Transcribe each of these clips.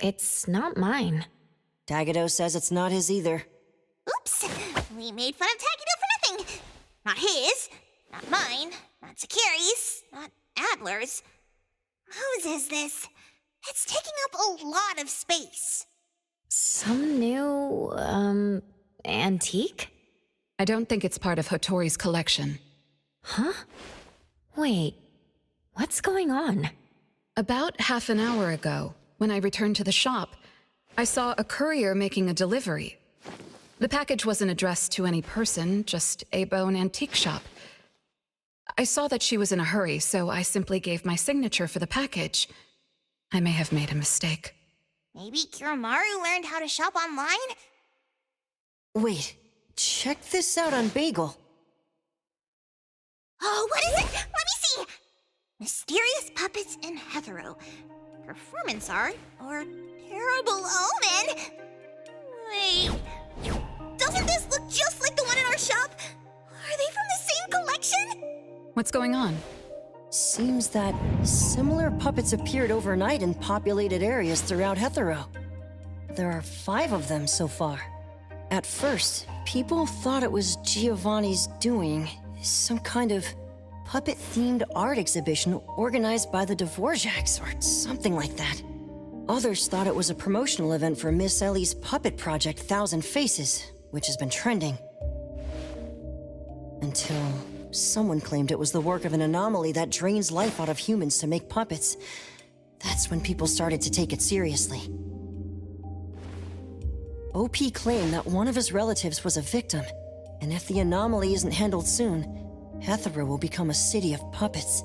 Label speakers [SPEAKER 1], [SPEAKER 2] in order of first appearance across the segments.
[SPEAKER 1] It's not mine.
[SPEAKER 2] Tagado says it's not his either.
[SPEAKER 3] Oops! We made fun of Tagado for nothing! Not his, not mine, not Sakiri's, not Adler's. Whose is this? It's taking up a lot of space.
[SPEAKER 1] Some new, antique?
[SPEAKER 4] I don't think it's part of Hotori's collection.
[SPEAKER 1] Huh? Wait, what's going on?
[SPEAKER 4] About half an hour ago, when I returned to the shop, I saw a courier making a delivery. The package wasn't addressed to any person, just a bone antique shop. I saw that she was in a hurry, so I simply gave my signature for the package. I may have made a mistake.
[SPEAKER 3] Maybe Kiromaru learned how to shop online?
[SPEAKER 2] Wait, check this out on Bagel.
[SPEAKER 3] Oh, what is it? Let me see! Mysterious puppets in hetero. Performance art or terrible omen? Wait, doesn't this look just like the one in our shop? Are they from the same collection?
[SPEAKER 4] What's going on?
[SPEAKER 2] Seems that similar puppets appeared overnight in populated areas throughout Hetero. There are 5 of them so far. At first, people thought it was Giovanni's doing, some kind of puppet-themed art exhibition organized by the Dvorak's or something like that. Others thought it was a promotional event for Miss Ellie's puppet project 1,000 Faces, which has been trending. Until someone claimed it was the work of an anomaly that drains life out of humans to make puppets. That's when people started to take it seriously. OP claimed that one of his relatives was a victim, and if the anomaly isn't handled soon, Hetero will become a city of puppets.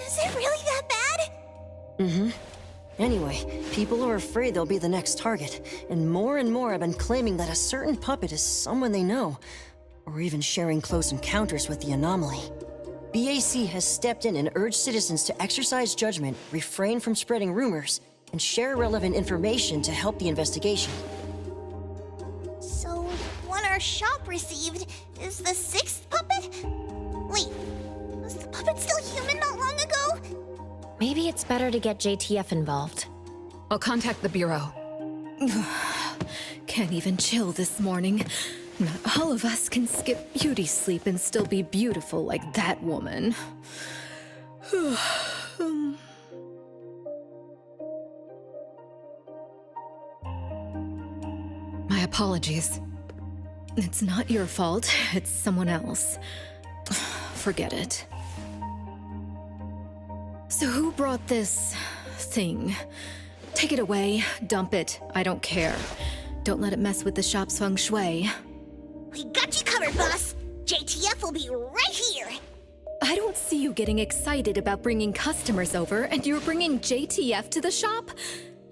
[SPEAKER 3] Is it really that bad?
[SPEAKER 2] Mm-hmm. Anyway, people are afraid they'll be the next target, and more have been claiming that a certain puppet is someone they know, or even sharing close encounters with the anomaly. BAC has stepped in and urged citizens to exercise judgment, refrain from spreading rumors, and share relevant information to help the investigation.
[SPEAKER 3] So, one our shop received is the 6th puppet? Wait, was the puppet still human not long ago?
[SPEAKER 1] Maybe it's better to get JTF involved.
[SPEAKER 4] I'll contact the Bureau.
[SPEAKER 5] Can't even chill this morning. Not all of us can skip beauty sleep and still be beautiful like that woman.
[SPEAKER 4] My apologies.
[SPEAKER 5] It's not your fault, it's someone else. Forget it. So who brought this thing? Take it away, dump it, I don't care. Don't let it mess with the shop's feng shui.
[SPEAKER 3] We got you covered, boss. JTF will be right here.
[SPEAKER 5] I don't see you getting excited about bringing customers over, and you're bringing JTF to the shop?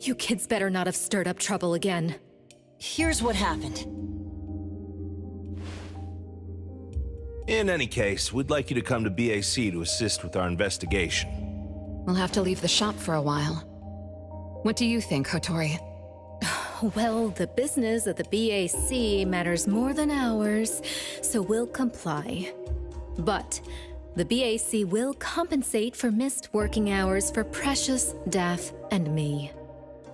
[SPEAKER 5] You kids better not have stirred up trouble again.
[SPEAKER 2] Here's what happened.
[SPEAKER 6] In any case, we'd like you to come to BAC to assist with our investigation.
[SPEAKER 4] We'll have to leave the shop for a while. What do you think, Hotori?
[SPEAKER 5] Well, the business of the BAC matters more than ours, so we'll comply. But the BAC will compensate for missed working hours for Precious, Daff, and me.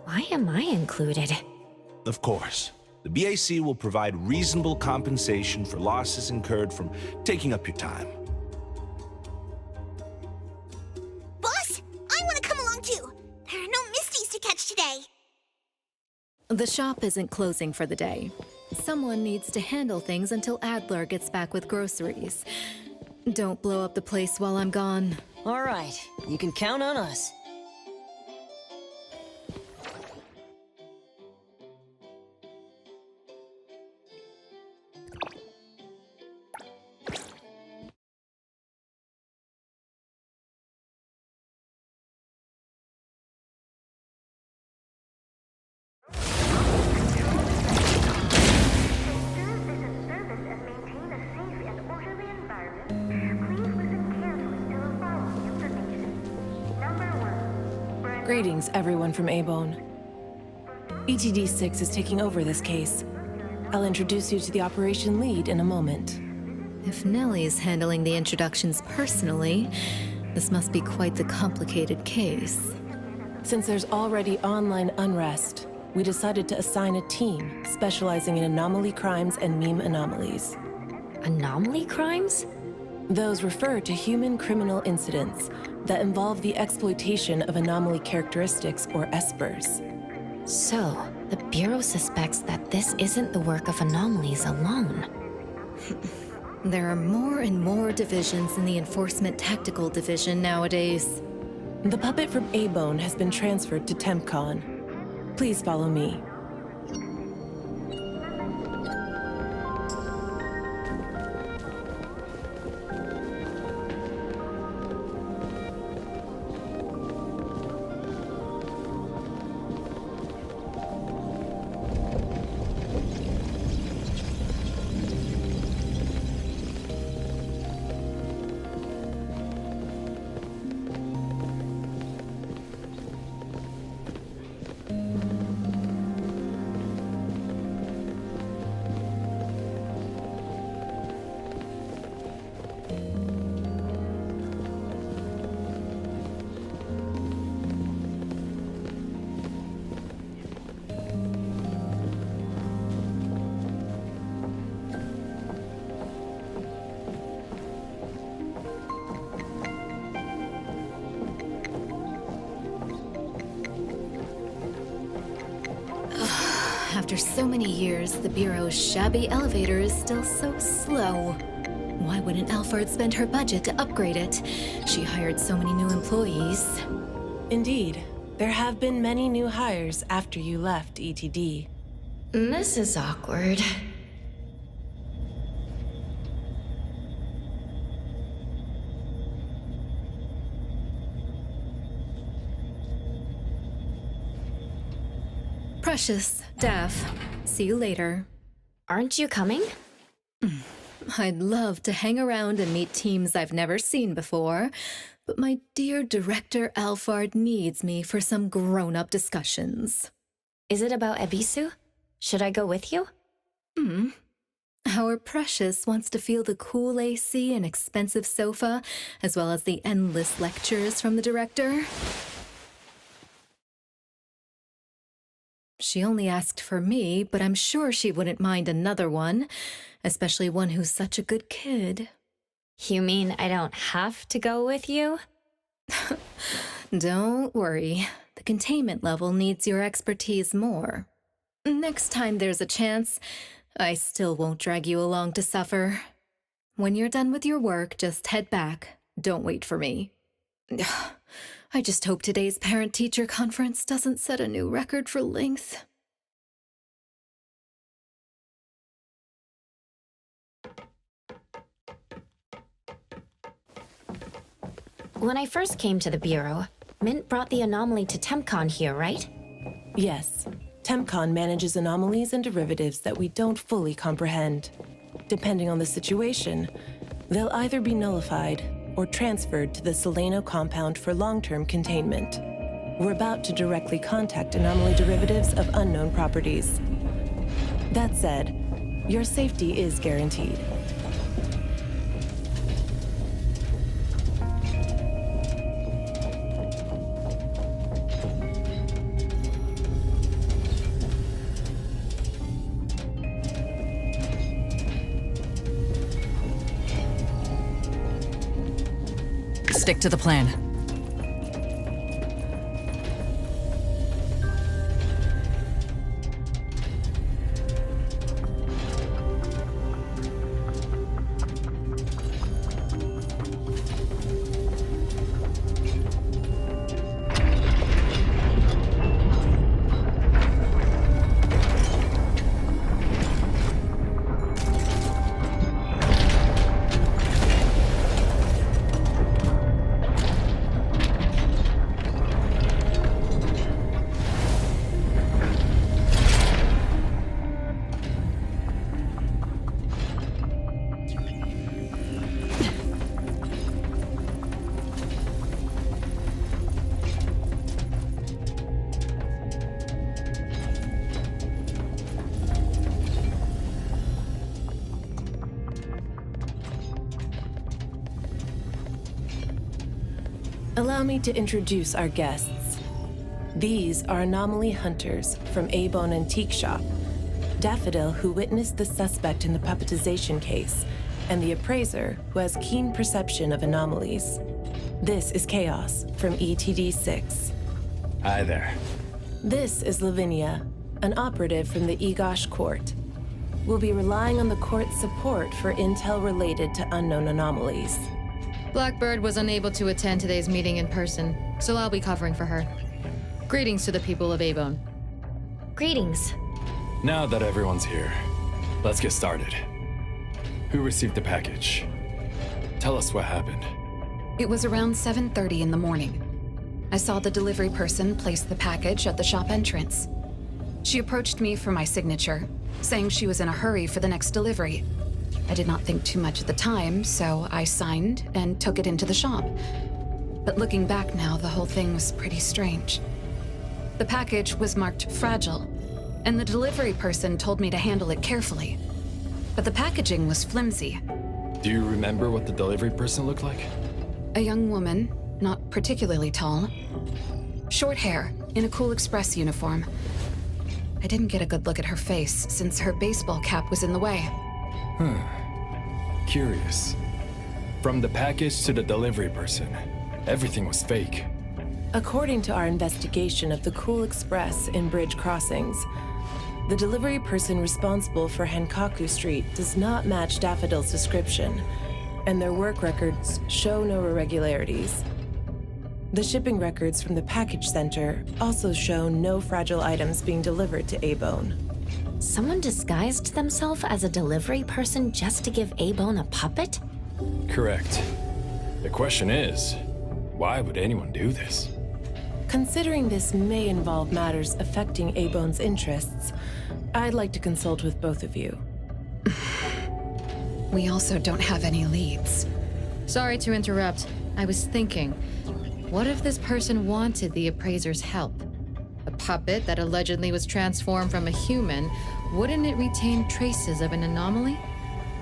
[SPEAKER 1] Why am I included?
[SPEAKER 6] Of course. The BAC will provide reasonable compensation for losses incurred from taking up your time.
[SPEAKER 3] Boss, I want to come along too. There are no Misties to catch today.
[SPEAKER 5] The shop isn't closing for the day. Someone needs to handle things until Adler gets back with groceries. Don't blow up the place while I'm gone.
[SPEAKER 2] All right, you can count on us.
[SPEAKER 7] Greetings, everyone from A-Bone. ETD-6 is taking over this case. I'll introduce you to the operation lead in a moment.
[SPEAKER 5] If Nellie's handling the introductions personally, this must be quite the complicated case.
[SPEAKER 7] Since there's already online unrest, we decided to assign a team specializing in anomaly crimes and meme anomalies.
[SPEAKER 1] Anomaly crimes?
[SPEAKER 7] Those refer to human criminal incidents that involve the exploitation of anomaly characteristics, or espers.
[SPEAKER 1] So, the Bureau suspects that this isn't the work of anomalies alone.
[SPEAKER 5] There are more and more divisions in the Enforcement Tactical Division nowadays.
[SPEAKER 7] The puppet from A-Bone has been transferred to TempCon. Please follow me.
[SPEAKER 5] After so many years, the Bureau's shabby elevator is still so slow. Why wouldn't Alphard spend her budget to upgrade it? She hired so many new employees.
[SPEAKER 7] Indeed, there have been many new hires after you left ETD.
[SPEAKER 1] This is awkward.
[SPEAKER 5] Precious, Daff, see you later.
[SPEAKER 1] Aren't you coming?
[SPEAKER 5] I'd love to hang around and meet teams I've never seen before, but my dear Director Alphard needs me for some grown-up discussions.
[SPEAKER 1] Is it about Ebisu? Should I go with you?
[SPEAKER 5] Our Precious wants to feel the cool AC and expensive sofa, as well as the endless lectures from the Director. She only asked for me, but I'm sure she wouldn't mind another one, especially one who's such a good kid.
[SPEAKER 1] You mean I don't have to go with you?
[SPEAKER 5] Don't worry. The containment level needs your expertise more. Next time there's a chance, I still won't drag you along to suffer. When you're done with your work, just head back. Don't wait for me. I just hope today's parent-teacher conference doesn't set a new record for length.
[SPEAKER 1] When I first came to the Bureau, Mint brought the anomaly to TempCon here, right?
[SPEAKER 7] Yes, TempCon manages anomalies and derivatives that we don't fully comprehend. Depending on the situation, they'll either be nullified or transferred to the Seleno compound for long-term containment. We're about to directly contact anomaly derivatives of unknown properties. That said, your safety is guaranteed.
[SPEAKER 8] Stick to the plan.
[SPEAKER 7] Allow me to introduce our guests. These are anomaly hunters from A-Bone Antique Shop, Daffodil, who witnessed the suspect in the puppetization case, and the appraiser, who has keen perception of anomalies. This is Chaos from ETD-6.
[SPEAKER 9] Hi there.
[SPEAKER 7] This is Lavinia, an operative from the Egosh Court. We'll be relying on the court's support for intel related to unknown anomalies.
[SPEAKER 10] Blackbird was unable to attend today's meeting in person, so I'll be covering for her. Greetings to the people of A-Bone.
[SPEAKER 1] Greetings.
[SPEAKER 9] Now that everyone's here, let's get started. Who received the package? Tell us what happened.
[SPEAKER 4] It was around 7:30 in the morning. I saw the delivery person place the package at the shop entrance. She approached me for my signature, saying she was in a hurry for the next delivery. I did not think too much at the time, so I signed and took it into the shop. But looking back now, the whole thing was pretty strange. The package was marked fragile, and the delivery person told me to handle it carefully. But the packaging was flimsy.
[SPEAKER 9] Do you remember what the delivery person looked like?
[SPEAKER 4] A young woman, not particularly tall. Short hair, in a Cool Express uniform. I didn't get a good look at her face since her baseball cap was in the way.
[SPEAKER 9] Curious. From the package to the delivery person, everything was fake.
[SPEAKER 7] According to our investigation of the Cool Express in Bridge Crossings, the delivery person responsible for Hankaku Street does not match Daffodil's description, and their work records show no irregularities. The shipping records from the package center also show no fragile items being delivered to A-Bone.
[SPEAKER 1] Someone disguised themselves as a delivery person just to give A-Bone a puppet?
[SPEAKER 9] Correct. The question is, why would anyone do this?
[SPEAKER 7] Considering this may involve matters affecting A-Bone's interests, I'd like to consult with both of you.
[SPEAKER 4] We also don't have any leads.
[SPEAKER 10] Sorry to interrupt. I was thinking, what if this person wanted the appraiser's help? A puppet that allegedly was transformed from a human, wouldn't it retain traces of an anomaly?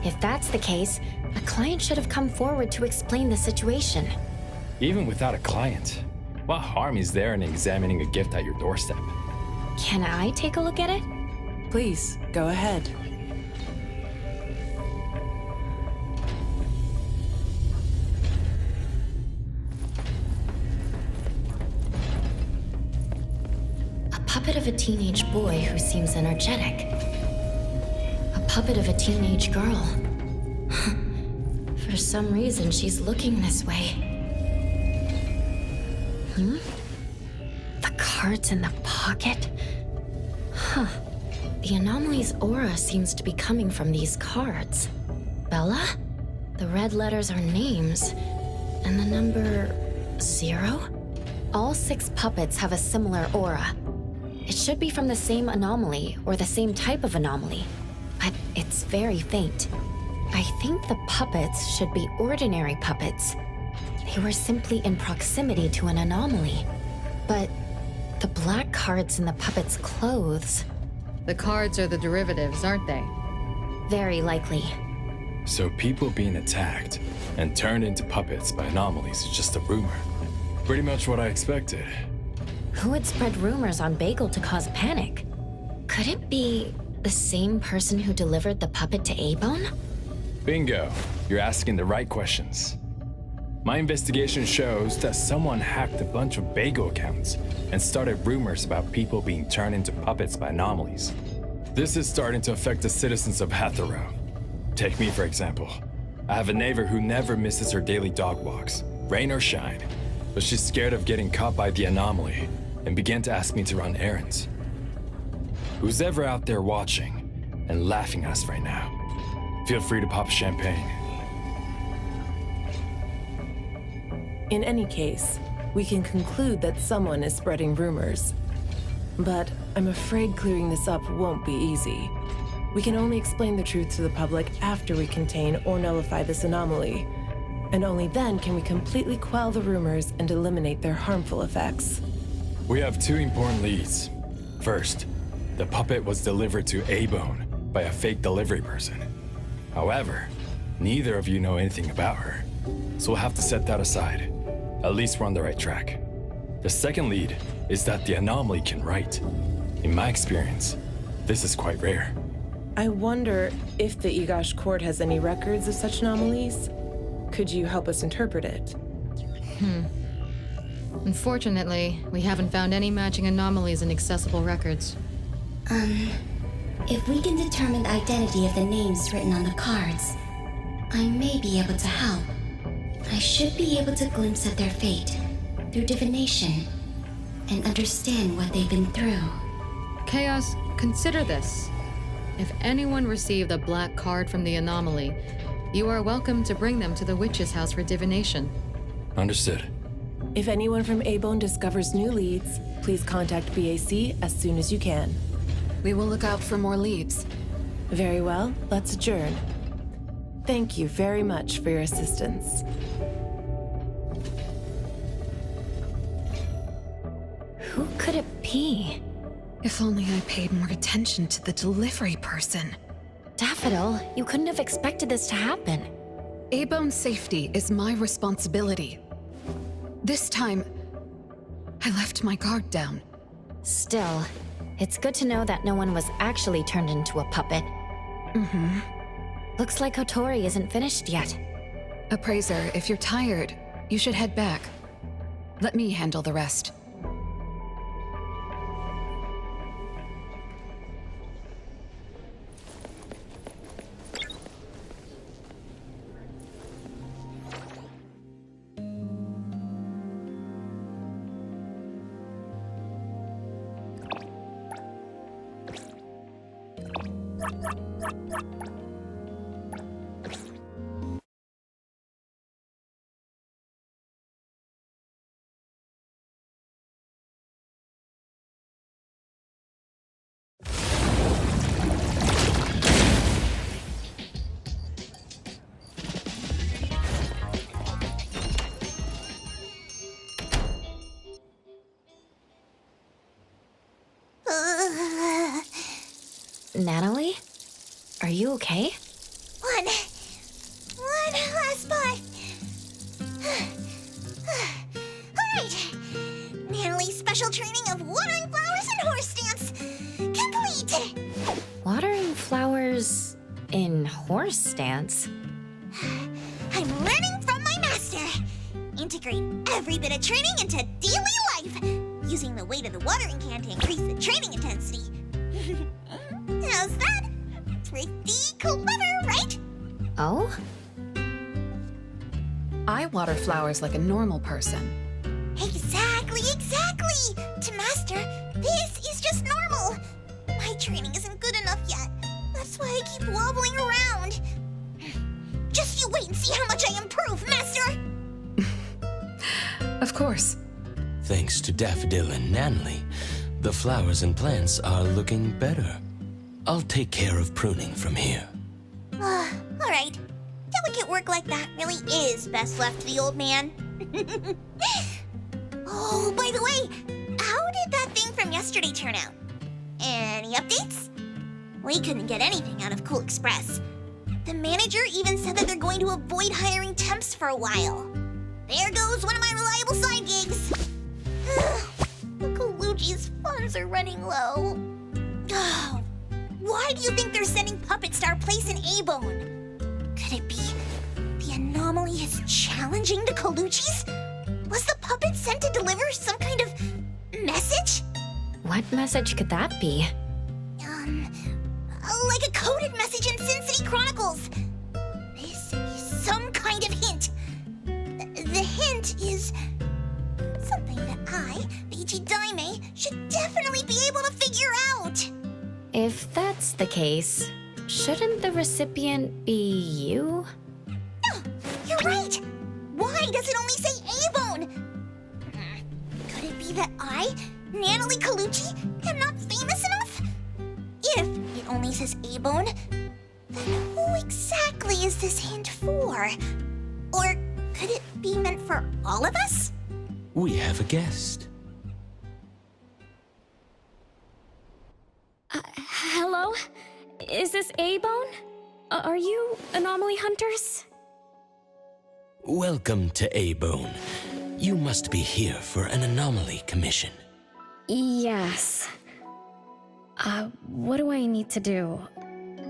[SPEAKER 1] If that's the case, a client should have come forward to explain the situation.
[SPEAKER 9] Even without a client, what harm is there in examining a gift at your doorstep?
[SPEAKER 1] Can I take a look at it?
[SPEAKER 7] Please, go ahead.
[SPEAKER 1] A puppet of a teenage boy who seems energetic. A puppet of a teenage girl. For some reason, she's looking this way. The cards in the pocket? Huh. The anomaly's aura seems to be coming from these cards. Bella? The red letters are names. And the number 0? All 6 puppets have a similar aura. It should be from the same anomaly or the same type of anomaly, but it's very faint. I think the puppets should be ordinary puppets. They were simply in proximity to an anomaly. But the black cards in the puppets' clothes...
[SPEAKER 10] The cards are the derivatives, aren't they?
[SPEAKER 1] Very likely.
[SPEAKER 9] So people being attacked and turned into puppets by anomalies is just a rumor. Pretty much what I expected.
[SPEAKER 1] Who would spread rumors on Bagel to cause panic? Could it be the same person who delivered the puppet to A-Bone?
[SPEAKER 9] Bingo. You're asking the right questions. My investigation shows that someone hacked a bunch of Bagel accounts and started rumors about people being turned into puppets by anomalies. This is starting to affect the citizens of Hatharo. Take me, for example. I have a neighbor who never misses her daily dog walks, rain or shine, but she's scared of getting caught by the anomaly and began to ask me to run errands. Who's ever out there watching and laughing at us right now, feel free to pop champagne.
[SPEAKER 7] In any case, we can conclude that someone is spreading rumors. But I'm afraid clearing this up won't be easy. We can only explain the truth to the public after we contain or nullify this anomaly. And only then can we completely quell the rumors and eliminate their harmful effects.
[SPEAKER 9] We have 2 important leads. First, the puppet was delivered to A-Bone by a fake delivery person. However, neither of you know anything about her, so we'll have to set that aside. At least we're on the right track. The second lead is that the anomaly can write. In my experience, this is quite rare.
[SPEAKER 7] I wonder if the Egosh court has any records of such anomalies. Could you help us interpret it?
[SPEAKER 10] Unfortunately, we haven't found any matching anomalies in accessible records.
[SPEAKER 11] If we can determine the identity of the names written on the cards, I may be able to help. I should be able to glimpse at their fate through divination and understand what they've been through.
[SPEAKER 10] Chaos, consider this. If anyone received a black card from the anomaly, you are welcome to bring them to the witch's house for divination.
[SPEAKER 9] Understood.
[SPEAKER 7] If anyone from A-Bone discovers new leads, please contact BAC as soon as you can.
[SPEAKER 4] We will look out for more leads.
[SPEAKER 7] Very well, let's adjourn. Thank you very much for your assistance.
[SPEAKER 1] Who could it be?
[SPEAKER 4] If only I paid more attention to the delivery person.
[SPEAKER 1] Daffodil, you couldn't have expected this to happen.
[SPEAKER 4] A-Bone's safety is my responsibility. This time, I left my guard down.
[SPEAKER 1] Still, it's good to know that no one was actually turned into a puppet. Looks like Kotori isn't finished yet.
[SPEAKER 4] Appraiser, if you're tired, you should head back. Let me handle the rest.
[SPEAKER 1] Natalie? Are you okay?
[SPEAKER 3] One last spot. Alright. Natalie's special training of watering flowers and horse dance complete.
[SPEAKER 1] Watering flowers in horse stance?
[SPEAKER 3] I'm learning from my master. Integrate every bit of training into daily life, using the weight of the watering can to increase the training intensity. How's that? Pretty clever, right?
[SPEAKER 1] Oh?
[SPEAKER 4] I water flowers like a normal person.
[SPEAKER 3] Exactly. To master, this is just normal. My training isn't good enough yet. That's why I keep wobbling around. Just you wait and see how much I improve, master!
[SPEAKER 4] Of course.
[SPEAKER 12] Thanks to Daffodil and Natalie, the flowers and plants are looking better. I'll take care of pruning from here.
[SPEAKER 3] Alright. Delicate work like that really is best left to the old man. Oh, by the way, how did that thing from yesterday turn out? Any updates? We couldn't get anything out of Cool Express. The manager even said that they're going to avoid hiring temps for a while. There goes one of my reliable side gigs. The Colucci's funds are running low. Oh, why do you think they're sending puppets to our place in A-Bone? Could it be the anomaly is challenging the Colucci's? Was the puppet sent to deliver some kind of message?
[SPEAKER 1] What message could that be?
[SPEAKER 3] Like a coded message in Sin City Chronicles. This is some kind of hint. The hint is something that I, Beiji Daime, should definitely be able to figure out.
[SPEAKER 1] If that's the case, shouldn't the recipient be you?
[SPEAKER 3] No, you're right. Why does it only say A-Bone? Could it be that I, Natalie Colucci, am not famous enough? If it only says A-Bone, then who exactly is this hint for? Or could it be meant for all of us?
[SPEAKER 12] We have a guest.
[SPEAKER 11] Hello? Is this A-Bone? Are you anomaly hunters?
[SPEAKER 12] Welcome to A-Bone. You must be here for an anomaly commission.
[SPEAKER 11] Yes. What do I need to do?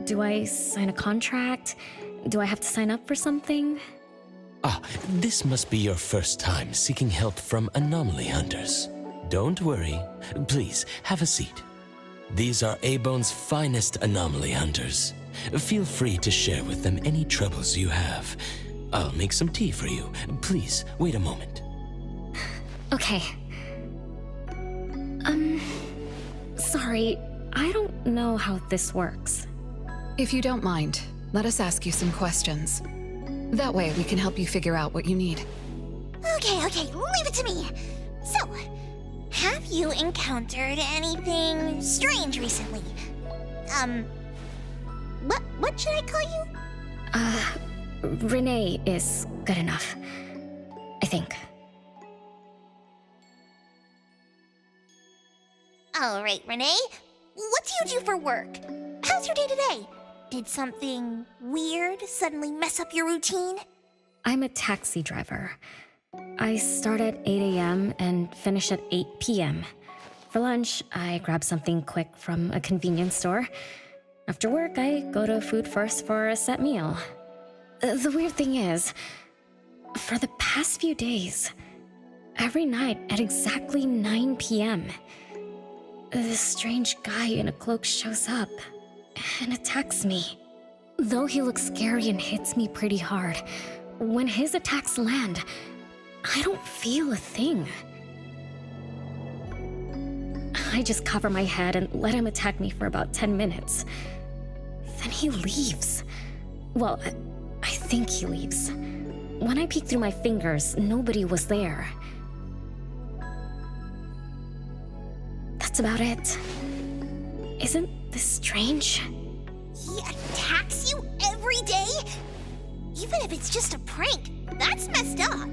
[SPEAKER 11] Do I sign a contract? Do I have to sign up for something?
[SPEAKER 12] Ah, this must be your first time seeking help from anomaly hunters. Don't worry. Please, have a seat. These are A-Bone's finest anomaly hunters. Feel free to share with them any troubles you have. I'll make some tea for you. Please, wait a moment.
[SPEAKER 11] Okay. Sorry, I don't know how this works.
[SPEAKER 4] If you don't mind, let us ask you some questions. That way we can help you figure out what you need.
[SPEAKER 3] Okay, leave it to me. So, have you encountered anything strange recently? What should I call you?
[SPEAKER 11] Renee is good enough. I think.
[SPEAKER 3] All right, Renee. What do you do for work? How's your day today? Did something weird suddenly mess up your routine?
[SPEAKER 11] I'm a taxi driver. I start at 8 a.m. and finish at 8 p.m. For lunch, I grab something quick from a convenience store. After work, I go to Food First for a set meal. The weird thing is, for the past few days, every night at exactly 9 p.m., this strange guy in a cloak shows up and attacks me. Though he looks scary and hits me pretty hard, when his attacks land, I don't feel a thing. I just cover my head and let him attack me for about 10 minutes. Then he leaves. Well, I think he leaves. When I peek through my fingers, nobody was there. That's about it. Isn't this strange?
[SPEAKER 3] He attacks you every day? Even if it's just a prank, that's messed up.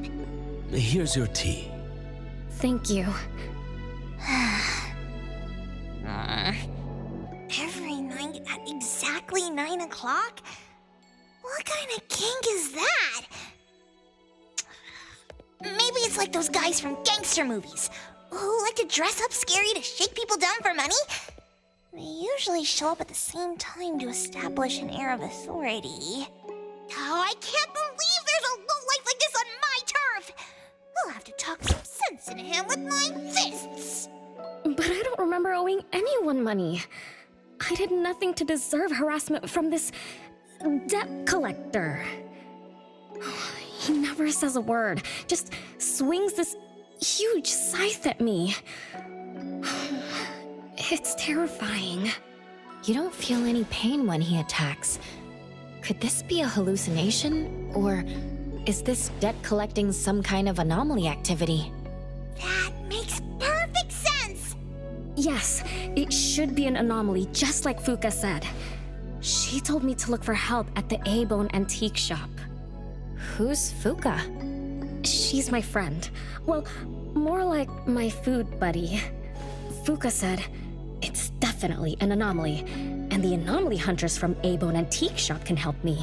[SPEAKER 12] Here's your tea.
[SPEAKER 11] Thank you.
[SPEAKER 3] Every night at exactly 9 o'clock? What kind of kink is that? Maybe it's like those guys from gangster movies who like to dress up scary to shake people down for money. They usually show up at the same time to establish an air of authority. Oh, I can't believe there's a lowlife like this on my turf! I'll have to talk some sense into him with my fists!
[SPEAKER 11] But I don't remember owing anyone money. I did nothing to deserve harassment from this debt collector. He never says a word, just swings this huge scythe at me. It's terrifying.
[SPEAKER 1] You don't feel any pain when he attacks. Could this be a hallucination? Or is this debt collecting some kind of anomaly activity?
[SPEAKER 3] That makes perfect sense!
[SPEAKER 11] Yes, it should be an anomaly, just like Fuka said. She told me to look for help at the A-Bone antique shop.
[SPEAKER 1] Who's Fuka?
[SPEAKER 11] She's my friend. Well, more like my food buddy. Fuka said, it's definitely an anomaly, and the anomaly hunters from A-Bone antique shop can help me.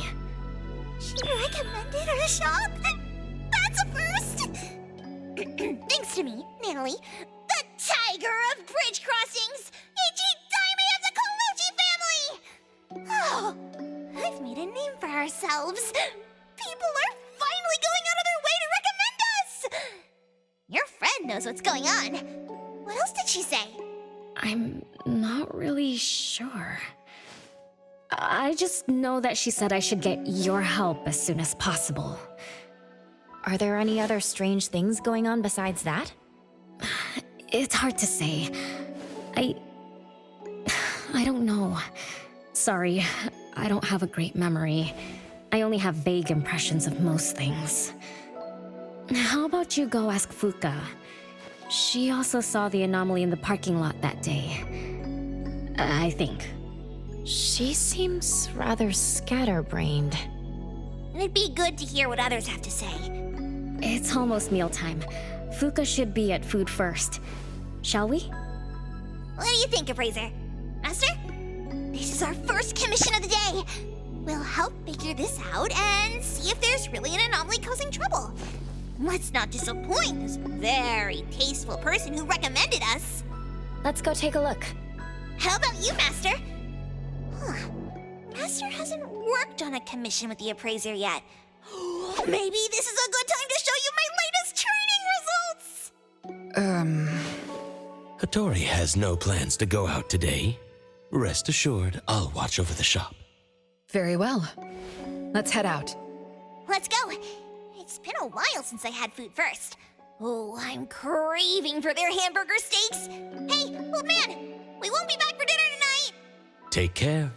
[SPEAKER 3] She recommended her shop? That's a first! Thanks to me, Natalie, the tiger of bridge crossings, Ichi Daime of the Colucci family! Oh, I've made a name for ourselves. People are finally going out of their way to recommend us! Your friend knows what's going on. What else did she say?
[SPEAKER 11] I'm not really sure. I just know that she said I should get your help as soon as possible.
[SPEAKER 1] Are there any other strange things going on besides that?
[SPEAKER 11] It's hard to say. I don't know. Sorry, I don't have a great memory. I only have vague impressions of most things. How about you go ask Fuka? She also saw the anomaly in the parking lot that day. I think.
[SPEAKER 1] She seems rather scatterbrained.
[SPEAKER 3] It'd be good to hear what others have to say.
[SPEAKER 11] It's almost mealtime. Fuka should be at Food First. Shall we?
[SPEAKER 3] What do you think, Appraiser? Master? This is our first commission of the day. We'll help figure this out and see if there's really an anomaly causing trouble. Let's not disappoint this very tasteful person who recommended us.
[SPEAKER 1] Let's go take a look.
[SPEAKER 3] How about you, Master? Huh. Master hasn't worked on a commission with the appraiser yet. Maybe this is a good time to show you my latest training results!
[SPEAKER 12] Hattori has no plans to go out today. Rest assured, I'll watch over the shop.
[SPEAKER 4] Very well. Let's head out.
[SPEAKER 3] Let's go! It's been a while since I had food first. Oh, I'm craving for their hamburger steaks! Hey, old man! We won't be back for dinner tonight!
[SPEAKER 12] Take care.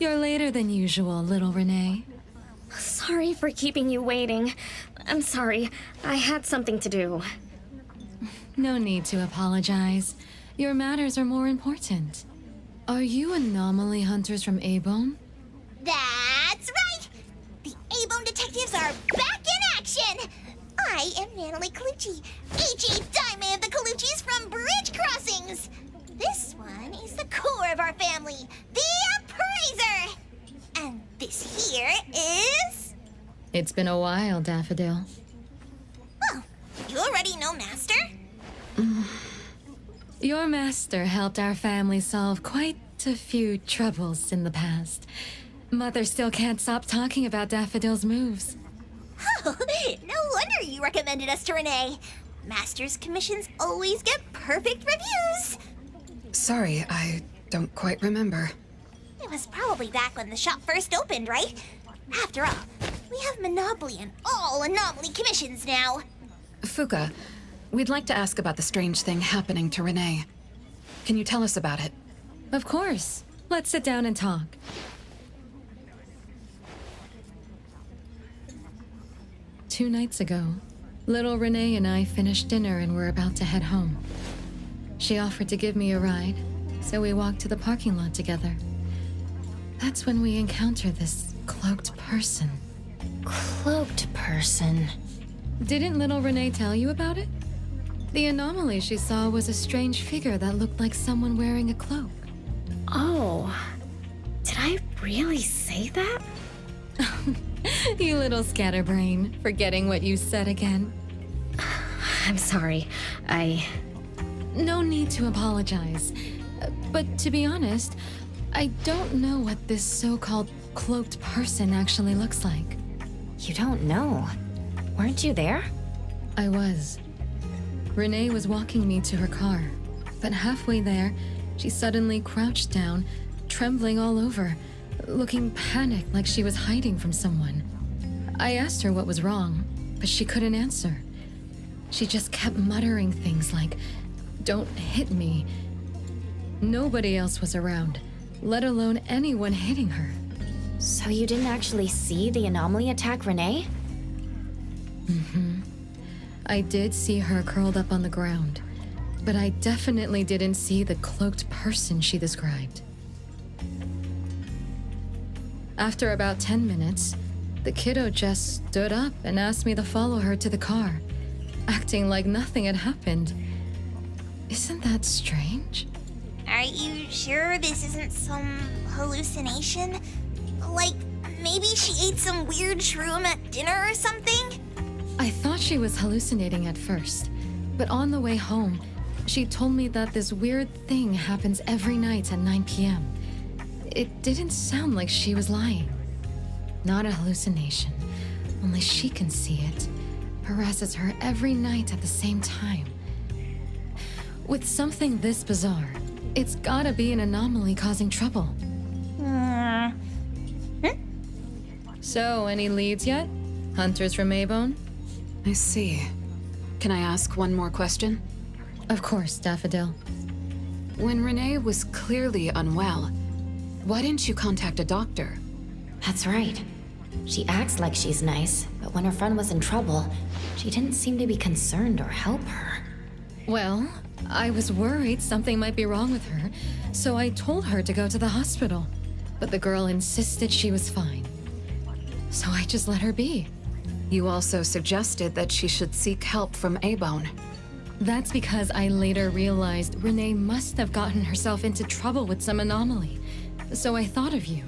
[SPEAKER 5] You're later than usual, little Renee.
[SPEAKER 1] Sorry for keeping you waiting. I'm sorry. I had something to do.
[SPEAKER 5] No need to apologize. Your matters are more important. Are you anomaly hunters from A-Bone?
[SPEAKER 3] That's right! The A-Bone detectives are back in action! I am Natalie Colucci, H.A. Diamond of the Coluccis from Bridge Crossings! This one is the core of our family, the Appraiser! And this here is...
[SPEAKER 5] It's been a while, Daffodil.
[SPEAKER 3] Well, you already know Master?
[SPEAKER 5] Your master helped our family solve quite a few troubles in the past. Mother still can't stop talking about Daffodil's moves.
[SPEAKER 3] Oh, no wonder you recommended us to Renee. Master's commissions always get perfect reviews.
[SPEAKER 4] Sorry, I don't quite remember.
[SPEAKER 3] It was probably back when the shop first opened, right? After all, we have monopoly on all anomaly commissions now.
[SPEAKER 4] Fuka, we'd like to ask about the strange thing happening to Renee. Can you tell us about it?
[SPEAKER 5] Of course. Let's sit down and talk. Two nights ago, little Renee and I finished dinner and were about to head home. She offered to give me a ride, so we walked to the parking lot together. That's when we encountered this cloaked person.
[SPEAKER 1] Cloaked person?
[SPEAKER 5] Didn't little Renee tell you about it? The anomaly she saw was a strange figure that looked like someone wearing a cloak.
[SPEAKER 1] Oh, did I really say that?
[SPEAKER 5] You little scatterbrain, forgetting what you said again.
[SPEAKER 1] I'm sorry.
[SPEAKER 5] No need to apologize. But to be honest, I don't know what this so-called cloaked person actually looks like.
[SPEAKER 1] You don't know? Weren't you there?
[SPEAKER 5] I was. Renee was walking me to her car, but halfway there, she suddenly crouched down, trembling all over, looking panicked like she was hiding from someone. I asked her what was wrong, but she couldn't answer. She just kept muttering things like, "Don't hit me." Nobody else was around, let alone anyone hitting her.
[SPEAKER 1] So you didn't actually see the anomaly attack Renee?
[SPEAKER 5] Mm-hmm. I did see her curled up on the ground, but I definitely didn't see the cloaked person she described. After about 10 minutes, the kiddo just stood up and asked me to follow her to the car, acting like nothing had happened. Isn't that strange?
[SPEAKER 3] Are you sure this isn't some hallucination? Like, maybe she ate some weird shroom at dinner or something?
[SPEAKER 5] I thought she was hallucinating at first, but on the way home,
[SPEAKER 10] She told me that this weird thing happens every night at 9 p.m. It didn't sound like she was lying. Not a hallucination. Only she can see it. Harasses her every night at the same time. With something this bizarre, it's gotta be an anomaly causing trouble. So, any leads yet? Hunters from Avon?
[SPEAKER 4] I see. Can I ask one more question?
[SPEAKER 10] Of course, Daffodil.
[SPEAKER 4] When Renee was clearly unwell, why didn't you contact a doctor?
[SPEAKER 1] That's right. She acts like she's nice, but when her friend was in trouble, she didn't seem to be concerned or help her.
[SPEAKER 10] Well, I was worried something might be wrong with her, so I told her to go to the hospital. But the girl insisted she was fine. So I just let her be.
[SPEAKER 4] You also suggested that she should seek help from A-Bone.
[SPEAKER 10] That's because I later realized Renee must have gotten herself into trouble with some anomaly. So I thought of you.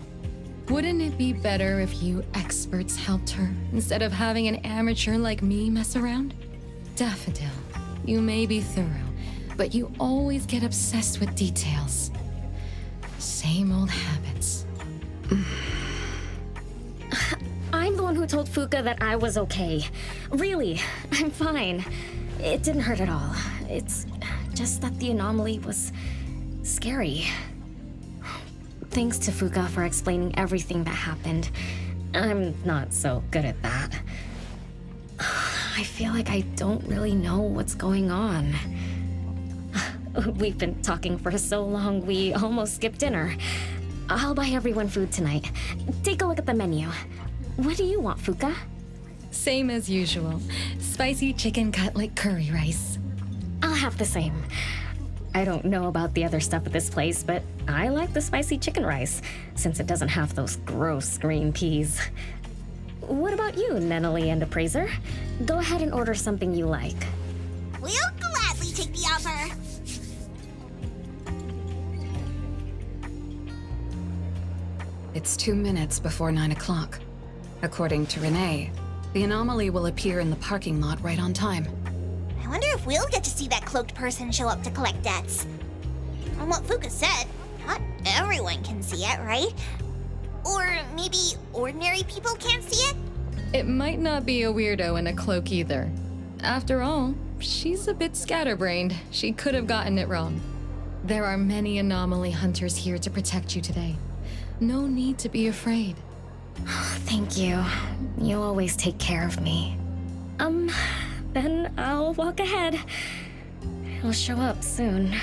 [SPEAKER 10] Wouldn't it be better if you experts helped her, instead of having an amateur like me mess around? Daffodil, you may be thorough, but you always get obsessed with details. Same old habits.
[SPEAKER 13] I'm the one who told Fuka that I was okay. Really, I'm fine. It didn't hurt at all. It's just that the anomaly was scary. Thanks to Fuka for explaining everything that happened. I'm not so good at that. I feel like I don't really know what's going on. We've been talking for so long, we almost skipped dinner. I'll buy everyone food tonight. Take a look at the menu. What do you want, Fuka?
[SPEAKER 10] Same as usual. Spicy chicken cutlet curry rice.
[SPEAKER 13] I'll have the same. I don't know about the other stuff at this place, but I like the spicy chicken rice, since it doesn't have those gross green peas. What about you, Nenali and Appraiser? Go ahead and order something you like.
[SPEAKER 3] We'll gladly take the offer.
[SPEAKER 4] It's 2 minutes before 9 o'clock. According to Renee, the anomaly will appear in the parking lot right on time.
[SPEAKER 3] I wonder if we'll get to see that cloaked person show up to collect debts. From what Fuka said, not everyone can see it, right? Or maybe ordinary people can't see it?
[SPEAKER 10] It might not be a weirdo in a cloak either. After all, she's a bit scatterbrained. She could have gotten it wrong. There are many anomaly hunters here to protect you today. No need to be afraid.
[SPEAKER 13] Thank you. You always take care of me. Then I'll walk ahead. He'll show up soon.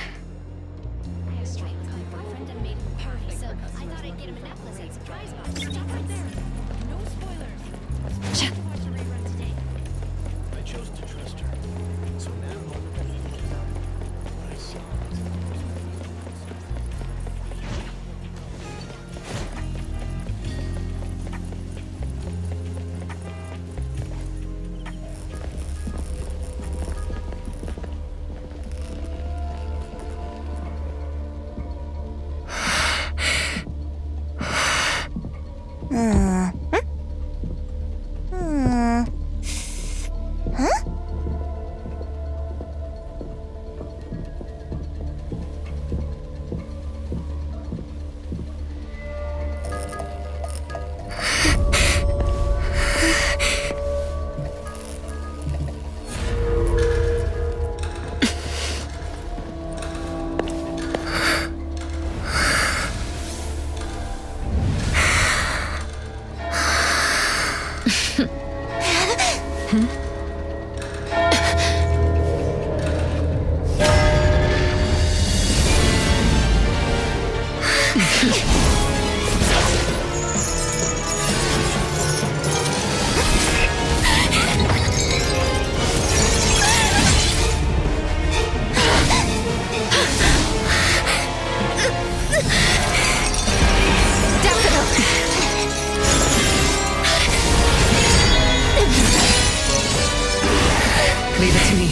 [SPEAKER 4] Leave it to me.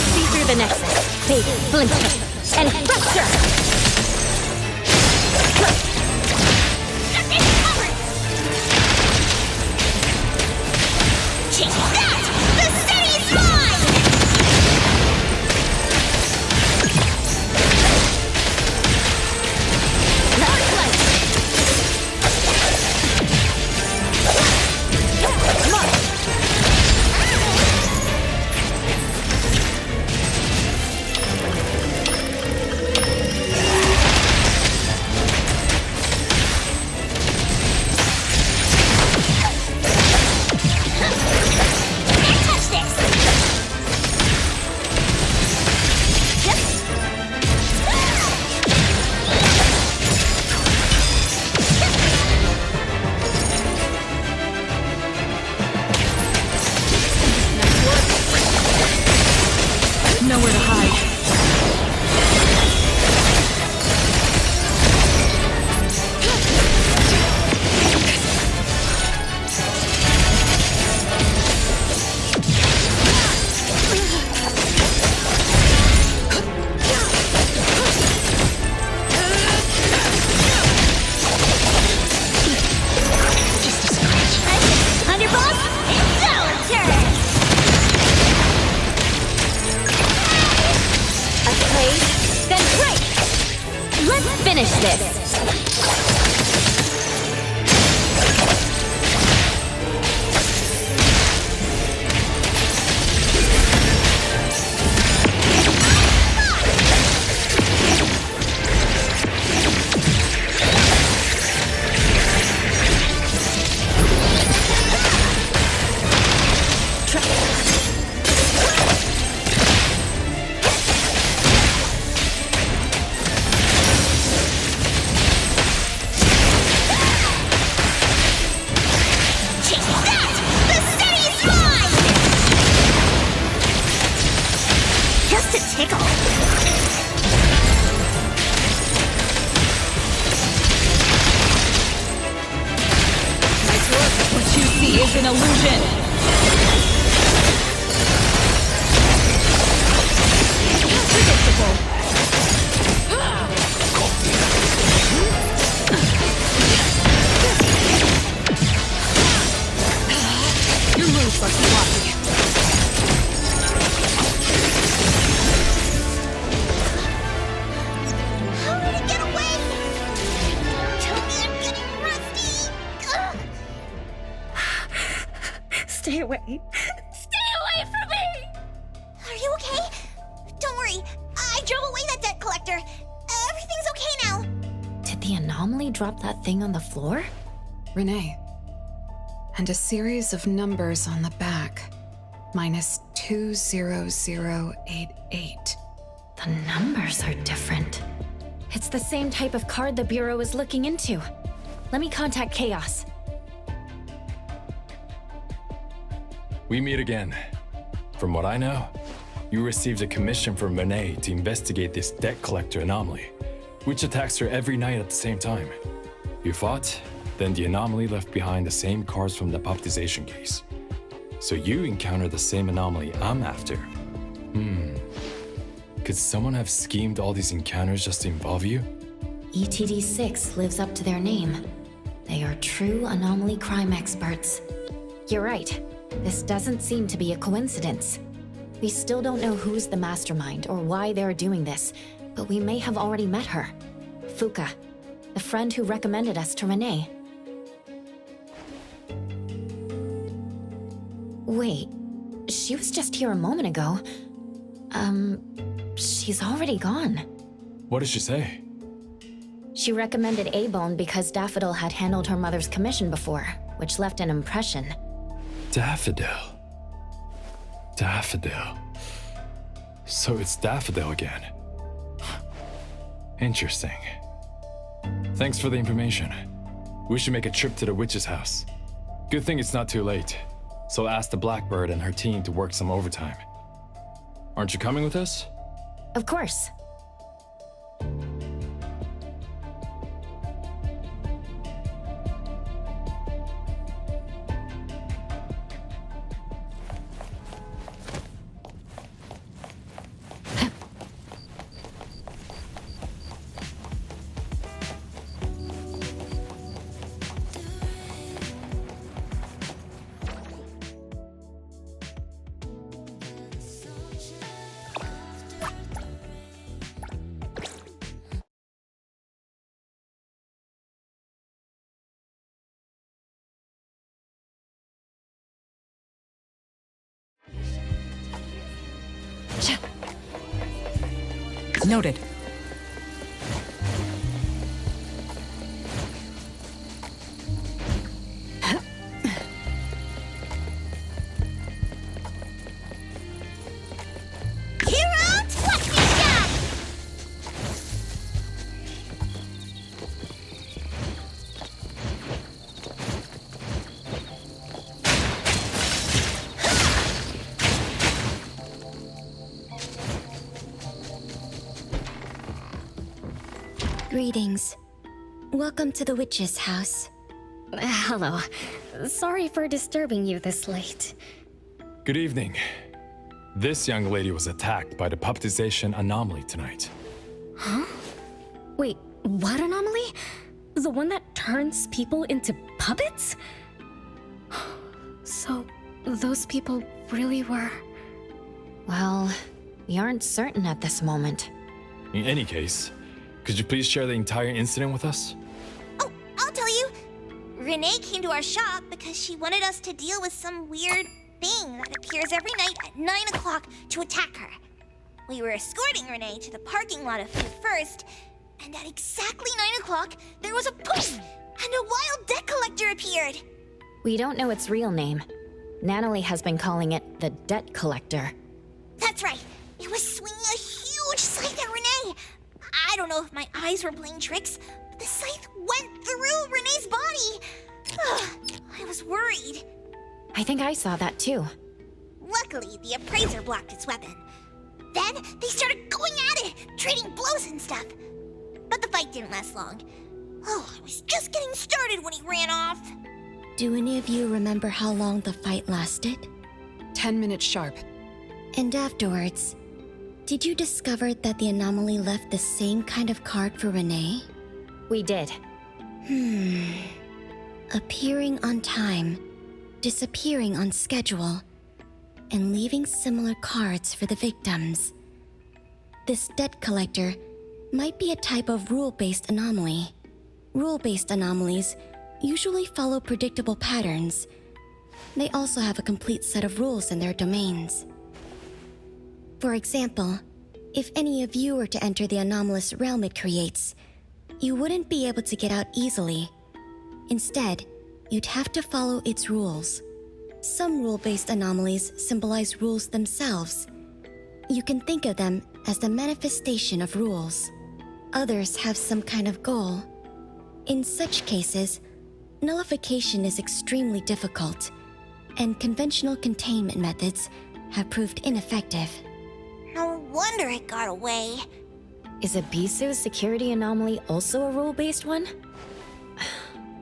[SPEAKER 1] will see through the nexus. Bait, flincher, and fracture!
[SPEAKER 3] Take that! The city's mine!
[SPEAKER 1] Large light! Come on!
[SPEAKER 8] Nowhere to hide.
[SPEAKER 3] Underboss, it's our turn!
[SPEAKER 1] A play, then break! Let's finish this!
[SPEAKER 3] Take that! The city's mine! Just a tickle.
[SPEAKER 8] What you see is an illusion.
[SPEAKER 4] Your moves are sloppy.
[SPEAKER 3] How did it get away? Tell me I'm getting rusty. Ugh.
[SPEAKER 13] Stay away. Stay away from me!
[SPEAKER 3] Are you okay? Don't worry. I drove away that debt collector. Everything's okay now.
[SPEAKER 1] Did the anomaly drop that thing on the floor?
[SPEAKER 4] Renee. And a series of numbers on the back. Minus 20088.
[SPEAKER 1] The numbers are different. It's the same type of card the Bureau is looking into. Let me contact Chaos.
[SPEAKER 9] We meet again. From what I know, you received a commission from Renee to investigate this debt collector anomaly, which attacks her every night at the same time. You fought, then the anomaly left behind the same cards from the baptization case. So you encountered the same anomaly I'm after. Could someone have schemed all these encounters just to involve you?
[SPEAKER 1] ETD6 lives up to their name. They are true anomaly crime experts. You're right. This doesn't seem to be a coincidence. We still don't know who's the mastermind or why they're doing this, but we may have already met her. Fuka, the friend who recommended us to Renee. Wait, she was just here a moment ago. She's already gone.
[SPEAKER 9] What did she say?
[SPEAKER 1] She recommended A-Bone because Daffodil had handled her mother's commission before, which left an impression.
[SPEAKER 9] Daffodil. Daffodil. So it's Daffodil again. Interesting. Thanks for the information. We should make a trip to the witch's house. Good thing it's not too late. So I'll ask the Blackbird and her team to work some overtime. Aren't you coming with us?
[SPEAKER 1] Of course.
[SPEAKER 8] Noted.
[SPEAKER 11] Greetings. Welcome to the witch's house. Hello. Sorry for disturbing you this late.
[SPEAKER 9] Good evening. This young lady was attacked by the puppetization anomaly tonight.
[SPEAKER 13] Huh? Wait, what anomaly? The one that turns people into puppets? So, those people really were...
[SPEAKER 1] Well, we aren't certain at this moment.
[SPEAKER 9] In any case, could you please share the entire incident with us?
[SPEAKER 3] Oh, I'll tell you. Renee came to our shop because she wanted us to deal with some weird thing that appears every night at 9 o'clock to attack her. We were escorting Renee to the parking lot of Food First, and at exactly 9 o'clock, there was a poof, and a wild debt collector appeared.
[SPEAKER 1] We don't know its real name. Natalie has been calling it the Debt Collector.
[SPEAKER 3] That's right. It was swinging a huge scythe at Renee. I don't know if my eyes were playing tricks, but the scythe went through Renee's body. I was worried.
[SPEAKER 1] I think I saw that too.
[SPEAKER 3] Luckily, the appraiser blocked its weapon. Then they started going at it, trading blows and stuff. But the fight didn't last long. Oh, I was just getting started when he ran off.
[SPEAKER 11] Do any of you remember how long the fight lasted?
[SPEAKER 4] 10 minutes sharp.
[SPEAKER 11] And afterwards, did you discover that the anomaly left the same kind of card for Renee?
[SPEAKER 1] We did.
[SPEAKER 11] Appearing on time, disappearing on schedule, and leaving similar cards for the victims. This debt collector might be a type of rule-based anomaly. Rule-based anomalies usually follow predictable patterns. They also have a complete set of rules in their domains. For example, if any of you were to enter the anomalous realm it creates, you wouldn't be able to get out easily. Instead, you'd have to follow its rules. Some rule-based anomalies symbolize rules themselves. You can think of them as the manifestation of rules. Others have some kind of goal. In such cases, nullification is extremely difficult, and conventional containment methods have proved ineffective.
[SPEAKER 3] No wonder it got away.
[SPEAKER 1] Is Abisu's security anomaly also a rule-based one?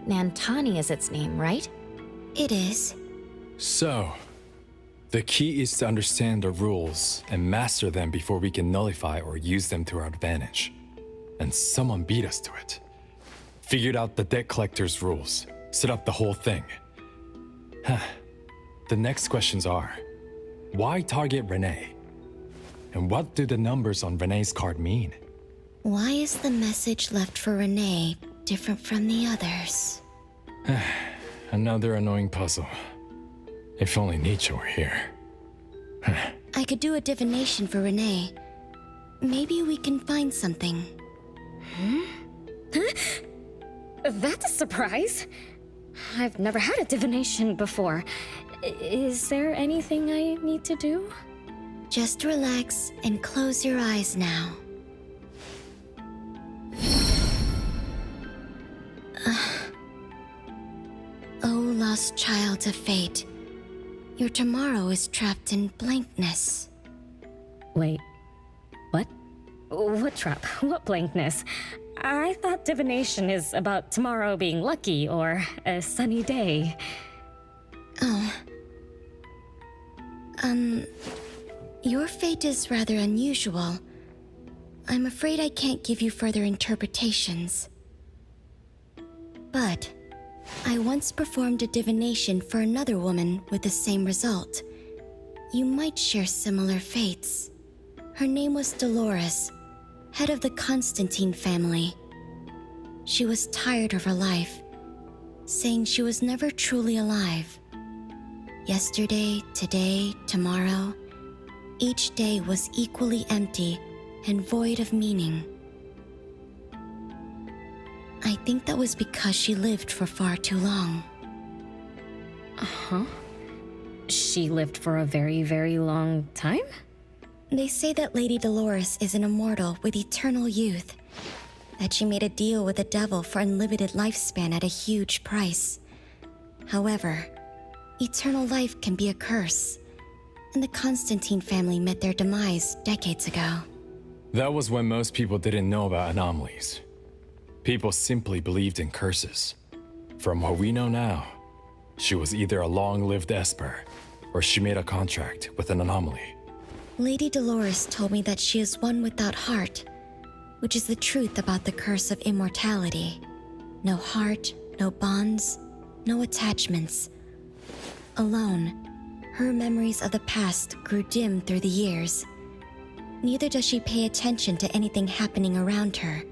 [SPEAKER 1] Nantani is its name, right?
[SPEAKER 11] It is.
[SPEAKER 9] So, the key is to understand the rules and master them before we can nullify or use them to our advantage. And someone beat us to it. Figured out the debt collector's rules, set up the whole thing. The next questions are, why target Renee? And what do the numbers on Renee's card mean?
[SPEAKER 11] Why is the message left for Renee different from the others?
[SPEAKER 9] Another annoying puzzle. If only Nietzsche were here.
[SPEAKER 11] I could do a divination for Renee. Maybe we can find something.
[SPEAKER 13] That's a surprise. I've never had a divination before. Is there anything I need to do?
[SPEAKER 11] Just relax and close your eyes now. Oh, lost child of fate. Your tomorrow is trapped in blankness.
[SPEAKER 13] Wait, what? What trap? What blankness? I thought divination is about tomorrow being lucky or a sunny day.
[SPEAKER 11] Oh. Your fate is rather unusual. I'm afraid I can't give you further interpretations. But I once performed a divination for another woman with the same result. You might share similar fates. Her name was Dolores, head of the Constantine family. She was tired of her life, saying she was never truly alive. Yesterday, today, tomorrow, Each day was equally empty and void of meaning. I think that was because she lived for far too long.
[SPEAKER 13] Huh? She lived for a very, very long time?
[SPEAKER 11] They say that Lady Dolores is an immortal with eternal youth, that she made a deal with the devil for unlimited lifespan at a huge price. However, eternal life can be a curse, and the Constantine family met their demise decades ago.
[SPEAKER 9] That was when most people didn't know about anomalies. People simply believed in curses. From what we know now, she was either a long-lived Esper, or she made a contract with an anomaly.
[SPEAKER 11] Lady Dolores told me that she is one without heart, which is the truth about the curse of immortality. No heart, no bonds, no attachments. Alone, her memories of the past grew dim through the years. Neither does she pay attention to anything happening around her.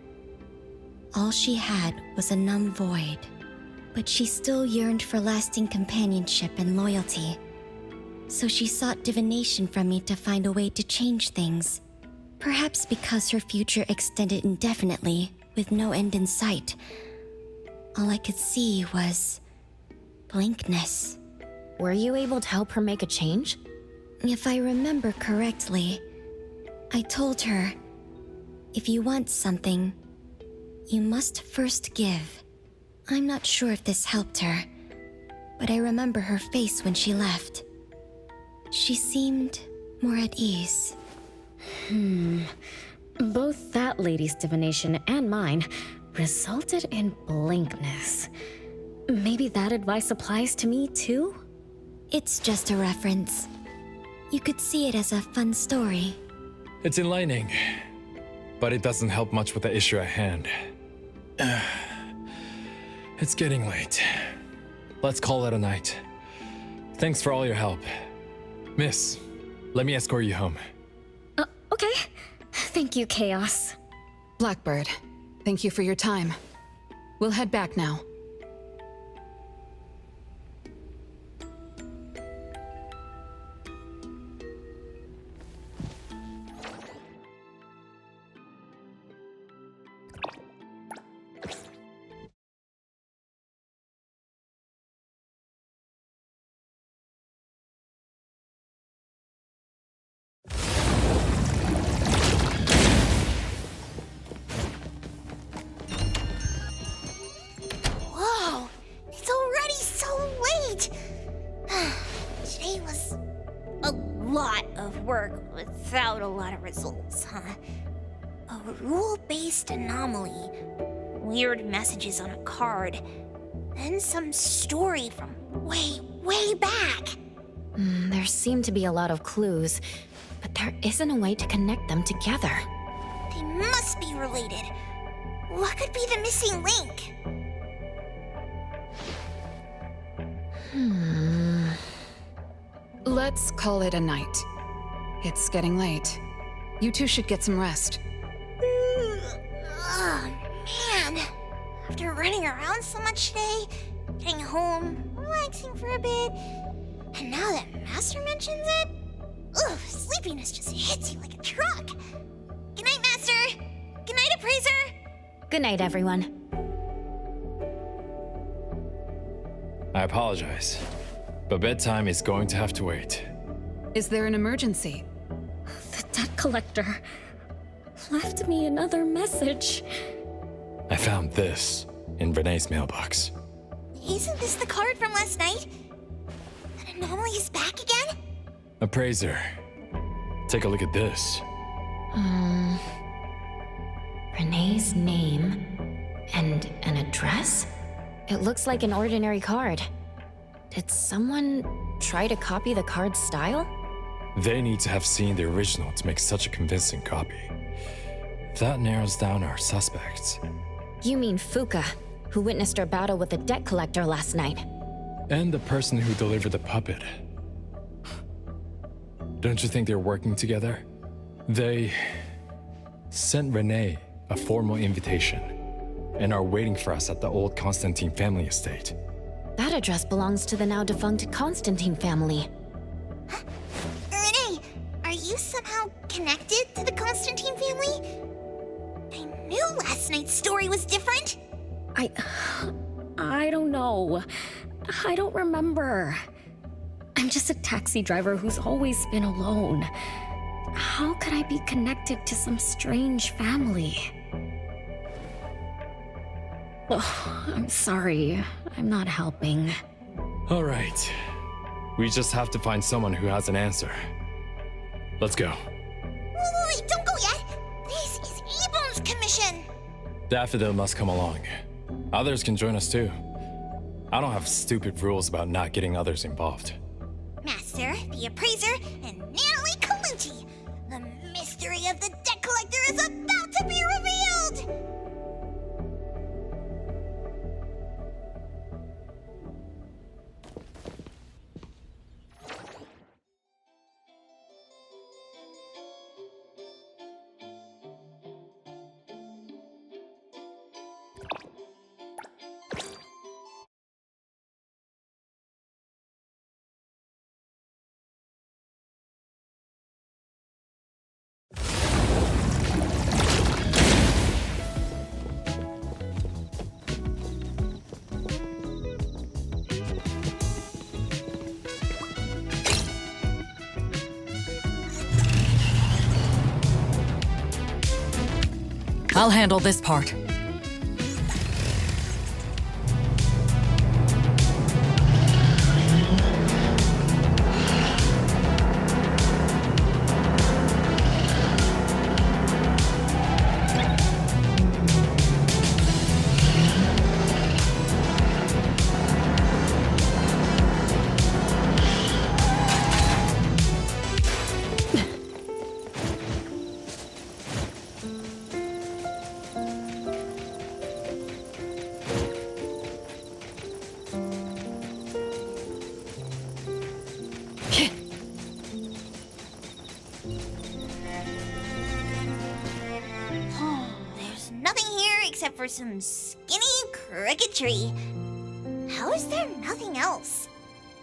[SPEAKER 11] All she had was a numb void, but she still yearned for lasting companionship and loyalty. So she sought divination from me to find a way to change things. Perhaps because her future extended indefinitely, with no end in sight. All I could see was blankness.
[SPEAKER 1] Were you able to help her make a change?
[SPEAKER 11] If I remember correctly, I told her, if you want something, you must first give. I'm not sure if this helped her, but I remember her face when she left. She seemed more at ease.
[SPEAKER 13] Both that lady's divination and mine resulted in blankness. Maybe that advice applies to me too?
[SPEAKER 11] It's just a reference. You could see it as a fun story.
[SPEAKER 9] It's enlightening, but it doesn't help much with the issue at hand. It's getting late. Let's call it a night. Thanks for all your help. Miss, let me escort you home.
[SPEAKER 13] Okay. Thank you, Chaos.
[SPEAKER 4] Blackbird, thank you for your time. We'll head back now.
[SPEAKER 3] Whoa! It's already so late! Today was a lot of work without a lot of results, huh? A rule-based anomaly, weird messages on a card, and some story from way back.
[SPEAKER 1] There seem to be a lot of clues, but there isn't a way to connect them together.
[SPEAKER 3] They must be related. What could be the missing link?
[SPEAKER 4] Let's call it a night. It's getting late. You two should get some rest.
[SPEAKER 3] Oh, man. After running around so much today, getting home, relaxing for a bit, and now that Master mentions it, sleepiness just hits you like a truck. Good night, Master. Good night, Appraiser.
[SPEAKER 1] Good night, everyone.
[SPEAKER 9] I apologize, but bedtime is going to have to wait.
[SPEAKER 4] Is there an emergency?
[SPEAKER 13] The debt collector left me another message.
[SPEAKER 9] I found this in Renee's mailbox.
[SPEAKER 3] Isn't this the card from last night? An anomaly is back again?
[SPEAKER 9] Appraiser, take a look at this.
[SPEAKER 1] Renee's name and an address? It looks like an ordinary card. Did someone try to copy the card's style?
[SPEAKER 9] They need to have seen the original to make such a convincing copy. That narrows down our suspects.
[SPEAKER 1] You mean Fuka, who witnessed our battle with the debt collector last night.
[SPEAKER 9] And the person who delivered the puppet. Don't you think they're working together? They sent Renee a formal invitation and are waiting for us at the old Constantine family estate.
[SPEAKER 1] That address belongs to the now defunct Constantine family.
[SPEAKER 3] Renee, are you somehow connected to the Constantine family? I knew last night's story was different.
[SPEAKER 13] I don't know. I don't remember. I'm just a taxi driver who's always been alone. How could I be connected to some strange family? Oh, I'm sorry. I'm not helping.
[SPEAKER 9] All right. We just have to find someone who has an answer. Let's go.
[SPEAKER 3] Wait, don't go yet. This is Abel's commission.
[SPEAKER 9] Daffodil must come along. Others can join us too. I don't have stupid rules about not getting others involved.
[SPEAKER 3] Master, the appraiser, and Natalie Calucci. The mystery of the debt collector is about to be revealed!
[SPEAKER 8] I'll handle this part.
[SPEAKER 3] There's nothing here except for some skinny cricket tree. How is there nothing else?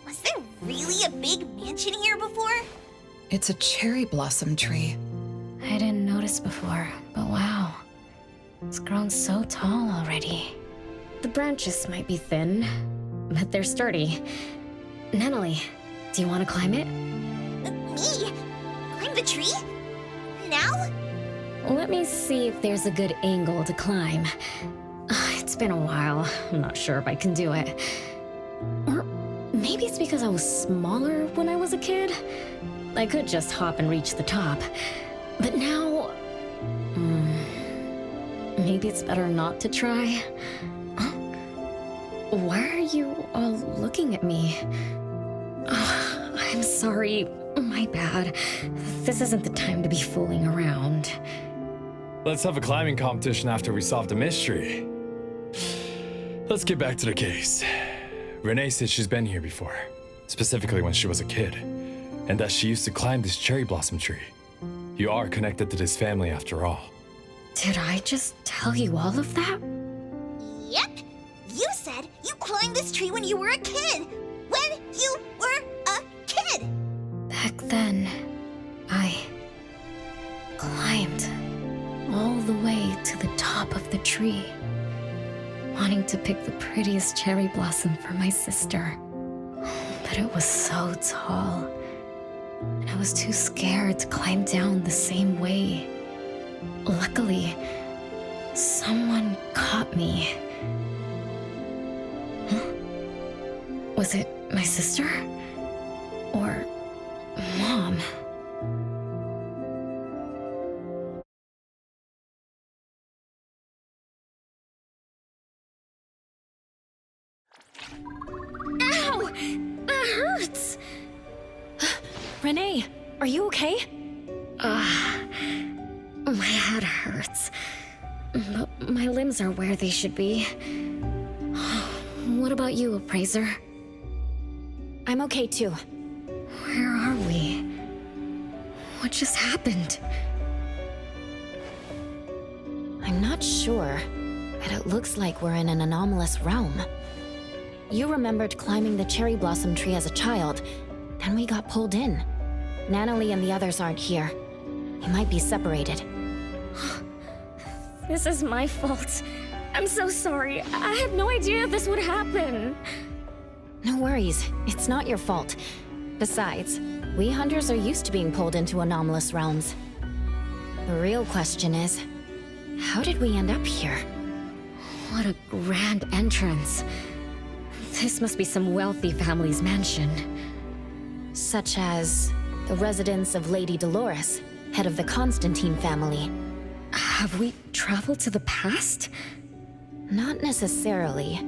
[SPEAKER 3] Was there really a big mansion here before?
[SPEAKER 4] It's a cherry blossom tree.
[SPEAKER 13] I didn't notice before, but wow. It's grown so tall already. The branches might be thin, but they're sturdy. Natalie, do you want to climb it?
[SPEAKER 3] Me? Climb the tree? Now?
[SPEAKER 13] Let me see if there's a good angle to climb. It's been a while. I'm not sure if I can do it. Or maybe it's because I was smaller when I was a kid. I could just hop and reach the top. But now... maybe it's better not to try. Huh? Why are you all looking at me? I'm sorry. My bad. This isn't the time to be fooling around.
[SPEAKER 9] Let's have a climbing competition after we solve the mystery. Let's get back to the case. Renee said she's been here before, specifically when she was a kid, and that she used to climb this cherry blossom tree. You are connected to this family after all.
[SPEAKER 13] Did I just tell you all of that?
[SPEAKER 3] Yep. You said you climbed this tree when you were a kid. When you were a kid.
[SPEAKER 13] Back then, I climbed all the way to the top of the tree, wanting to pick the prettiest cherry blossom for my sister. But it was so tall, and I was too scared to climb down the same way. Luckily, someone caught me. Huh? Was it my sister? Or Mom? Ow! That hurts!
[SPEAKER 2] Renee, are you okay?
[SPEAKER 13] My head hurts. But my limbs are where they should be. What about you, Appraiser?
[SPEAKER 1] I'm okay too.
[SPEAKER 13] Where are we? What just happened?
[SPEAKER 1] I'm not sure, but it looks like we're in an anomalous realm. You remembered climbing the cherry blossom tree as a child, then we got pulled in. Natalie and the others aren't here. They might be separated.
[SPEAKER 13] This is my fault. I'm so sorry. I had no idea this would happen.
[SPEAKER 1] No worries. It's not your fault. Besides, we hunters are used to being pulled into anomalous realms. The real question is, how did we end up here?
[SPEAKER 13] What a grand entrance. This must be some wealthy family's mansion.
[SPEAKER 1] Such as the residence of Lady Dolores, head of the Constantine family.
[SPEAKER 13] Have we traveled to the past?
[SPEAKER 1] Not necessarily.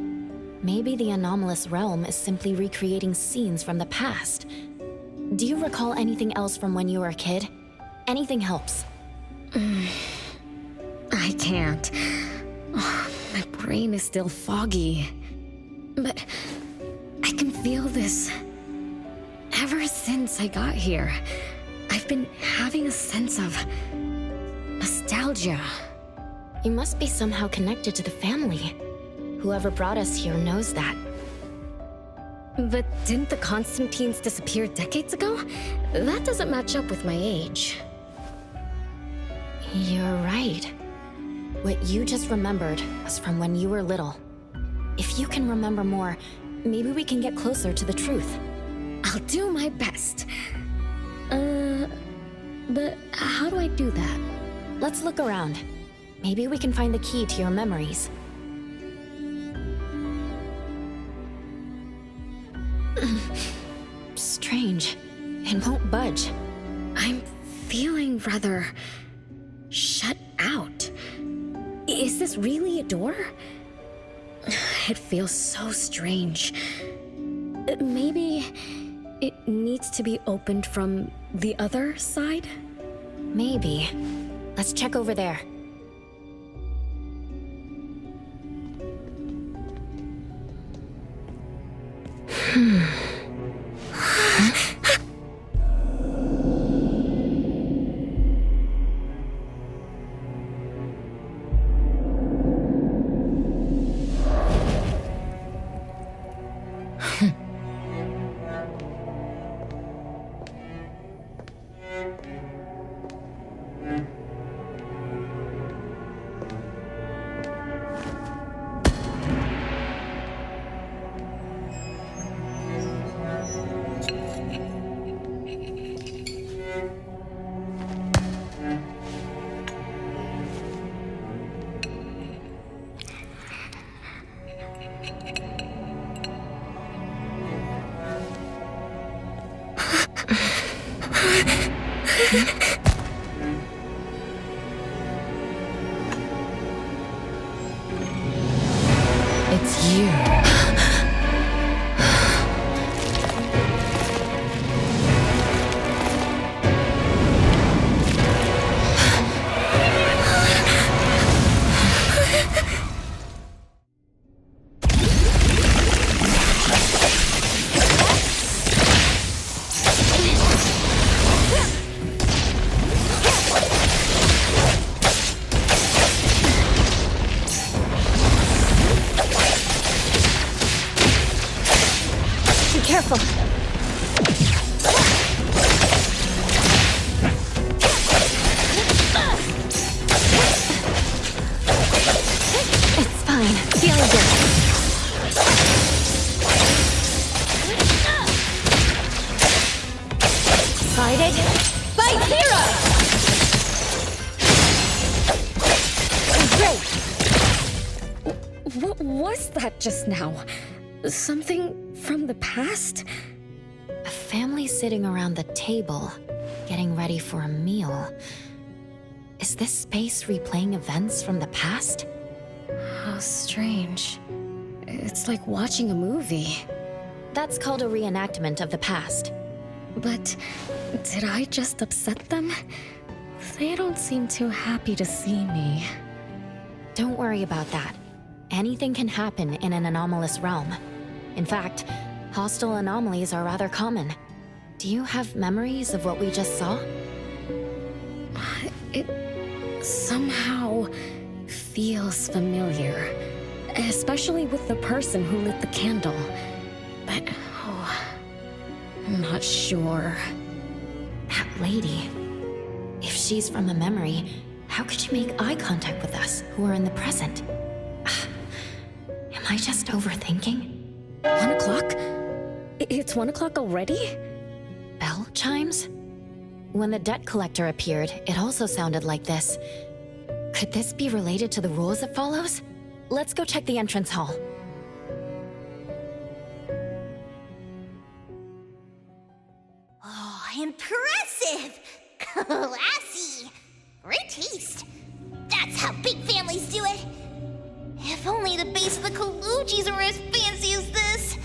[SPEAKER 1] Maybe the anomalous realm is simply recreating scenes from the past. Do you recall anything else from when you were a kid? Anything helps.
[SPEAKER 13] I can't. Oh, my brain is still foggy. But I can feel this. Ever since I got here, I've been having a sense of nostalgia.
[SPEAKER 1] You must be somehow connected to the family. Whoever brought us here knows that.
[SPEAKER 13] But didn't the Constantines disappear decades ago? That doesn't match up with my age.
[SPEAKER 1] You're right. What you just remembered was from when you were little. If you can remember more, maybe we can get closer to the truth.
[SPEAKER 13] I'll do my best. But how do I do that?
[SPEAKER 1] Let's look around. Maybe we can find the key to your memories. Strange. It won't budge.
[SPEAKER 13] I'm feeling rather shut out. Is this really a door? It feels so strange. Maybe it needs to be opened from the other side?
[SPEAKER 1] Maybe. Let's check over there.
[SPEAKER 4] It's you.
[SPEAKER 1] Careful. It's fine. Feeling good. Excited? Fight hero! Great.
[SPEAKER 13] What was that just now? Something from the past?
[SPEAKER 1] A family sitting around the table, getting ready for a meal. Is this space replaying events from the past?
[SPEAKER 13] How strange. It's like watching a movie.
[SPEAKER 1] That's called a reenactment of the past.
[SPEAKER 13] But did I just upset them? They don't seem too happy to see me.
[SPEAKER 1] Don't worry about that. Anything can happen in an anomalous realm. In fact, hostile anomalies are rather common. Do you have memories of what we just saw?
[SPEAKER 13] It somehow feels familiar, especially with the person who lit the candle. But, I'm not sure.
[SPEAKER 1] lady. If she's from a memory, how could she make eye contact with us, who are in the present? Am I just overthinking?
[SPEAKER 13] 1 o'clock? It's 1 o'clock already?
[SPEAKER 1] Bell chimes? When the debt collector appeared, it also sounded like this. Could this be related to the rules it follows? Let's go check the entrance hall.
[SPEAKER 3] Oh, impressive! Classy! Great taste. That's how big families do it. If only the base of the Kalujis were as fancy as this.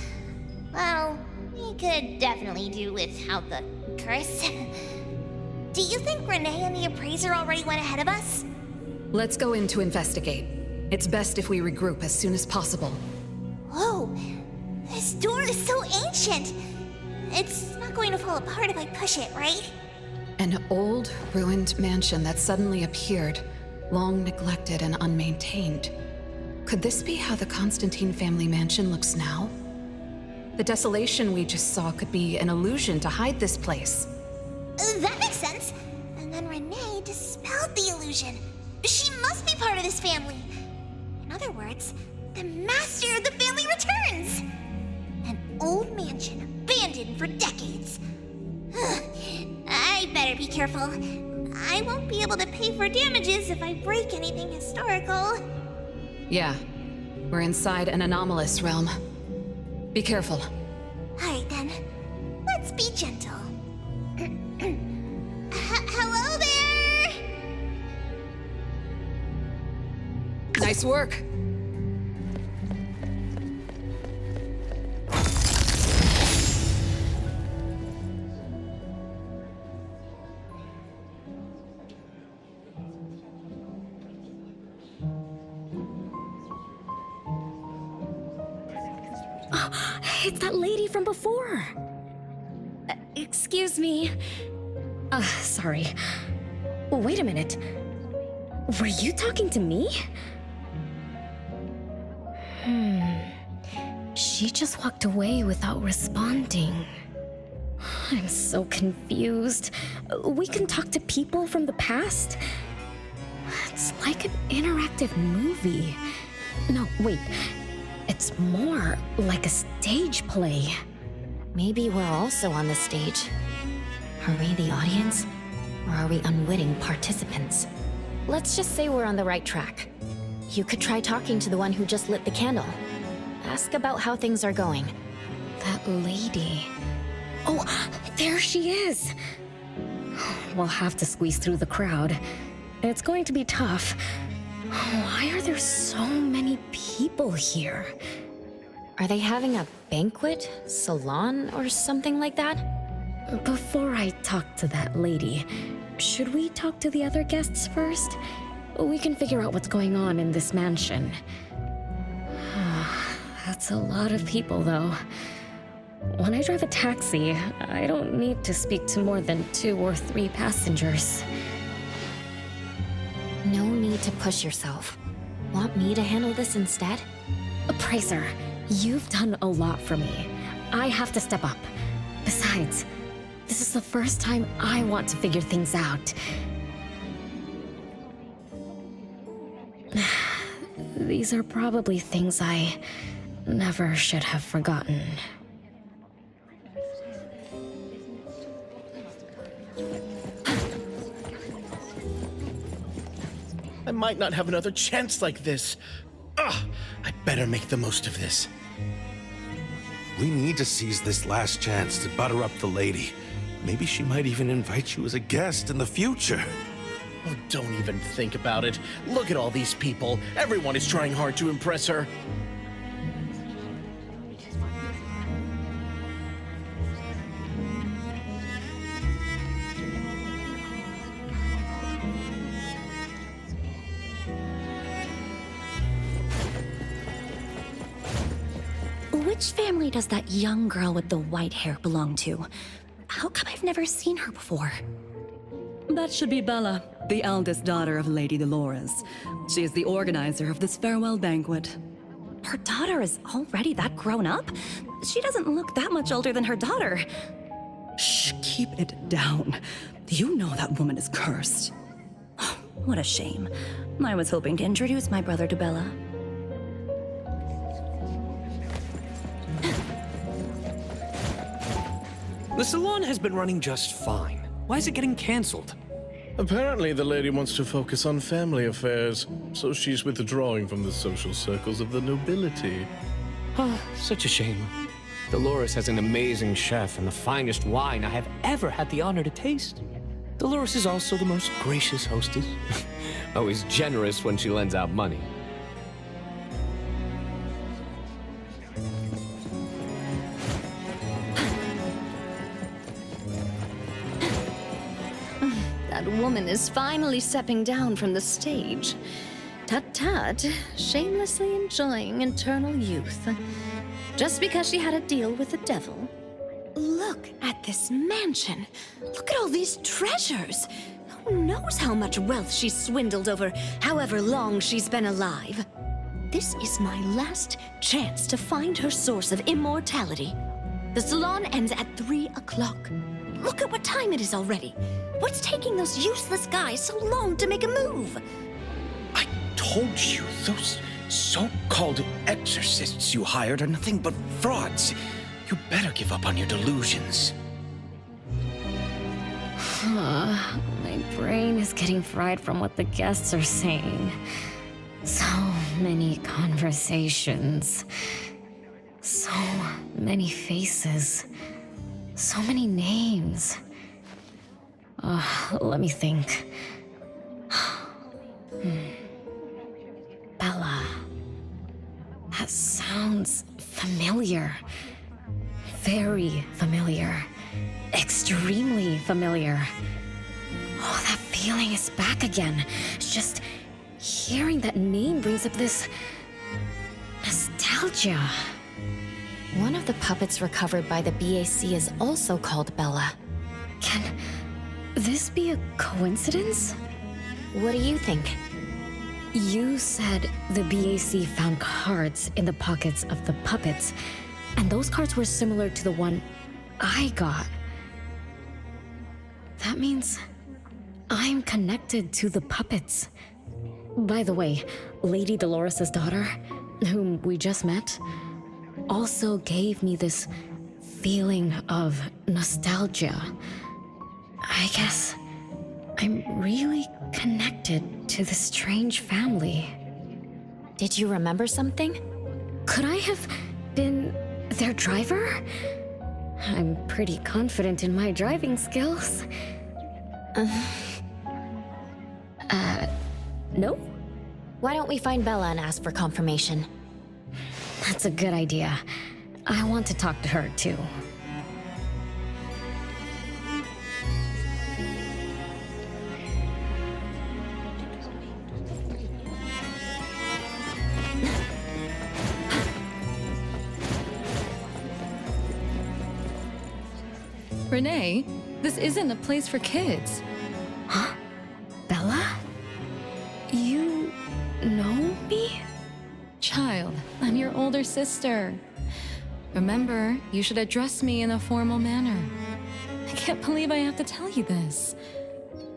[SPEAKER 3] Well, we could definitely do without the curse. Do you think Renee and the appraiser already went ahead of us?
[SPEAKER 4] Let's go in to investigate. It's best if we regroup as soon as possible.
[SPEAKER 3] Whoa! This door is so ancient! It's not going to fall apart if I push it, right?
[SPEAKER 4] An old, ruined mansion that suddenly appeared, long neglected and unmaintained. Could this be how the Constantine family mansion looks now? The desolation we just saw could be an illusion to hide this place.
[SPEAKER 3] That makes sense. And then Renee dispelled the illusion. She must be part of this family. In other words, the master of the family returns. An old mansion abandoned for decades. I better be careful. I won't be able to pay for damages if I break anything historical.
[SPEAKER 4] Yeah, we're inside an anomalous realm. Be careful.
[SPEAKER 3] Alright then, let's be gentle. Hello there!
[SPEAKER 4] Nice work.
[SPEAKER 13] It's that lady from before. Excuse me. Sorry. Wait a minute. Were you talking to me? She just walked away without responding. I'm so confused. We can talk to people from the past? It's like an interactive movie. No, wait. It's more like a stage play.
[SPEAKER 1] Maybe we're also on the stage. Are we the audience? Or are we unwitting participants? Let's just say we're on the right track. You could try talking to the one who just lit the candle. Ask about how things are going.
[SPEAKER 13] That lady. Oh, there she is! We'll have to squeeze through the crowd. It's going to be tough. Why are there so many people here?
[SPEAKER 1] Are they having a banquet, salon, or something like that?
[SPEAKER 13] Before I talk to that lady, should we talk to the other guests first? We can figure out what's going on in this mansion. That's a lot of people, though. When I drive a taxi, I don't need to speak to more than 2 or 3 passengers.
[SPEAKER 1] No need to push yourself. Want me to handle this instead?
[SPEAKER 13] Appraiser, you've done a lot for me. I have to step up. Besides, this is the first time I want to figure things out. These are probably things I never should have forgotten.
[SPEAKER 14] I might not have another chance like this. I better make the most of this.
[SPEAKER 6] We need to seize this last chance to butter up the lady. Maybe she might even invite you as a guest in the future.
[SPEAKER 14] Oh, don't even think about it. Look at all these people. Everyone is trying hard to impress her.
[SPEAKER 15] Which family does that young girl with the white hair belong to? How come I've never seen her before?
[SPEAKER 16] That should be Bella, the eldest daughter of Lady Dolores. She is the organizer of this farewell banquet.
[SPEAKER 15] Her daughter is already that grown up? She doesn't look that much older than her daughter.
[SPEAKER 16] Shh, keep it down. You know that woman is cursed.
[SPEAKER 15] What a shame. I was hoping to introduce my brother to Bella.
[SPEAKER 17] The salon has been running just fine. Why is it getting canceled?
[SPEAKER 14] Apparently, the lady wants to focus on family affairs, so she's withdrawing from the social circles of the nobility.
[SPEAKER 17] Such a shame. Dolores has an amazing chef and the finest wine I have ever had the honor to taste. Dolores is also the most gracious hostess. Always generous when she lends out money.
[SPEAKER 13] That woman is finally stepping down from the stage. Tut-tut, shamelessly enjoying eternal youth. Just because she had a deal with the devil.
[SPEAKER 1] Look at this mansion. Look at all these treasures. Who knows how much wealth she's swindled over however long she's been alive. This is my last chance to find her source of immortality. The salon ends at 3 o'clock. Look at what time it is already. What's taking those useless guys so long to make a move?
[SPEAKER 18] I told you, those so-called exorcists you hired are nothing but frauds. You better give up on your delusions.
[SPEAKER 13] My brain is getting fried from what the guests are saying. So many conversations. So many faces. So many names. Let me think. Bella. That sounds familiar. Very familiar. Extremely familiar. Oh, that feeling is back again. It's just hearing that name brings up this nostalgia.
[SPEAKER 1] One of the puppets recovered by the BAC is also called Bella.
[SPEAKER 13] Can this be a coincidence?
[SPEAKER 1] What do you think?
[SPEAKER 13] You said the BAC found cards in the pockets of the puppets, and those cards were similar to the one I got. That means I'm connected to the puppets. By the way, Lady Dolores' daughter, whom we just met, also gave me this feeling of nostalgia. I guess I'm really connected to this strange family.
[SPEAKER 1] Did you remember something?
[SPEAKER 13] Could I have been their driver? I'm pretty confident in my driving skills. No?
[SPEAKER 1] Why don't we find Bella and ask for confirmation?
[SPEAKER 13] That's a good idea. I want to talk to her, too.
[SPEAKER 10] Renee, this isn't a place for kids.
[SPEAKER 13] Huh? Bella? You know me?
[SPEAKER 10] Child, I'm your older sister. Remember, you should address me in a formal manner. I can't believe I have to tell you this.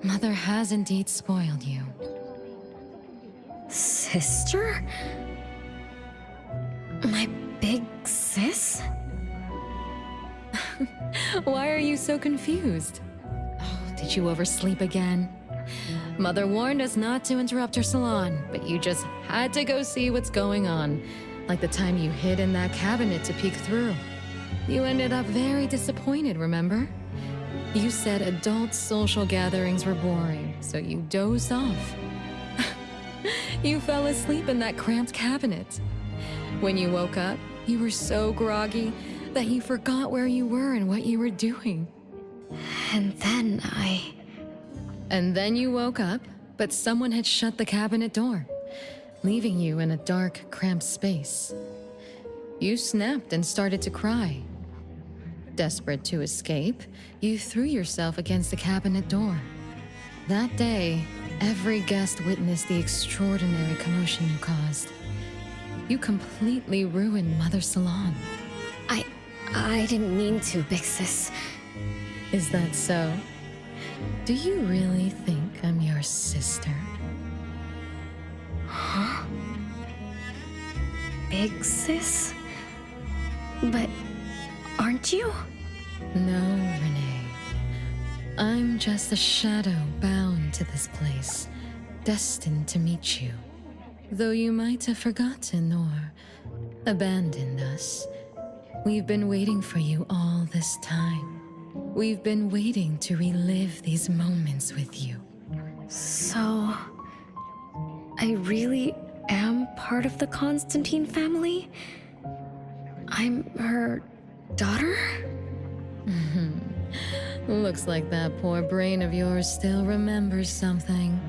[SPEAKER 10] Mother has indeed spoiled you.
[SPEAKER 13] Sister? My big sis?
[SPEAKER 10] Why are you so confused? Oh, did you oversleep again? Mother warned us not to interrupt her salon, but you just had to go see what's going on. Like the time you hid in that cabinet to peek through. You ended up very disappointed, remember? You said adult social gatherings were boring, so you dozed off. You fell asleep in that cramped cabinet. When you woke up, you were so groggy that you forgot where you were and what you were doing.
[SPEAKER 13] And
[SPEAKER 10] then you woke up, but someone had shut the cabinet door, leaving you in a dark, cramped space. You snapped and started to cry. Desperate to escape, you threw yourself against the cabinet door. That day, every guest witnessed the extraordinary commotion you caused. You completely ruined Mother's salon.
[SPEAKER 13] I didn't mean to, big sis.
[SPEAKER 10] Is that so? Do you really think I'm your sister?
[SPEAKER 13] Huh? Big sis? But aren't you?
[SPEAKER 10] No, Renee. I'm just a shadow bound to this place, destined to meet you. Though you might have forgotten or abandoned us, we've been waiting for you all this time. We've been waiting to relive these moments with you.
[SPEAKER 13] So, I really am part of the Constantine family? I'm her daughter?
[SPEAKER 10] Looks like that poor brain of yours still remembers something.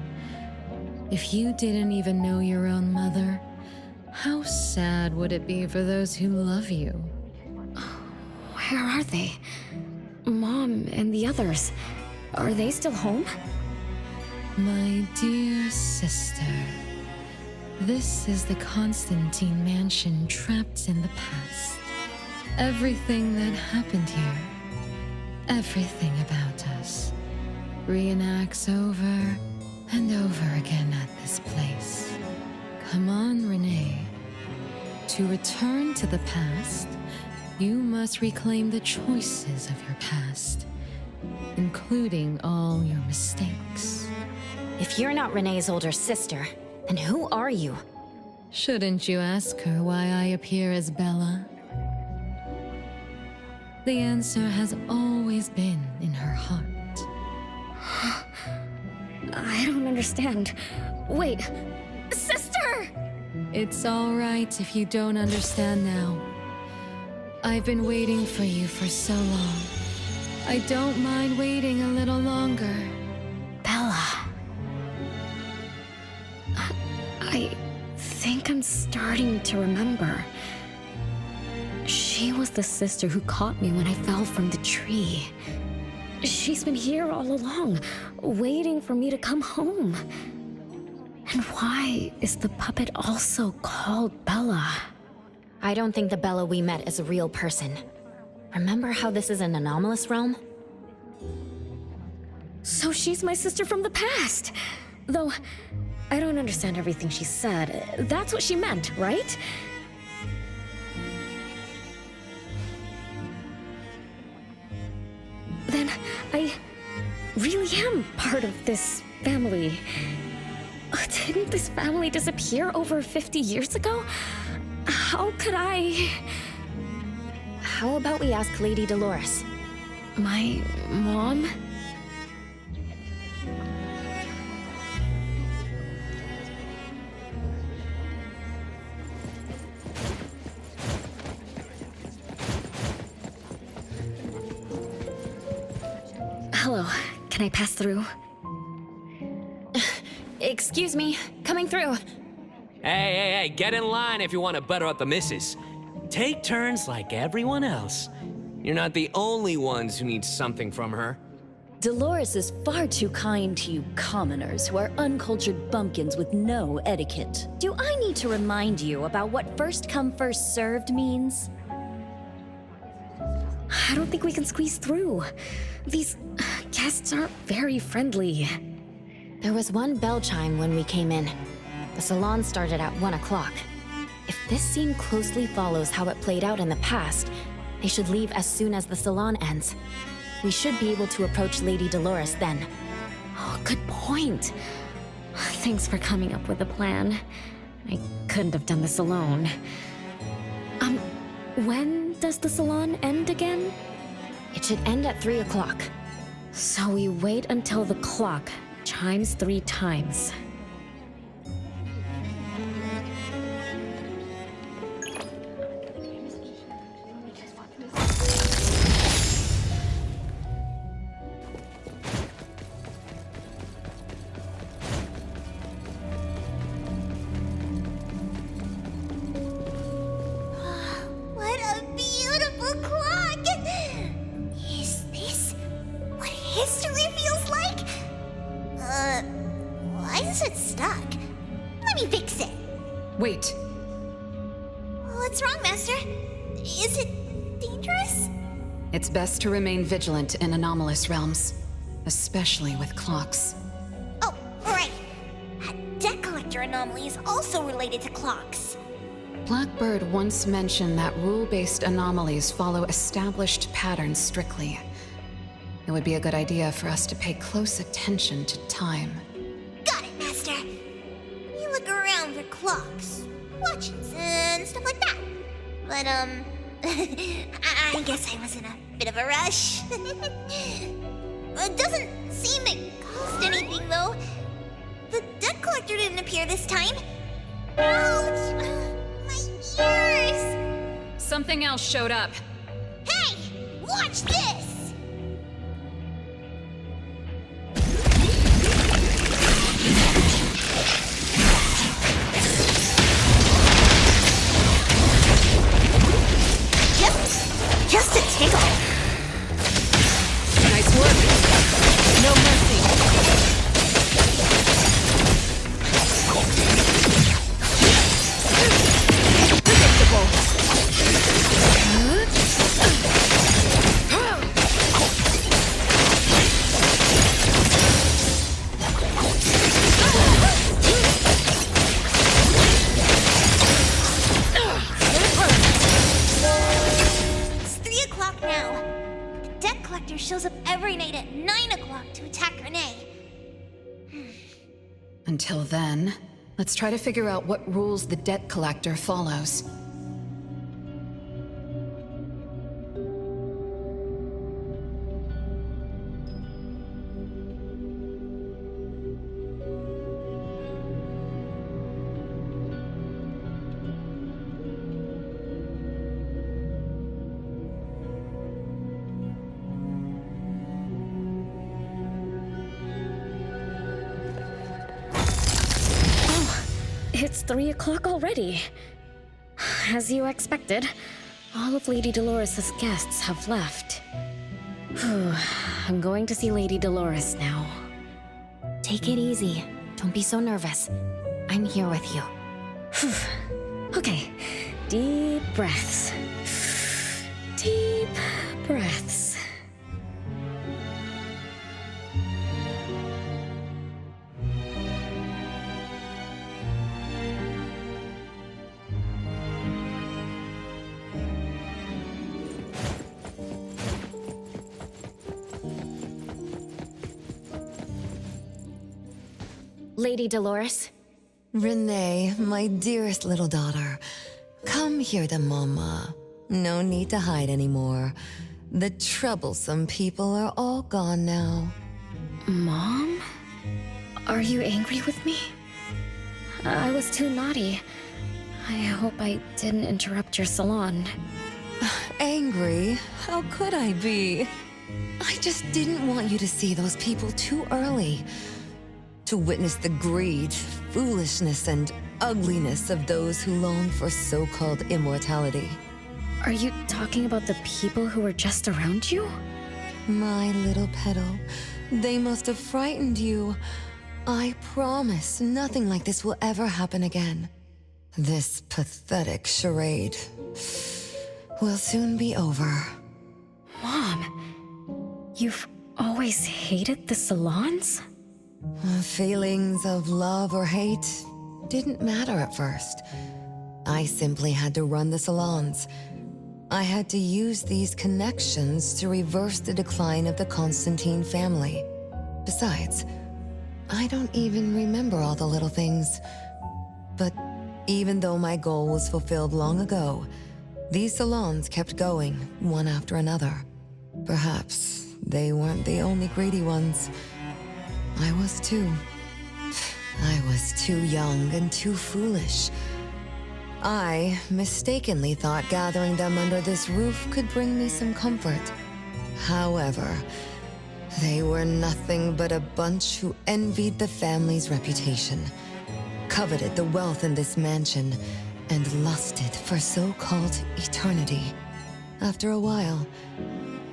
[SPEAKER 10] If you didn't even know your own mother, how sad would it be for those who love you?
[SPEAKER 13] Where are they? Mom and the others. Are they still home?
[SPEAKER 10] My dear sister, this is the Constantine mansion trapped in the past. Everything that happened here, everything about us, reenacts over and over again at this place. Come on, Renee. To return to the past, you must reclaim the choices of your past, including all your mistakes.
[SPEAKER 1] If you're not Renee's older sister, then who are you?
[SPEAKER 10] Shouldn't you ask her why I appear as Bella? The answer has always been in her heart.
[SPEAKER 13] I don't understand. Wait, sister!
[SPEAKER 10] It's all right if you don't understand now. I've been waiting for you for so long. I don't mind waiting a little longer.
[SPEAKER 13] Bella. I think I'm starting to remember. She was the sister who caught me when I fell from the tree. She's been here all along, waiting for me to come home. And why is the puppet also called Bella?
[SPEAKER 1] I don't think the Bella we met is a real person. Remember how this is an anomalous realm?
[SPEAKER 13] So she's my sister from the past. Though, I don't understand everything she said. That's what she meant, right? Then I really am part of this family. Didn't this family disappear over 50 years ago? How could I...
[SPEAKER 1] How about we ask Lady Dolores?
[SPEAKER 13] My mom? Hello, can I pass through?
[SPEAKER 1] Excuse me, coming through.
[SPEAKER 17] Hey, get in line if you want to butter up the missus. Take turns like everyone else. You're not the only ones who need something from her.
[SPEAKER 15] Dolores is far too kind to you commoners who are uncultured bumpkins with no etiquette. Do I need to remind you about what first come, first served means?
[SPEAKER 13] I don't think we can squeeze through. These guests aren't very friendly.
[SPEAKER 1] There was one bell chime when we came in. The salon started at 1 o'clock. If this scene closely follows how it played out in the past, they should leave as soon as the salon ends. We should be able to approach Lady Dolores then.
[SPEAKER 13] Oh, good point. Thanks for coming up with a plan. I couldn't have done this alone. When does the salon end again?
[SPEAKER 1] It should end at 3 o'clock.
[SPEAKER 13] So we wait until the clock chimes 3 times.
[SPEAKER 3] What a beautiful clock! Is this what history feels like? Why is it stuck? Let me fix it.
[SPEAKER 4] Wait.
[SPEAKER 3] What's wrong, Master? Is it dangerous?
[SPEAKER 4] It's best to remain vigilant in anomalous realms, especially with clocks.
[SPEAKER 3] Oh, right. That debt collector anomaly is also related to clocks.
[SPEAKER 4] Blackbird once mentioned that rule-based anomalies follow established patterns strictly. It would be a good idea for us to pay close attention to time.
[SPEAKER 3] Got it, Master. You look around for clocks, watches, and stuff like that. But, I guess I was in a bit of a rush. It doesn't seem it cost anything, though. The debt collector didn't appear this time. Ouch! My ears!
[SPEAKER 4] Something else showed up.
[SPEAKER 3] Hey! Watch this! Just a tickle.
[SPEAKER 4] Nice work. No mercy. Predictable.
[SPEAKER 3] Shows up every night at 9 o'clock to attack Renee.
[SPEAKER 4] Until then, let's try to figure out what rules the debt collector follows.
[SPEAKER 13] It's 3 o'clock already. As you expected, all of Lady Dolores' guests have left. I'm going to see Lady Dolores now.
[SPEAKER 1] Take it easy. Don't be so nervous. I'm here with you.
[SPEAKER 13] Okay, deep breaths. Deep breaths.
[SPEAKER 1] Lady Dolores?
[SPEAKER 19] Renee, my dearest little daughter, come here to Mama. No need to hide anymore. The troublesome people are all gone now.
[SPEAKER 13] Mom? Are you angry with me? I was too naughty. I hope I didn't interrupt your salon.
[SPEAKER 19] Angry? How could I be? I just didn't want you to see those people too early. To witness the greed, foolishness, and ugliness of those who long for so-called immortality.
[SPEAKER 13] Are you talking about the people who were just around you?
[SPEAKER 19] My little petal, they must have frightened you. I promise nothing like this will ever happen again. This pathetic charade will soon be over.
[SPEAKER 13] Mom, you've always hated the salons?
[SPEAKER 19] Feelings of love or hate didn't matter at first. I simply had to run the salons. I had to use these connections to reverse the decline of the Constantine family. Besides, I don't even remember all the little things. But even though my goal was fulfilled long ago, these salons kept going, one after another. Perhaps they weren't the only greedy ones. I was too. I was too young and too foolish. I mistakenly thought gathering them under this roof could bring me some comfort. However, they were nothing but a bunch who envied the family's reputation, coveted the wealth in this mansion, and lusted for so-called eternity. After a while,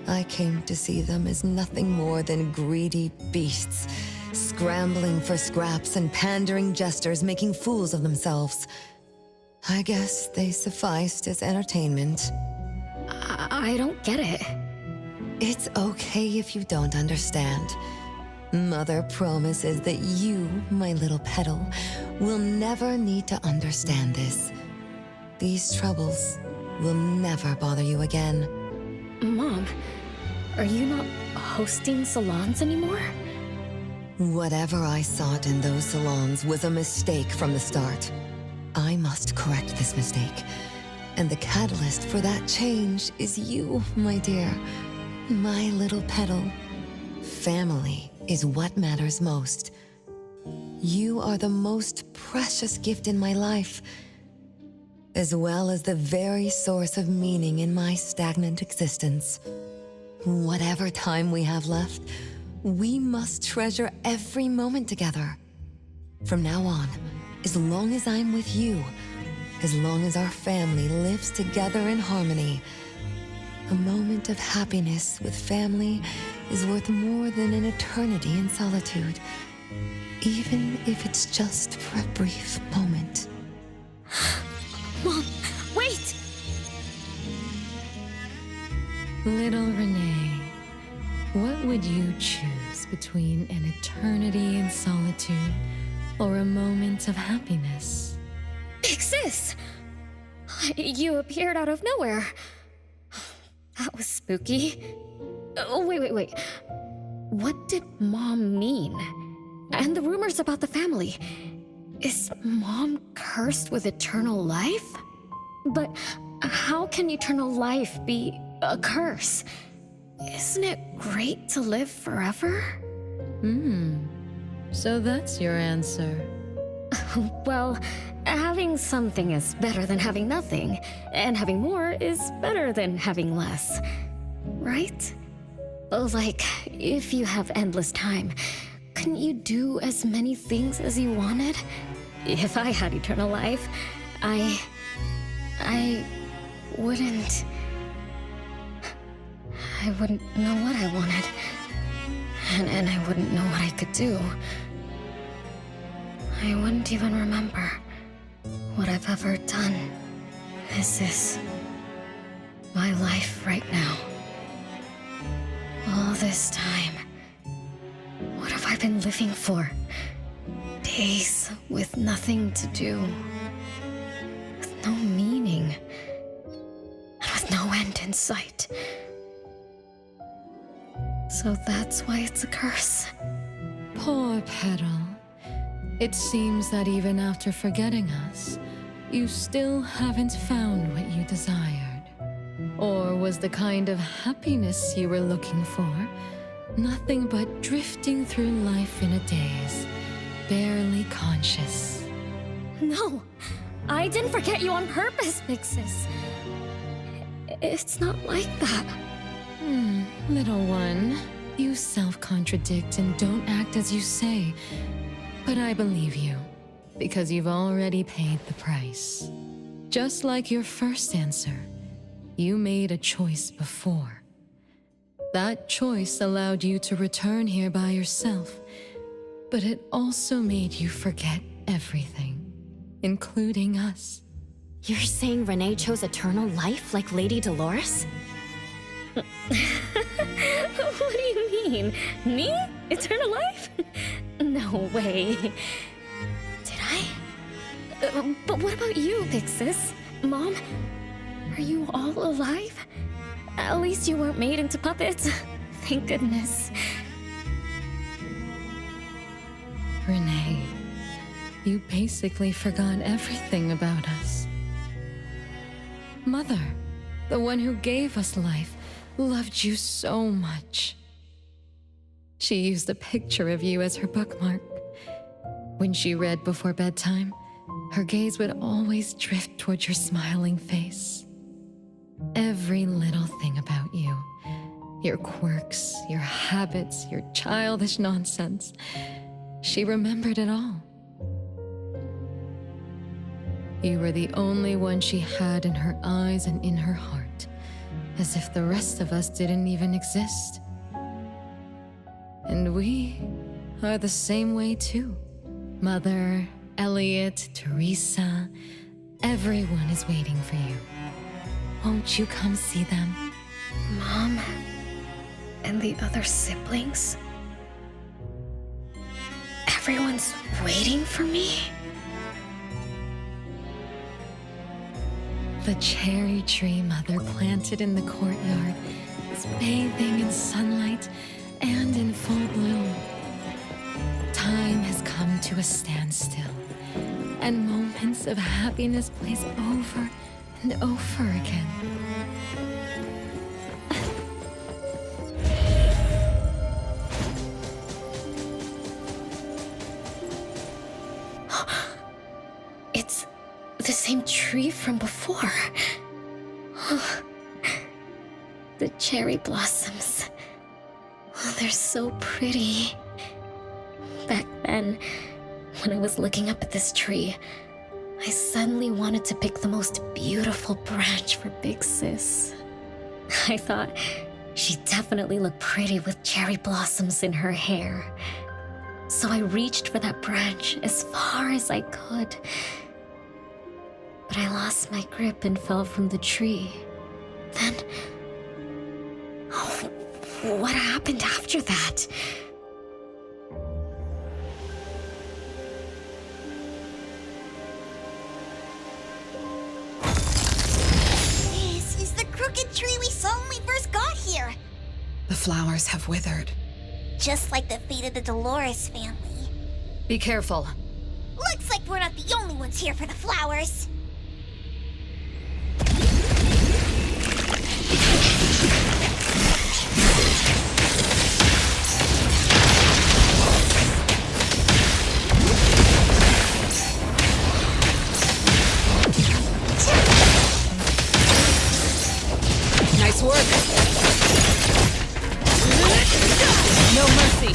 [SPEAKER 19] I came to see them as nothing more than greedy beasts, scrambling for scraps and pandering jesters making fools of themselves. I guess they sufficed as entertainment.
[SPEAKER 13] I don't get it.
[SPEAKER 19] It's okay if you don't understand. Mother promises that you, my little petal, will never need to understand this. These troubles will never bother you again.
[SPEAKER 13] Mom, are you not hosting salons anymore?
[SPEAKER 19] Whatever I sought in those salons was a mistake from the start. I must correct this mistake. And the catalyst for that change is you, my dear. My little petal. Family is what matters most. You are the most precious gift in my life, as well as the very source of meaning in my stagnant existence. Whatever time we have left, we must treasure every moment together. From now on, as long as I'm with you, as long as our family lives together in harmony, a moment of happiness with family is worth more than an eternity in solitude, even if it's just for a brief moment.
[SPEAKER 13] Mom, wait!
[SPEAKER 10] Little Renee, what would you choose between an eternity in solitude or a moment of happiness?
[SPEAKER 13] Big Sis! You appeared out of nowhere. That was spooky. Wait. What did Mom mean? And the rumors about the family. Is Mom cursed with eternal life? But how can eternal life be a curse? Isn't it great to live forever?
[SPEAKER 10] So that's your answer.
[SPEAKER 13] Well, having something is better than having nothing, and having more is better than having less. Right? Like, if you have endless time, couldn't you do as many things as you wanted? If I had eternal life, I wouldn't know what I wanted. And I wouldn't know what I could do. I wouldn't even remember what I've ever done. This is my life right now. All this time. What have I been living for? Days with nothing to do. With no meaning. And with no end in sight. So that's why it's a curse.
[SPEAKER 10] Poor Petal. It seems that even after forgetting us, you still haven't found what you desired. Or was the kind of happiness you were looking for nothing but drifting through life in a daze, barely conscious?
[SPEAKER 13] No, I didn't forget you on purpose, Big Sis. It's not like that.
[SPEAKER 10] Little one, you self-contradict and don't act as you say. But I believe you, because you've already paid the price. Just like your first answer, you made a choice before. That choice allowed you to return here by yourself, but it also made you forget everything, including us.
[SPEAKER 1] You're saying Renee chose eternal life like Lady Dolores?
[SPEAKER 13] What do you mean? Me? Eternal life? No way. Did I? But what about you, Big Sis? Mom? Are you all alive? At least you weren't made into puppets. Thank goodness.
[SPEAKER 10] Renee, you basically forgot everything about us. Mother, the one who gave us life, loved you so much. She used a picture of you as her bookmark. When she read before bedtime, her gaze would always drift towards your smiling face. Every little thing about you, your quirks, your habits, your childish nonsense, she remembered it all. You were the only one she had in her eyes and in her heart, as if the rest of us didn't even exist. And we are the same way too. Mother, Elliot, Teresa, everyone is waiting for you. Won't you come see them?
[SPEAKER 13] Mom, And the other siblings? Everyone's waiting for me?
[SPEAKER 1] The cherry tree Mother planted in the courtyard is bathing in sunlight and in full bloom. Time has come to a standstill, and moments of happiness place over and over again.
[SPEAKER 13] It's the same tree from before. The cherry blossoms. Oh, they're so pretty. Back then, when I was looking up at this tree, I suddenly wanted to pick the most beautiful branch for Big Sis. I thought she'd definitely look pretty with cherry blossoms in her hair. So I reached for that branch as far as I could. But I lost my grip and fell from the tree. Then... oh, what happened after that?
[SPEAKER 3] This is the crooked tree we saw when we first got here.
[SPEAKER 4] The flowers have withered.
[SPEAKER 3] Just like the fate of the Dolores family.
[SPEAKER 4] Be careful.
[SPEAKER 3] Looks like we're not the only ones here for the flowers.
[SPEAKER 4] Nice work. No mercy.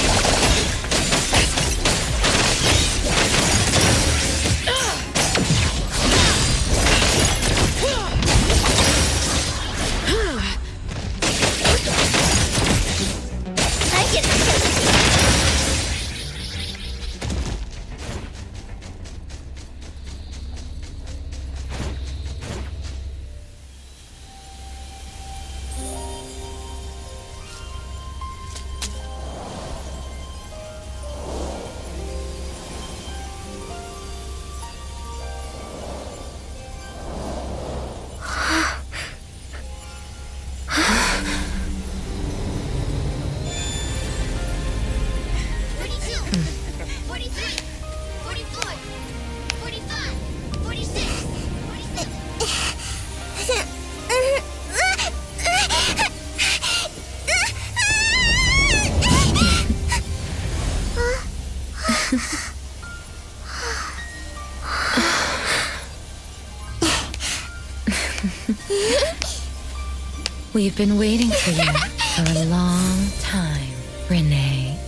[SPEAKER 1] We've been waiting for you for a long time, Renee.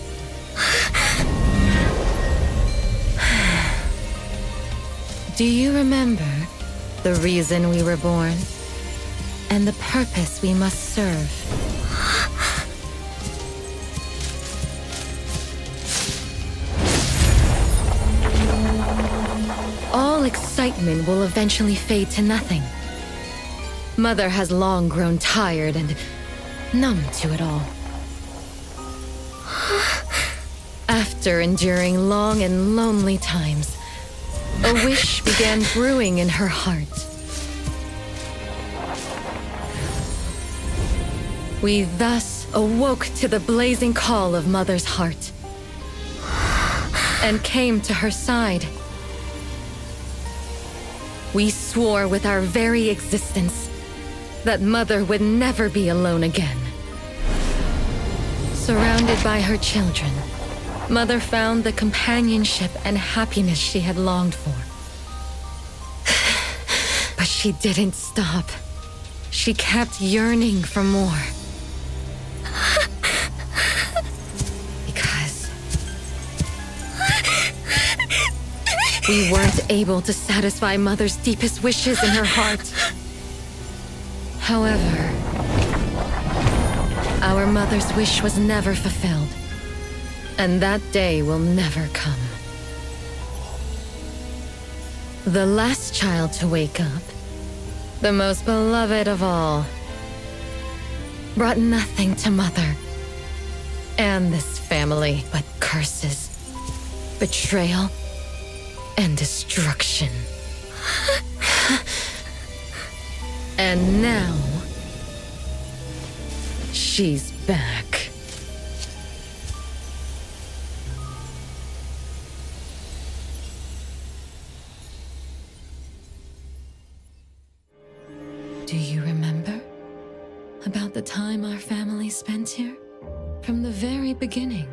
[SPEAKER 1] Do you remember the reason we were born and the purpose we must serve? All excitement will eventually fade to nothing. Mother has long grown tired and numb to it all. After enduring long and lonely times, a wish began brewing in her heart. We thus awoke to the blazing call of Mother's heart and came to her side. We swore with our very existence that Mother would never be alone again. Surrounded by her children, Mother found the companionship and happiness she had longed for. But she didn't stop. She kept yearning for more. Because we weren't able to satisfy Mother's deepest wishes in her heart. However, our mother's wish was never fulfilled, and that day will never come. The last child to wake up, the most beloved of all, brought nothing to Mother
[SPEAKER 20] and this family, but curses, betrayal, and destruction. And now, she's back. Do you remember about the time our family spent here? From the very beginning,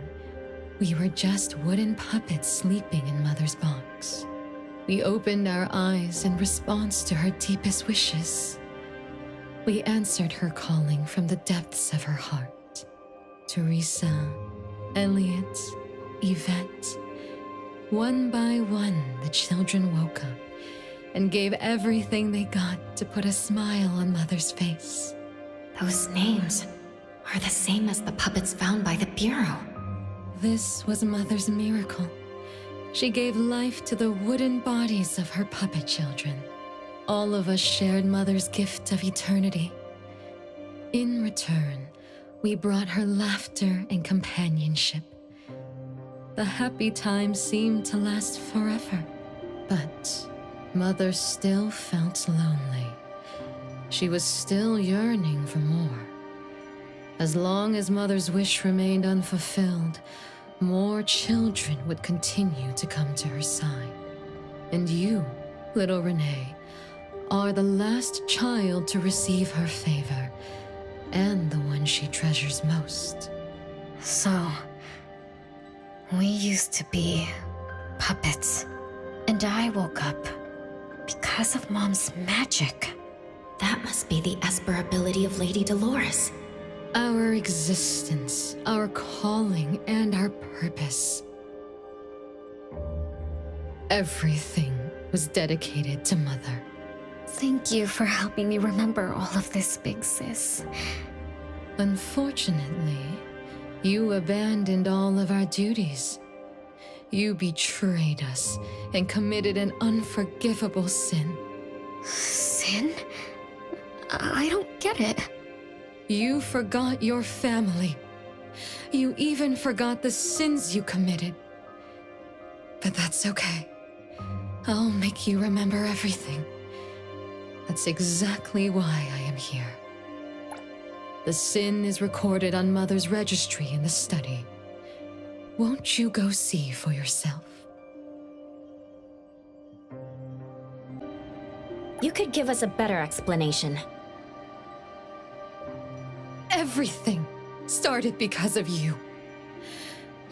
[SPEAKER 20] we were just wooden puppets sleeping in Mother's box. We opened our eyes in response to her deepest wishes. We answered her calling from the depths of her heart. Teresa, Elliot, Yvette. One by one, the children woke up and gave everything they got to put a smile on Mother's face.
[SPEAKER 1] Those names are the same as the puppets found by the Bureau.
[SPEAKER 20] This was Mother's miracle. She gave life to the wooden bodies of her puppet children. All of us shared Mother's gift of eternity. In return, we brought her laughter and companionship. The happy times seemed to last forever, but Mother still felt lonely. She was still yearning for more. As long as Mother's wish remained unfulfilled, more children would continue to come to her side. And you, little Renee, are the last child to receive her favor, and the one she treasures most.
[SPEAKER 13] So, we used to be puppets, and I woke up because of Mom's magic.
[SPEAKER 1] That must be the Esper ability of Lady Dolores.
[SPEAKER 20] Our existence, our calling, and our purpose. Everything was dedicated to Mother.
[SPEAKER 13] Thank you for helping me remember all of this, Big Sis.
[SPEAKER 20] Unfortunately, you abandoned all of our duties. You betrayed us and committed an unforgivable sin.
[SPEAKER 13] Sin? I don't get it.
[SPEAKER 20] You forgot your family. You even forgot the sins you committed. But that's okay. I'll make you remember everything. That's exactly why I am here. The sin is recorded on Mother's registry in the study. Won't you go see for yourself?
[SPEAKER 1] You could give us a better explanation.
[SPEAKER 20] Everything started because of you.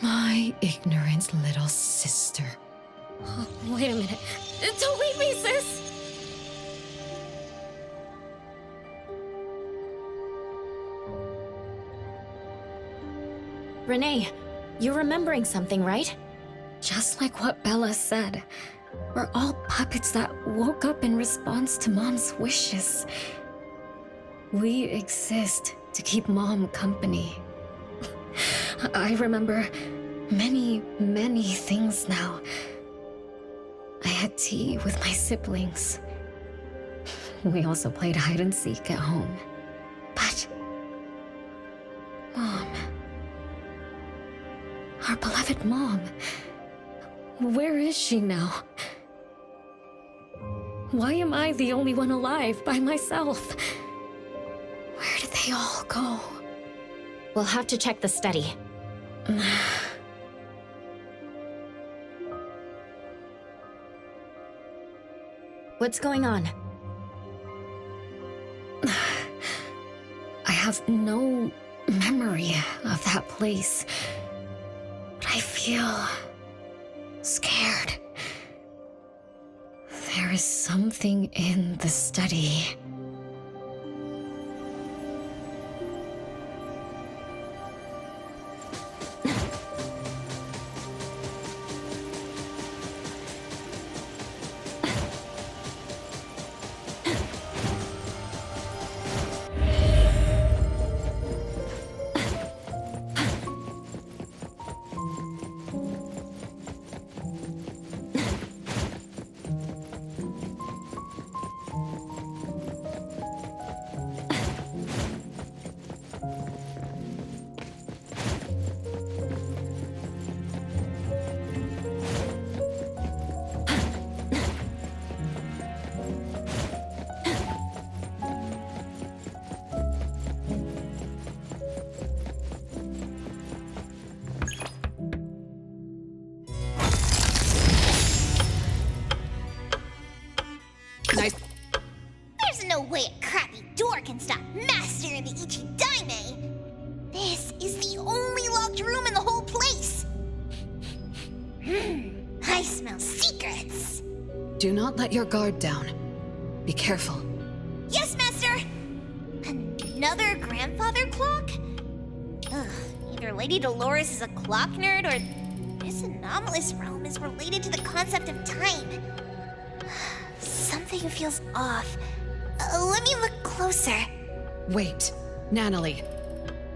[SPEAKER 20] My ignorant little sister.
[SPEAKER 13] Oh, wait a minute. Don't leave me, sis!
[SPEAKER 1] Renee, you're remembering something, right?
[SPEAKER 13] Just like what Bella said. We're all puppets that woke up in response to Mom's wishes. We exist to keep Mom company. I remember many, many things now. I had tea with my siblings. We also played hide and seek at home. But Mom, our beloved Mom, where is she now? Why am I the only one alive by myself? Where did they all go?
[SPEAKER 1] We'll have to check the study. What's going on?
[SPEAKER 13] I have no memory of that place, but I feel scared. There is something in the study.
[SPEAKER 3] way a crappy door can stop Master of the Ichidaime. This is the only locked room in the whole place. I smell secrets.
[SPEAKER 4] Do not let your guard down. Be careful.
[SPEAKER 3] Yes, Master! Another grandfather clock? Ugh, either Lady Dolores is a clock nerd or this anomalous realm is related to the concept of time. Something feels off. Let me look closer.
[SPEAKER 4] Wait, Natalie.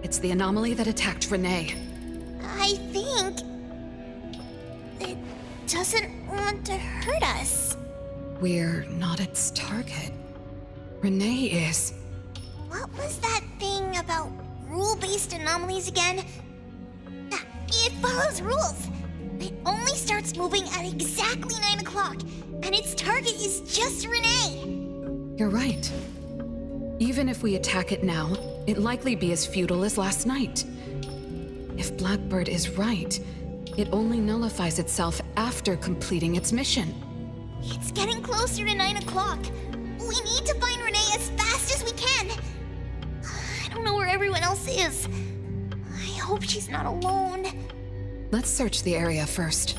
[SPEAKER 4] It's the anomaly that attacked Renee.
[SPEAKER 3] I think it doesn't want to hurt us.
[SPEAKER 4] We're not its target. Renee is.
[SPEAKER 3] What was that thing about rule-based anomalies again? It follows rules. It only starts moving at exactly 9 o'clock, and its target is just Renee.
[SPEAKER 4] You're right. Even if we attack it now, it'd likely be as futile as last night. If Blackbird is right, it only nullifies itself after completing its mission.
[SPEAKER 3] It's getting closer to 9 o'clock. We need to find Renee as fast as we can. I don't know where everyone else is. I hope she's not alone.
[SPEAKER 4] Let's search the area first.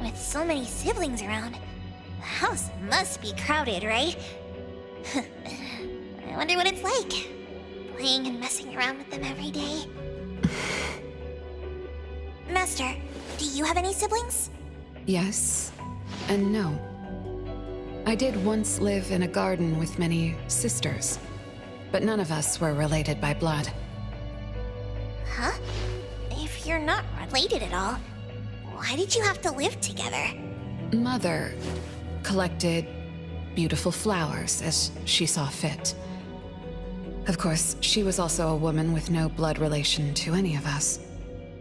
[SPEAKER 3] With so many siblings around, the house must be crowded, right? I wonder what it's like, playing and messing around with them every day. Master, do you have any siblings?
[SPEAKER 4] Yes and no. I did once live in a garden with many sisters, but none of us were related by blood.
[SPEAKER 3] Huh? If you're not related at all, why did you have to live together?
[SPEAKER 4] Mother collected beautiful flowers as she saw fit. Of course, she was also a woman with no blood relation to any of us.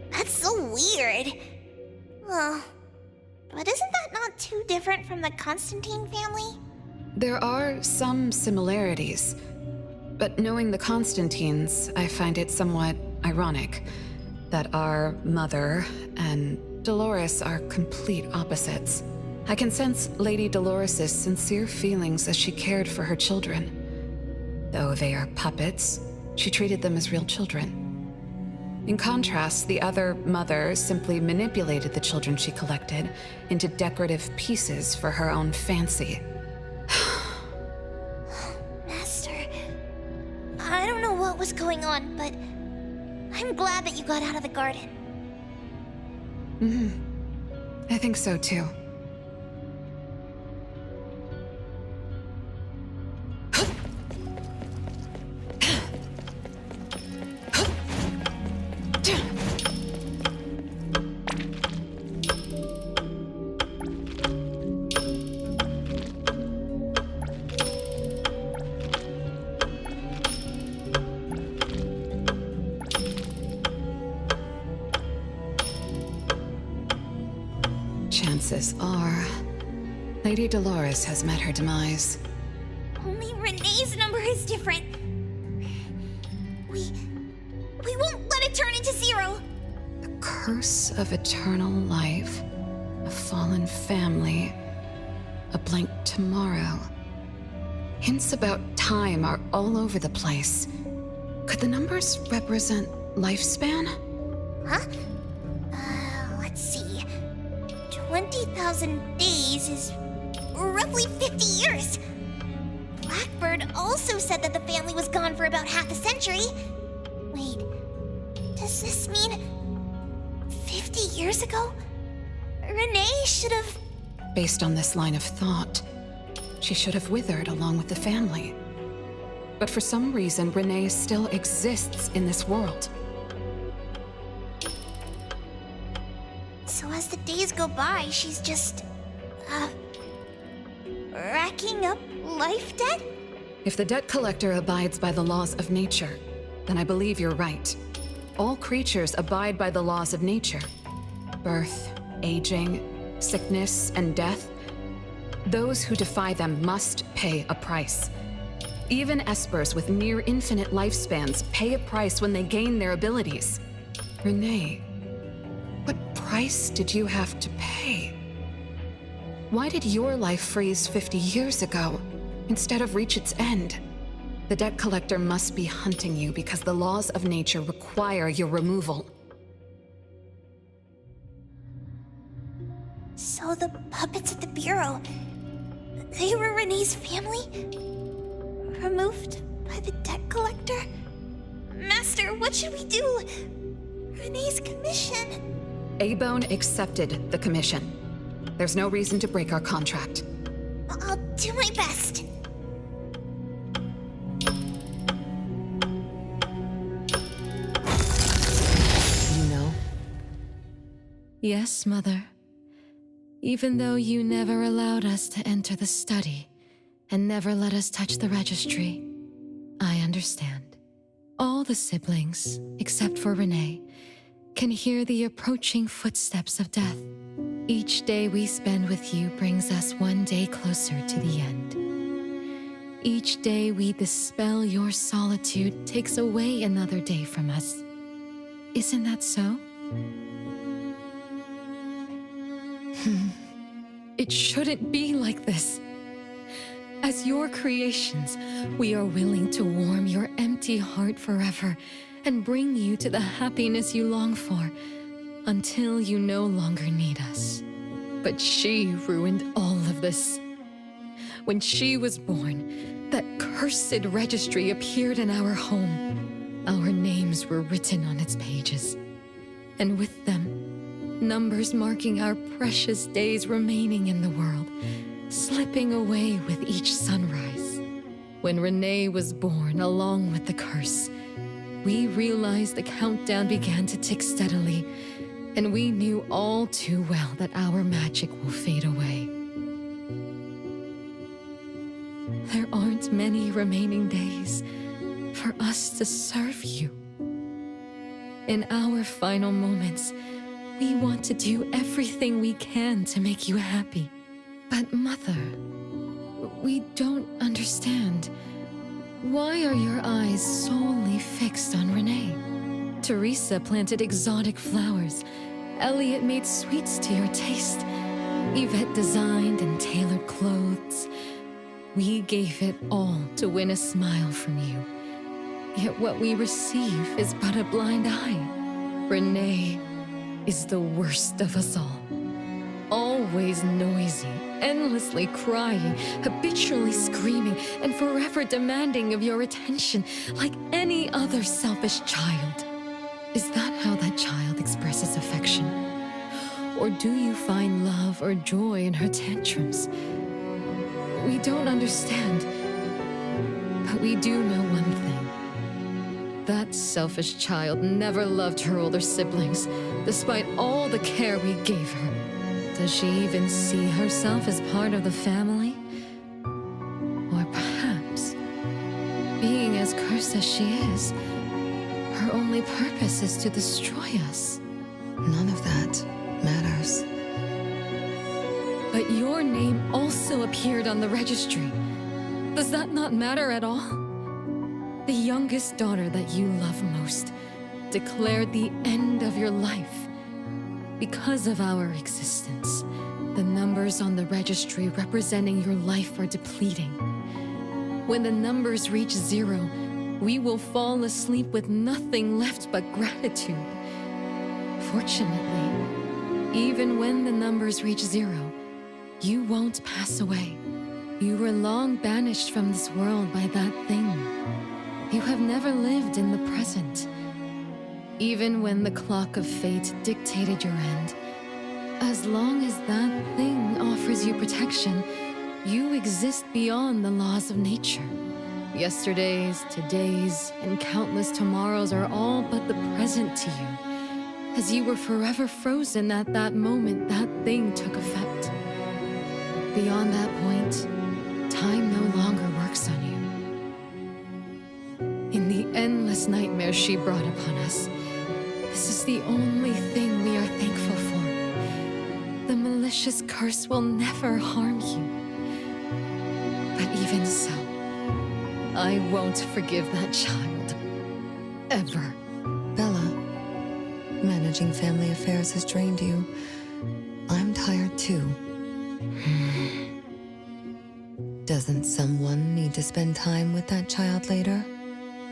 [SPEAKER 3] That's so weird. Well, but isn't that not too different from the Constantine family?
[SPEAKER 4] There are some similarities, but knowing the Constantines, I find it somewhat ironic that our mother and Dolores are complete opposites. I can sense Lady Dolores' sincere feelings as she cared for her children. Though they are puppets, she treated them as real children. In contrast, the other mother simply manipulated the children she collected into decorative pieces for her own fancy.
[SPEAKER 3] Master, I don't know what was going on, but I'm glad that you got out of the garden.
[SPEAKER 4] I think so too. Chances are, Lady Dolores has met her demise.
[SPEAKER 3] Only Renee's number is different. We won't let it turn into 0.
[SPEAKER 4] The curse of eternal life, a fallen family, a blank tomorrow. Hints about time are all over the place. Could the numbers represent lifespan?
[SPEAKER 3] Huh? Let's see. 20,000 days is roughly 50 years. Blackbird also said that the family was gone for about half a century. Wait, does this mean 50 years ago? Renee should have...
[SPEAKER 4] Based on this line of thought, she should have withered along with the family. But for some reason, Renee still exists in this world.
[SPEAKER 3] So as the days go by, she's just, racking up life debt?
[SPEAKER 4] If the debt collector abides by the laws of nature, then I believe you're right. All creatures abide by the laws of nature. Birth, aging, sickness, and death. Those who defy them must pay a price. Even espers with near infinite lifespans pay a price when they gain their abilities. Renee, what price did you have to pay? Why did your life freeze 50 years ago instead of reach its end? The debt collector must be hunting you because the laws of nature require your removal.
[SPEAKER 3] So the puppets at the Bureau, they were Renee's family? Removed by the debt collector? Master, what should we do? Renee's commission.
[SPEAKER 4] A-Bone accepted the commission. There's no reason to break our contract.
[SPEAKER 3] I'll do my best.
[SPEAKER 19] You know?
[SPEAKER 20] Yes, Mother. Even though you never allowed us to enter the study and never let us touch the registry, I understand. All the siblings, except for Renee, can hear the approaching footsteps of death. Each day we spend with you brings us one day closer to the end. Each day we dispel your solitude takes away another day from us. Isn't that so? It shouldn't be like this. As your creations, we are willing to warm your empty heart forever and bring you to the happiness you long for until you no longer need us. But she ruined all of this. When she was born, that cursed registry appeared in our home. Our names were written on its pages, and with them, numbers marking our precious days remaining in the world, slipping away with each sunrise. When Renee was born along with the curse, we realized the countdown began to tick steadily, and we knew all too well that our magic will fade away. There aren't many remaining days for us to serve you. In our final moments, we want to do everything we can to make you happy. But Mother, we don't understand. Why are your eyes solely fixed on Renee? Teresa planted exotic flowers. Elliot made sweets to your taste. Yvette designed and tailored clothes. We gave it all to win a smile from you. Yet what we receive is but a blind eye. Renee is the worst of us all. Always noisy, endlessly crying, habitually screaming, and forever demanding of your attention like any other selfish child. Is that how that child expresses affection? Or do you find love or joy in her tantrums? We don't understand, but we do know one thing. That selfish child never loved her older siblings, despite all the care we gave her. Does she even see herself as part of the family? Or perhaps, being as cursed as she is, her only purpose is to destroy us.
[SPEAKER 19] None of that matters.
[SPEAKER 20] But your name also appeared on the registry. Does that not matter at all? The youngest daughter that you love most declared the end of your life. Because of our existence, the numbers on the registry representing your life are depleting. When the numbers reach 0, we will fall asleep with nothing left but gratitude. Fortunately, even when the numbers reach 0, you won't pass away. You were long banished from this world by that thing. You have never lived in the present. Even when the clock of fate dictated your end, as long as that thing offers you protection, you exist beyond the laws of nature. Yesterdays, todays, and countless tomorrows are all but the present to you, as you were forever frozen at that moment that thing took effect. Beyond that point, time no longer works on you. In the endless nightmares she brought upon us, this is the only thing we are thankful for. The malicious curse will never harm you. But even so, I won't forgive that child. Ever.
[SPEAKER 19] Bella, managing family affairs has drained you. I'm tired too. Doesn't someone need to spend time with that child later?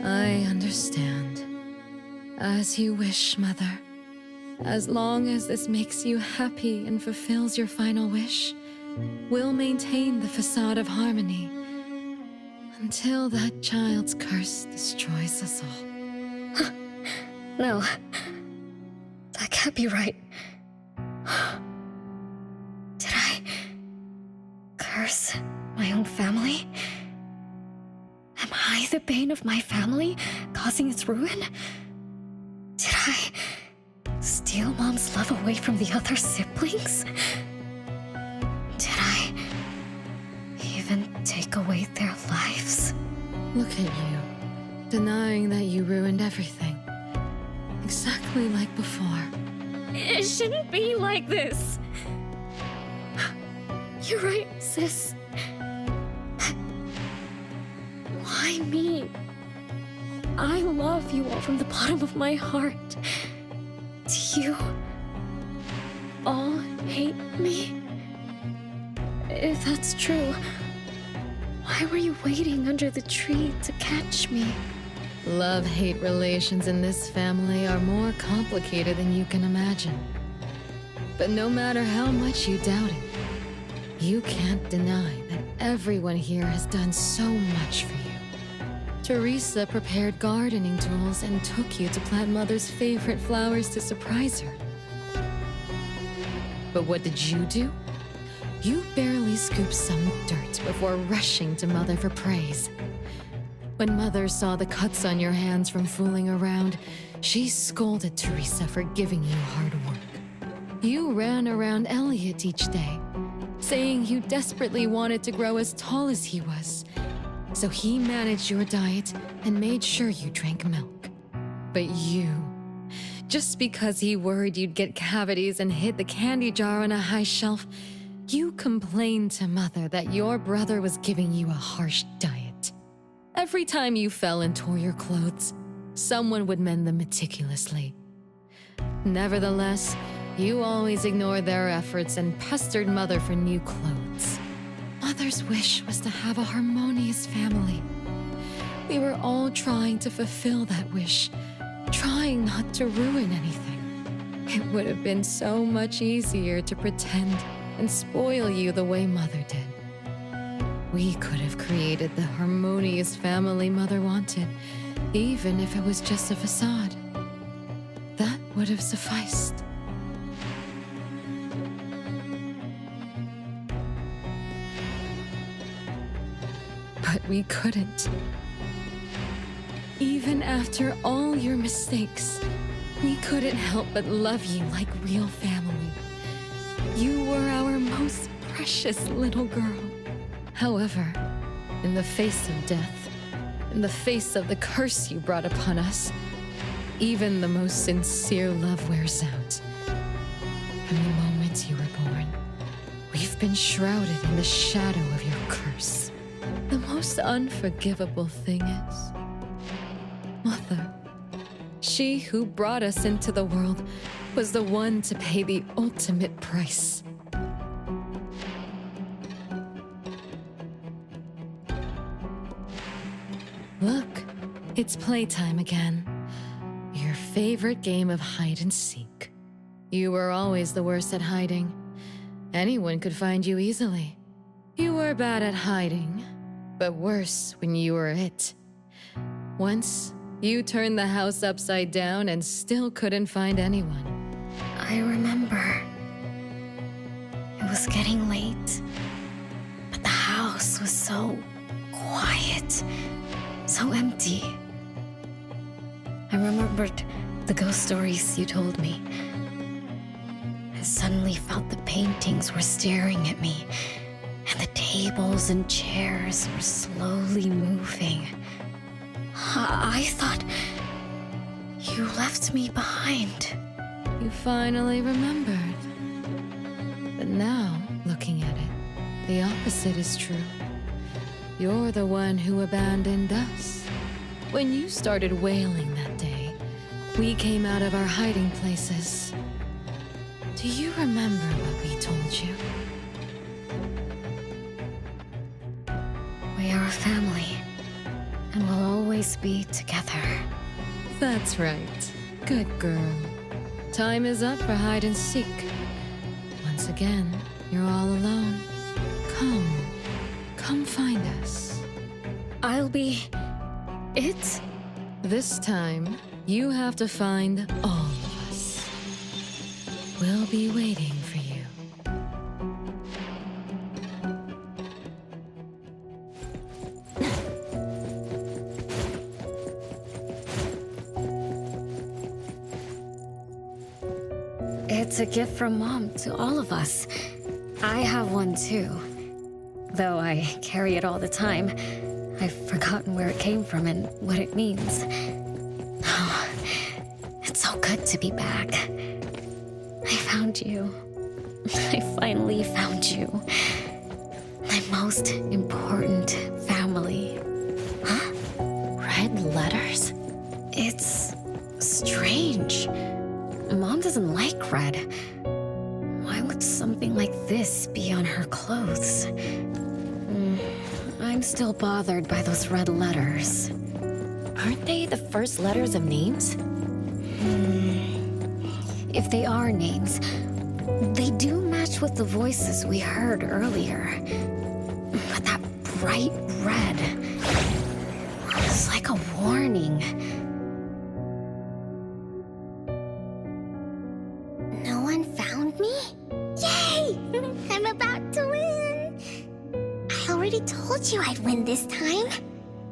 [SPEAKER 20] I understand. As you wish, Mother. As long as this makes you happy and fulfills your final wish, we'll maintain the facade of harmony until that child's curse destroys us all.
[SPEAKER 13] No. That can't be right. Did I curse my own family? Am I the bane of my family, causing its ruin? Did I steal Mom's love away from the other siblings? Did I even take away their lives?
[SPEAKER 20] Look at you, denying that you ruined everything. Exactly like before.
[SPEAKER 13] It shouldn't be like this. You're right, sis. Why me? I love you all from the bottom of my heart. Do you all hate me? If that's true, why were you waiting under the tree to catch me?
[SPEAKER 20] Love-hate relations in this family are more complicated than you can imagine. But no matter how much you doubt it, you can't deny that everyone here has done so much for you. Teresa prepared gardening tools and took you to plant Mother's favorite flowers to surprise her. But what did you do? You barely scooped some dirt before rushing to Mother for praise. When Mother saw the cuts on your hands from fooling around, she scolded Teresa for giving you hard work. You ran around Elliot each day, saying you desperately wanted to grow as tall as he was. So he managed your diet and made sure you drank milk. But you, just because he worried you'd get cavities and hid the candy jar on a high shelf, you complained to Mother that your brother was giving you a harsh diet. Every time you fell and tore your clothes, someone would mend them meticulously. Nevertheless, you always ignored their efforts and pestered Mother for new clothes. Mother's wish was to have a harmonious family. We were all trying to fulfill that wish, trying not to ruin anything. It would have been so much easier to pretend and spoil you the way Mother did. We could have created the harmonious family Mother wanted, even if it was just a facade. That would have sufficed. But we couldn't. Even after all your mistakes, we couldn't help but love you like real family. You were our most precious little girl. However, in the face of death, in the face of the curse you brought upon us, even the most sincere love wears out. From the moment you were born, we've been shrouded in the shadow of your curse. The most unforgivable thing is, Mother, she who brought us into the world, was the one to pay the ultimate price. Look, it's playtime again. Your favorite game of hide and seek. You were always the worst at hiding. Anyone could find you easily. You were bad at hiding, but worse when you were it. Once, you turned the house upside down and still couldn't find anyone.
[SPEAKER 13] I remember. It was getting late, but the house was so quiet, so empty. I remembered the ghost stories you told me. I suddenly felt the paintings were staring at me, and the tables and chairs were slowly moving. I thought you left me behind.
[SPEAKER 20] You finally remembered. But now, looking at it, the opposite is true. You're the one who abandoned us. When you started wailing that day, we came out of our hiding places. Do you remember what we told you?
[SPEAKER 13] We are a family, and we'll always be together.
[SPEAKER 20] That's right. Good girl. Time is up for hide and seek. Once again, you're all alone. Come find us.
[SPEAKER 13] I'll be it?
[SPEAKER 20] This time, you have to find all of us. We'll be waiting for you.
[SPEAKER 13] It's a gift from Mom to all of us. I have one too. Though I carry it all the time, I've forgotten where it came from and what it means. Oh, it's so good to be back. I found you. I finally found you. My most important family.
[SPEAKER 1] Huh? Red letters?
[SPEAKER 13] It's strange. Mom doesn't like red. Why would something like this be on her clothes? I'm still bothered by those red letters.
[SPEAKER 1] Aren't they the first letters of names?
[SPEAKER 13] If they are names, they do match with the voices we heard earlier. But that bright red is like a warning.
[SPEAKER 3] No one found me? Yay! I'm about to win! I already told you I'd win this time.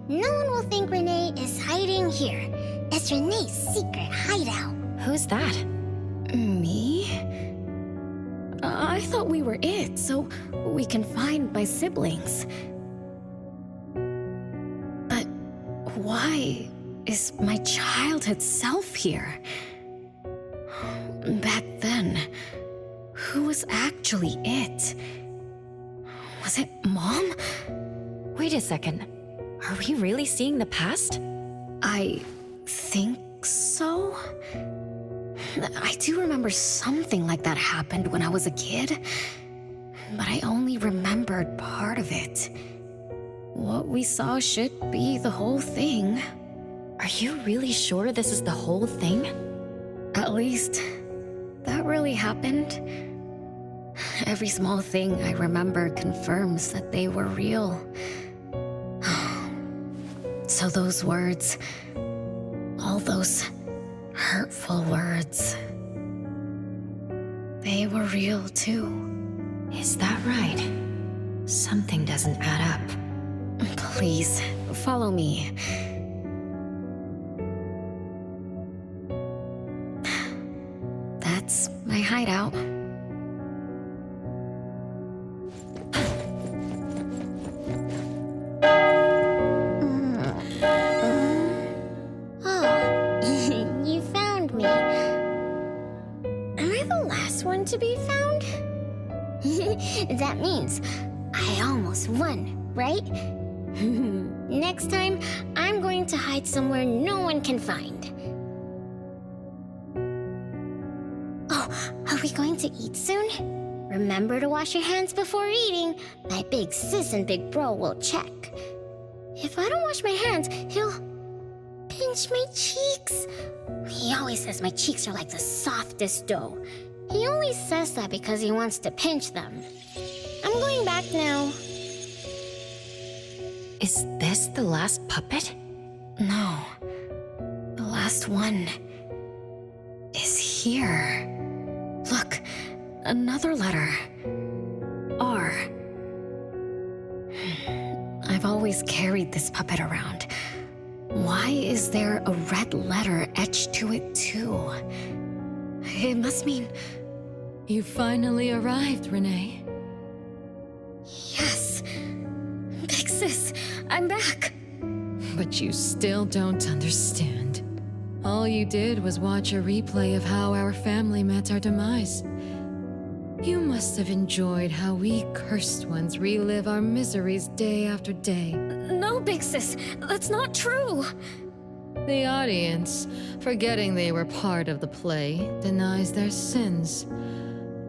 [SPEAKER 3] No one will think Renee is hiding here. It's Renee's secret hideout.
[SPEAKER 1] Who's that?
[SPEAKER 13] Me? I thought we were it, so we can find my siblings. But why is my childhood self here? Back then, who was actually it? Was it Mom?
[SPEAKER 1] Wait a second. Are we really seeing the past?
[SPEAKER 13] I think so. I do remember something like that happened when I was a kid, but I only remembered part of it. What we saw should be the whole thing.
[SPEAKER 1] Are you really sure this is the whole thing?
[SPEAKER 13] At least, that really happened. Every small thing I remember confirms that they were real. So those words, all those hurtful words, they were real too.
[SPEAKER 1] Is that right? Something doesn't add up.
[SPEAKER 13] Please, follow me. That's my hideout.
[SPEAKER 3] You found me. Am I the last one to be found? That means I almost won, right? Next time, I'm going to hide somewhere no one can find. Oh, are we going to eat soon? Remember to wash your hands before eating. My big sis and big bro will check. If I don't wash my hands, he'll pinch my cheeks. He always says my cheeks are like the softest dough. He only says that because he wants to pinch them. I'm going back now.
[SPEAKER 1] Is this the last puppet?
[SPEAKER 13] No. The last one is here. Look, another letter. R. I've always always carried this puppet around. Why is there a red letter etched to it too? It must mean...
[SPEAKER 20] You finally arrived, Renee.
[SPEAKER 13] Yes. Big sis, I'm back.
[SPEAKER 20] But you still don't understand. All you did was watch a replay of how our family met our demise. You must have enjoyed how we cursed ones relive our miseries day after day.
[SPEAKER 13] No, Big Sis, that's not true.
[SPEAKER 20] The audience, forgetting they were part of the play, denies their sins,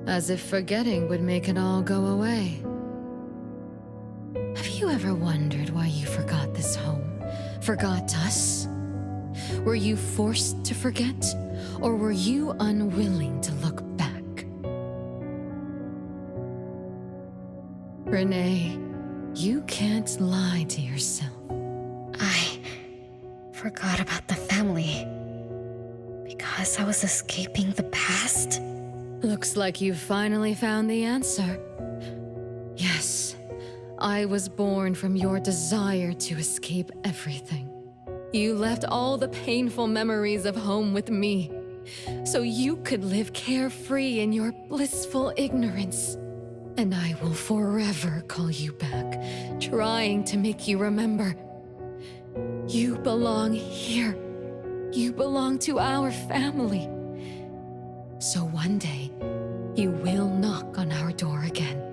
[SPEAKER 20] as if forgetting would make it all go away. Have you ever wondered why you forgot this home? Forgot us? Were you forced to forget, or were you unwilling to look back? Renee, you can't lie to yourself.
[SPEAKER 13] I forgot about the family because I was escaping the past.
[SPEAKER 20] Looks like you've finally found the answer. Yes, I was born from your desire to escape everything. You left all the painful memories of home with me, so you could live carefree in your blissful ignorance. And I will forever call you back, trying to make you remember. You belong here. You belong to our family. So one day, you will knock on our door again.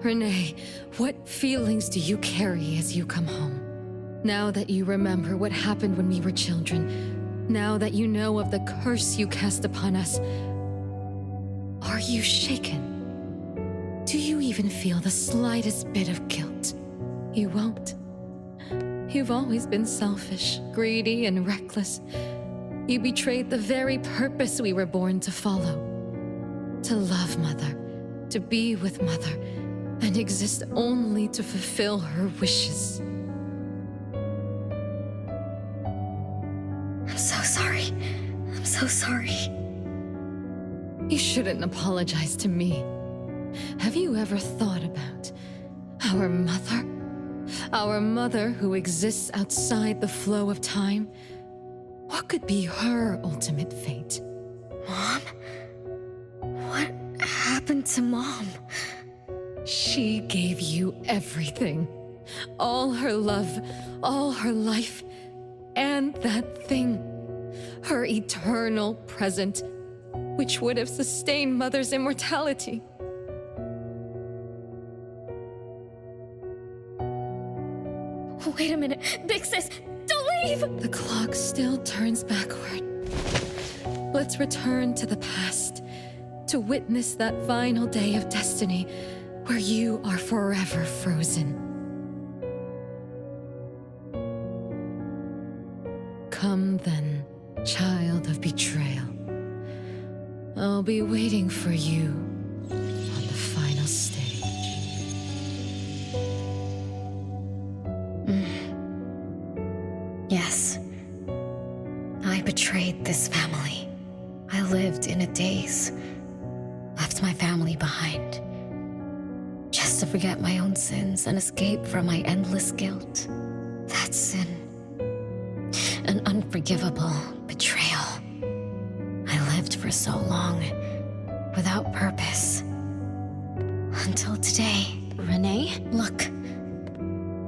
[SPEAKER 20] Renee, what feelings do you carry as you come home? Now that you remember what happened when we were children, now that you know of the curse you cast upon us, are you shaken? Do you even feel the slightest bit of guilt? You won't. You've always been selfish, greedy, and reckless. You betrayed the very purpose we were born to follow. To love Mother, to be with Mother, and exist only to fulfill her wishes.
[SPEAKER 13] I'm so sorry. I'm so sorry.
[SPEAKER 20] You shouldn't apologize to me. Have you ever thought about our mother? Our mother who exists outside the flow of time? What could be her ultimate fate?
[SPEAKER 13] Mom? What happened to Mom?
[SPEAKER 20] She gave you everything. All her love, all her life, and that thing. Her eternal present, which would have sustained Mother's immortality.
[SPEAKER 13] Wait a minute. Big Sis, don't leave!
[SPEAKER 20] The clock still turns backward. Let's return to the past, to witness that final day of destiny where you are forever frozen. Come then, child of betrayal. I'll be waiting for you on the final stage.
[SPEAKER 13] Yes. I betrayed this family. I lived in a daze. Left my family behind. Just to forget my own sins and escape from my endless guilt. That sin. An unforgivable betrayal. I lived for so long, without purpose. Until today.
[SPEAKER 1] Renee?
[SPEAKER 13] Look.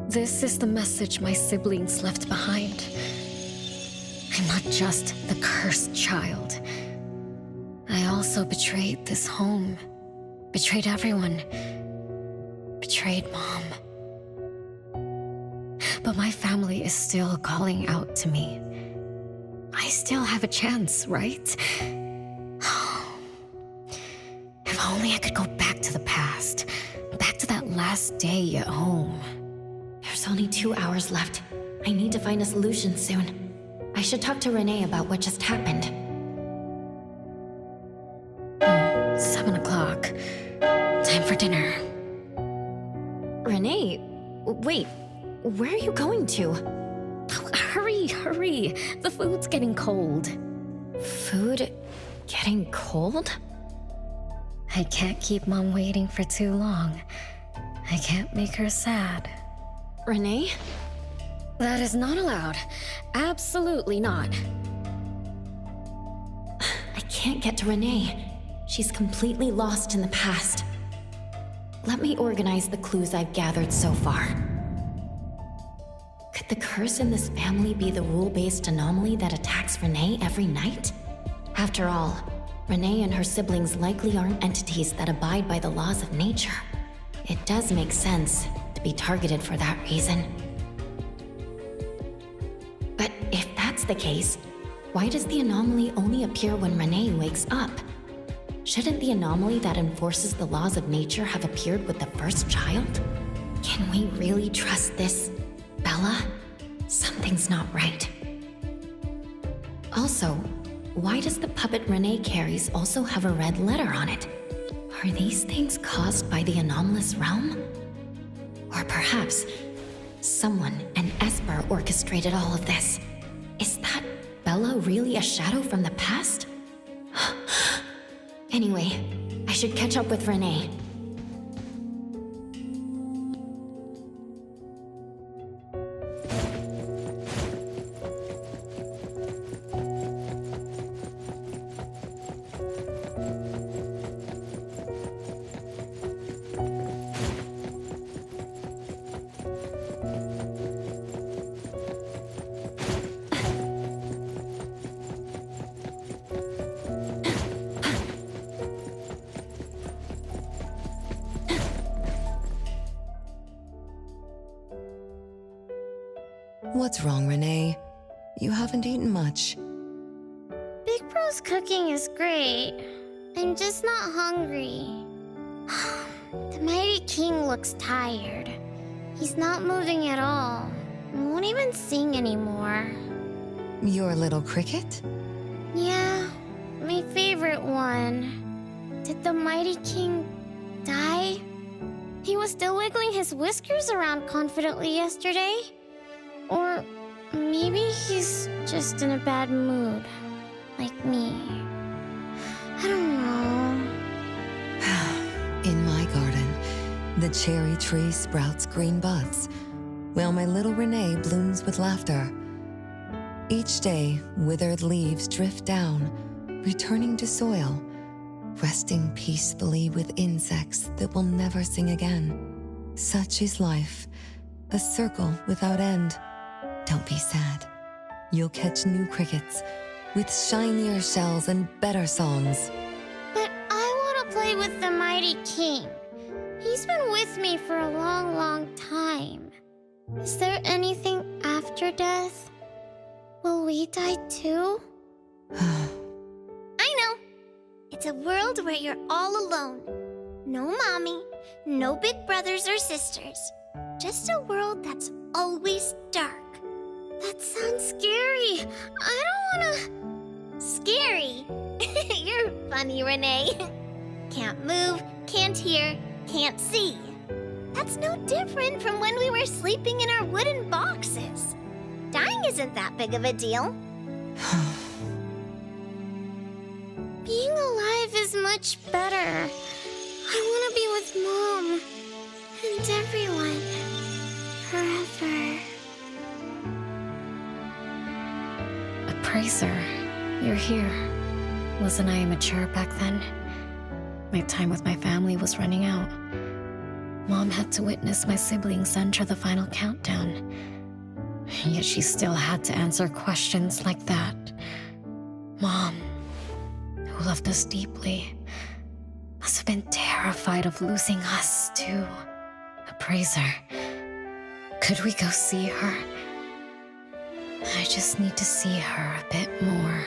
[SPEAKER 13] This is the message my siblings left behind. I'm not just the cursed child. I also betrayed this home. Betrayed everyone. Betrayed Mom. But my family is still calling out to me. I still have a chance, right? If only I could go back to the past. Back to that last day at home.
[SPEAKER 1] There's only 2 hours left. I need to find a solution soon. I should talk to Renee about what just happened.
[SPEAKER 13] 7 o'clock. Time for dinner.
[SPEAKER 1] Renee, wait. Where are you going to?
[SPEAKER 13] Oh, hurry. The food's getting cold.
[SPEAKER 1] Food getting cold?
[SPEAKER 13] I can't keep Mom waiting for too long. I can't make her sad.
[SPEAKER 1] Renee?
[SPEAKER 13] That is not allowed. Absolutely not.
[SPEAKER 1] I can't get to Renee. She's completely lost in the past. Let me organize the clues I've gathered so far. Could the curse in this family be the rule-based anomaly that attacks Renee every night? After all, Renee and her siblings likely aren't entities that abide by the laws of nature. It does make sense to be targeted for that reason. But if that's the case, why does the anomaly only appear when Renee wakes up? Shouldn't the anomaly that enforces the laws of nature have appeared with the first child? Can we really trust this, Bella? Something's not right. Also, why does the puppet Renee carries also have a red letter on it? Are these things caused by the anomalous realm? Or perhaps someone, an Esper, orchestrated all of this. Is that Bella really a shadow from the past? Anyway, I should catch up with Renee.
[SPEAKER 19] What's wrong, Renee? You haven't eaten much.
[SPEAKER 3] Big Bro's cooking is great. I'm just not hungry. The Mighty King looks tired. He's not moving at all. Won't even sing anymore.
[SPEAKER 19] Your little cricket?
[SPEAKER 3] Yeah, my favorite one. Did the Mighty King die? He was still wiggling his whiskers around confidently yesterday. Or maybe he's just in a bad mood, like me. I don't know.
[SPEAKER 19] In my garden, the cherry tree sprouts green buds, while my little Renee blooms with laughter. Each day, withered leaves drift down, returning to soil, resting peacefully with insects that will never sing again. Such is life, a circle without end. Don't be sad. You'll catch new crickets with shinier shells and better songs.
[SPEAKER 3] But I want to play with the Mighty King. He's been with me for a long, long time. Is there anything after death? Will we die too? I know. It's a world where you're all alone. No mommy, no big brothers or sisters. Just a world that's always dark. That sounds scary. I don't wanna... Scary? You're funny, Renee. Can't move, can't hear, can't see. That's no different from when we were sleeping in our wooden boxes. Dying isn't that big of a deal. Being alive is much better. I want to be with Mom and everyone forever.
[SPEAKER 13] Appraiser, you're here. Wasn't I immature back then? My time with my family was running out. Mom had to witness my siblings enter the final countdown. Yet she still had to answer questions like that. Mom, who loved us deeply, must have been terrified of losing us, too. Appraiser, could we go see her? I just need to see her a bit more.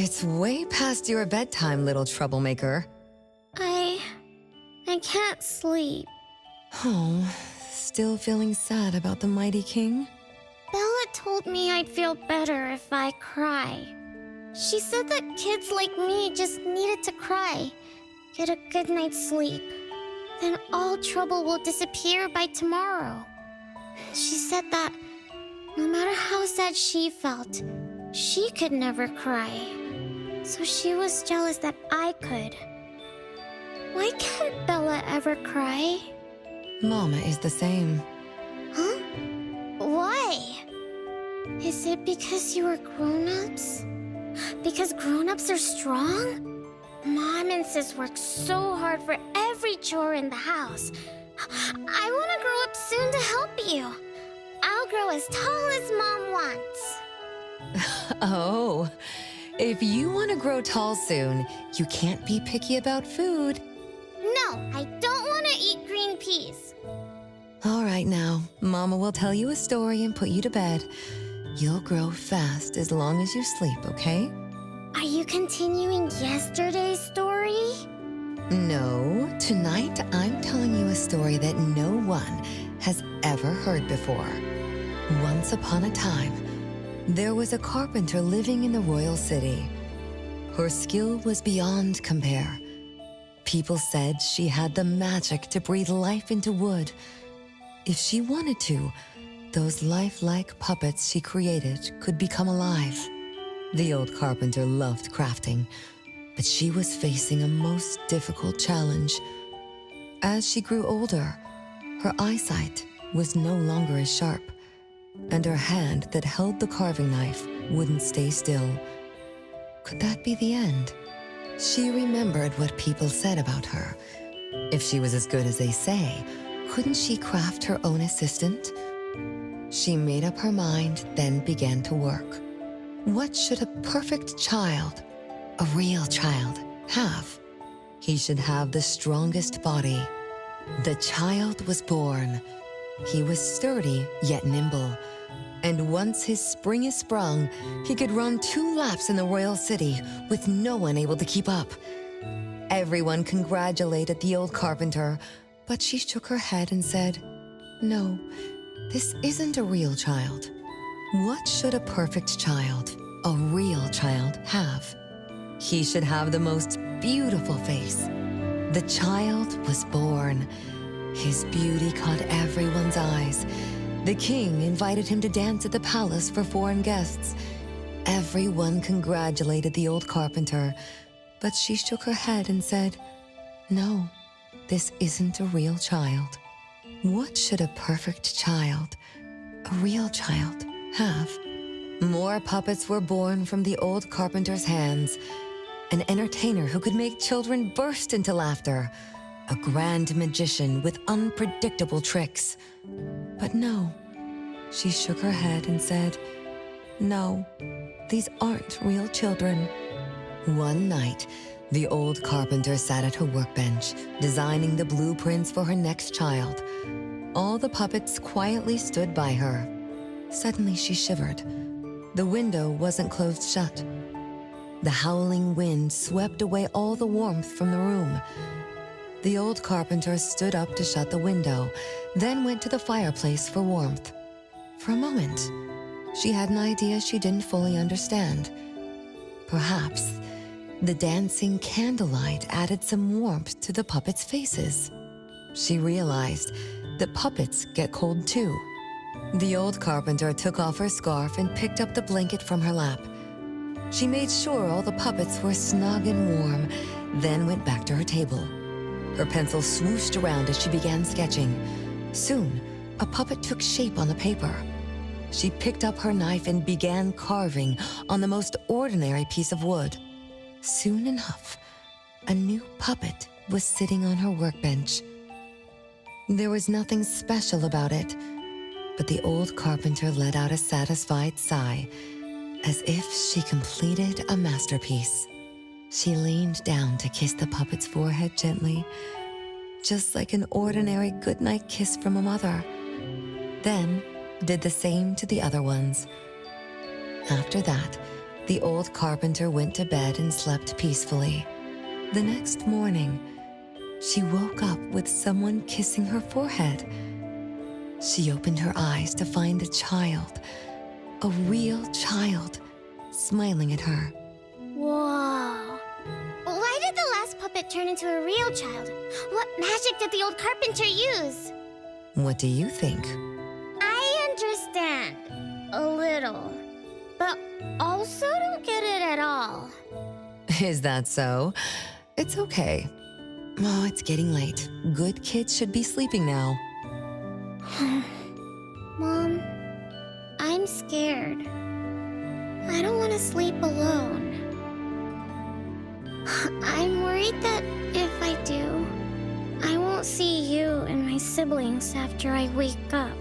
[SPEAKER 19] It's way past your bedtime, little troublemaker.
[SPEAKER 13] I can't sleep.
[SPEAKER 19] Oh, still feeling sad about the mighty king?
[SPEAKER 13] Bella told me I'd feel better if I cry. She said that kids like me just needed to cry, get a good night's sleep. Then all trouble will disappear by tomorrow. She said that no matter how sad she felt, she could never cry. So she was jealous that I could. Why can't Bella ever cry?
[SPEAKER 19] Mama is the same.
[SPEAKER 13] Huh? Why? Is it because you are grown-ups? Because grown-ups are strong? Mom and Sis work so hard for every chore in the house. I want to grow up soon to help you. I'll grow as tall as Mom wants.
[SPEAKER 19] Oh, if you want to grow tall soon, you can't be picky about food.
[SPEAKER 13] No, I don't want to eat green peas.
[SPEAKER 19] All right now, Mama will tell you a story and put you to bed. You'll grow fast as long as you sleep, okay?
[SPEAKER 13] Are you continuing yesterday's story?
[SPEAKER 19] No, tonight I'm telling you a story that no one has ever heard before. Once upon a time, there was a carpenter living in the royal city. Her skill was beyond compare. People said she had the magic to breathe life into wood. If she wanted to, those lifelike puppets she created could become alive. The old carpenter loved crafting, but she was facing a most difficult challenge. As she grew older, her eyesight was no longer as sharp, and her hand that held the carving knife wouldn't stay still. Could that be the end? She remembered what people said about her. If she was as good as they say, couldn't she craft her own assistant? She made up her mind, then began to work. What should a perfect child, a real child, have? He should have the strongest body. The child was born. He was sturdy, yet nimble. And once his spring is sprung, he could run 2 laps in the royal city with no one able to keep up. Everyone congratulated the old carpenter, but she shook her head and said, "No, this isn't a real child. What should a perfect child, a real child, have? He should have the most beautiful face." The child was born. His beauty caught everyone's eyes. The king invited him to dance at the palace for foreign guests. Everyone congratulated the old carpenter, but she shook her head and said, "No, this isn't a real child. What should a perfect child, a real child, have?" More puppets were born from the old carpenter's hands. An entertainer who could make children burst into laughter. A grand magician with unpredictable tricks. But no, she shook her head and said, "No, these aren't real children." One night, the old carpenter sat at her workbench, designing the blueprints for her next child. All the puppets quietly stood by her. Suddenly she shivered. The window wasn't closed shut. The howling wind swept away all the warmth from the room. The old carpenter stood up to shut the window, then went to the fireplace for warmth. For a moment, she had an idea she didn't fully understand. Perhaps the dancing candlelight added some warmth to the puppets' faces. She realized that puppets get cold too. The old carpenter took off her scarf and picked up the blanket from her lap. She made sure all the puppets were snug and warm, then went back to her table. Her pencil swooshed around as she began sketching. Soon, a puppet took shape on the paper. She picked up her knife and began carving on the most ordinary piece of wood. Soon enough, a new puppet was sitting on her workbench. There was nothing special about it, but the old carpenter let out a satisfied sigh, as if she completed a masterpiece. She leaned down to kiss the puppet's forehead gently, just like an ordinary goodnight kiss from a mother. Then did the same to the other ones. After that, The old carpenter went to bed and slept peacefully. The next morning, she woke up with someone kissing her forehead. She opened her eyes to find a child, a real child, smiling at her.
[SPEAKER 3] Whoa. Why did the last puppet turn into a real child? What magic did the old carpenter use?
[SPEAKER 19] What do you think?
[SPEAKER 3] I understand. A little. But also don't get it at all.
[SPEAKER 19] Is that so? It's okay. Oh, it's getting late. Good kids should be sleeping now.
[SPEAKER 3] Mom, I'm scared. I don't want to sleep alone. I'm worried that if I do, I won't see you and my siblings after I wake up.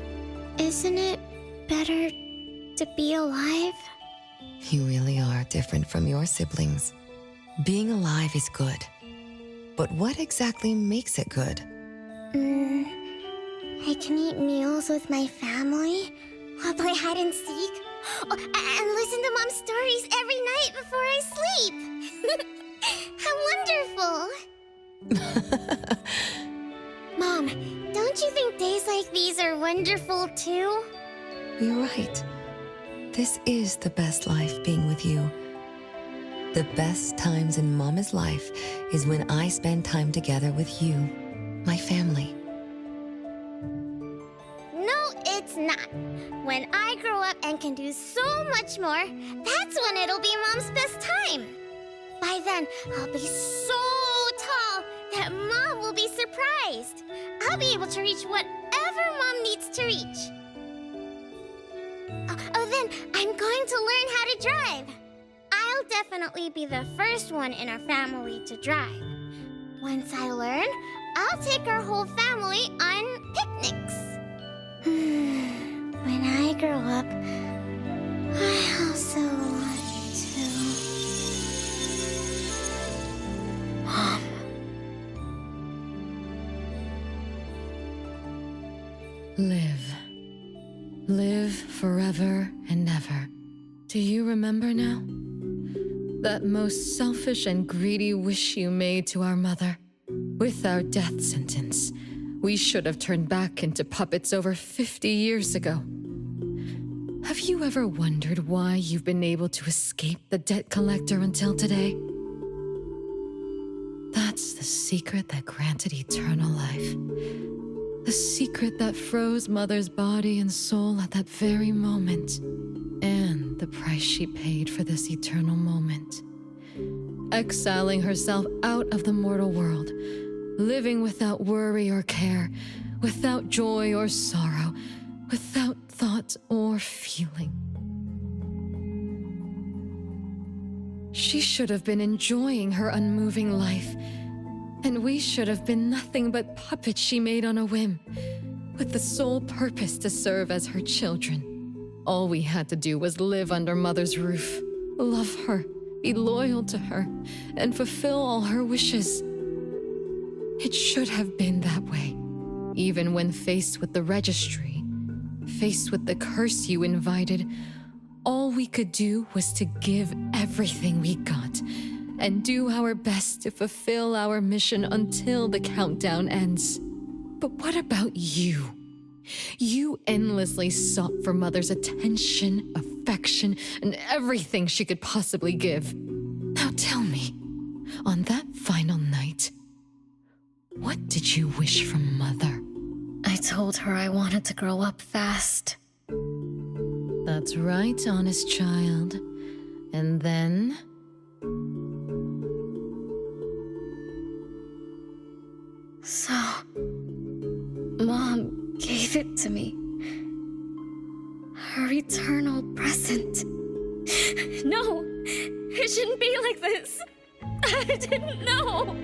[SPEAKER 3] Isn't it better to be alive?
[SPEAKER 19] You really are different from your siblings. Being alive is good. But what exactly makes it good?
[SPEAKER 3] I can eat meals with my family, or play hide and seek, and listen to Mom's stories every night before I sleep. How wonderful! Mom, don't you think days like these are wonderful too?
[SPEAKER 19] You're right. This is the best life being with you. The best times in Mama's life is when I spend time together with you, my family.
[SPEAKER 3] No, it's not. When I grow up and can do so much more, that's when it'll be Mom's best time. By then, I'll be so tall that Mom will be surprised. I'll be able to reach whatever Mom needs to reach. Then I'm going to learn how to drive. I'll definitely be the first one in our family to drive. Once I learn, I'll take our whole family on picnics. When I grow up, I also want to... Mom.
[SPEAKER 20] Live. Live forever and ever. Do you remember now? That most selfish and greedy wish you made to our mother. With our death sentence, we should have turned back into puppets over 50 years ago. Have you ever wondered why you've been able to escape the debt collector until today? That's the secret that granted eternal life. The secret that froze Mother's body and soul at that very moment. And the price she paid for this eternal moment. Exiling herself out of the mortal world, living without worry or care, without joy or sorrow, without thought or feeling. She should have been enjoying her unmoving life, and we should have been nothing but puppets she made on a whim, with the sole purpose to serve as her children. All we had to do was live under Mother's roof, love her, be loyal to her, and fulfill all her wishes. It should have been that way, even when faced with the registry, faced with the curse you invited. All we could do was to give everything we got and do our best to fulfill our mission until the countdown ends. But what about you? You endlessly sought for Mother's attention, affection, and everything she could possibly give. Now tell me, on that final night, what did you wish from Mother?
[SPEAKER 5] I told her I wanted to grow up fast.
[SPEAKER 20] That's right, honest child. And then?
[SPEAKER 5] So, Mom gave it to me. Her eternal present. No, it shouldn't be like this. I didn't know.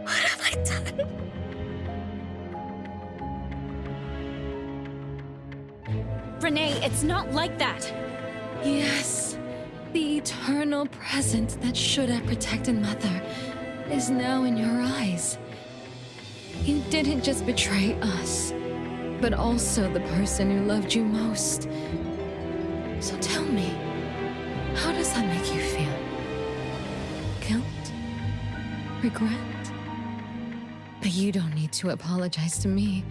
[SPEAKER 5] What have I done?
[SPEAKER 15] Renee, it's not like that.
[SPEAKER 20] Yes, the eternal present that should have protected Mother is now in your eyes. You didn't just betray us, but also the person who loved you most. regret. But you don't need to apologize to me.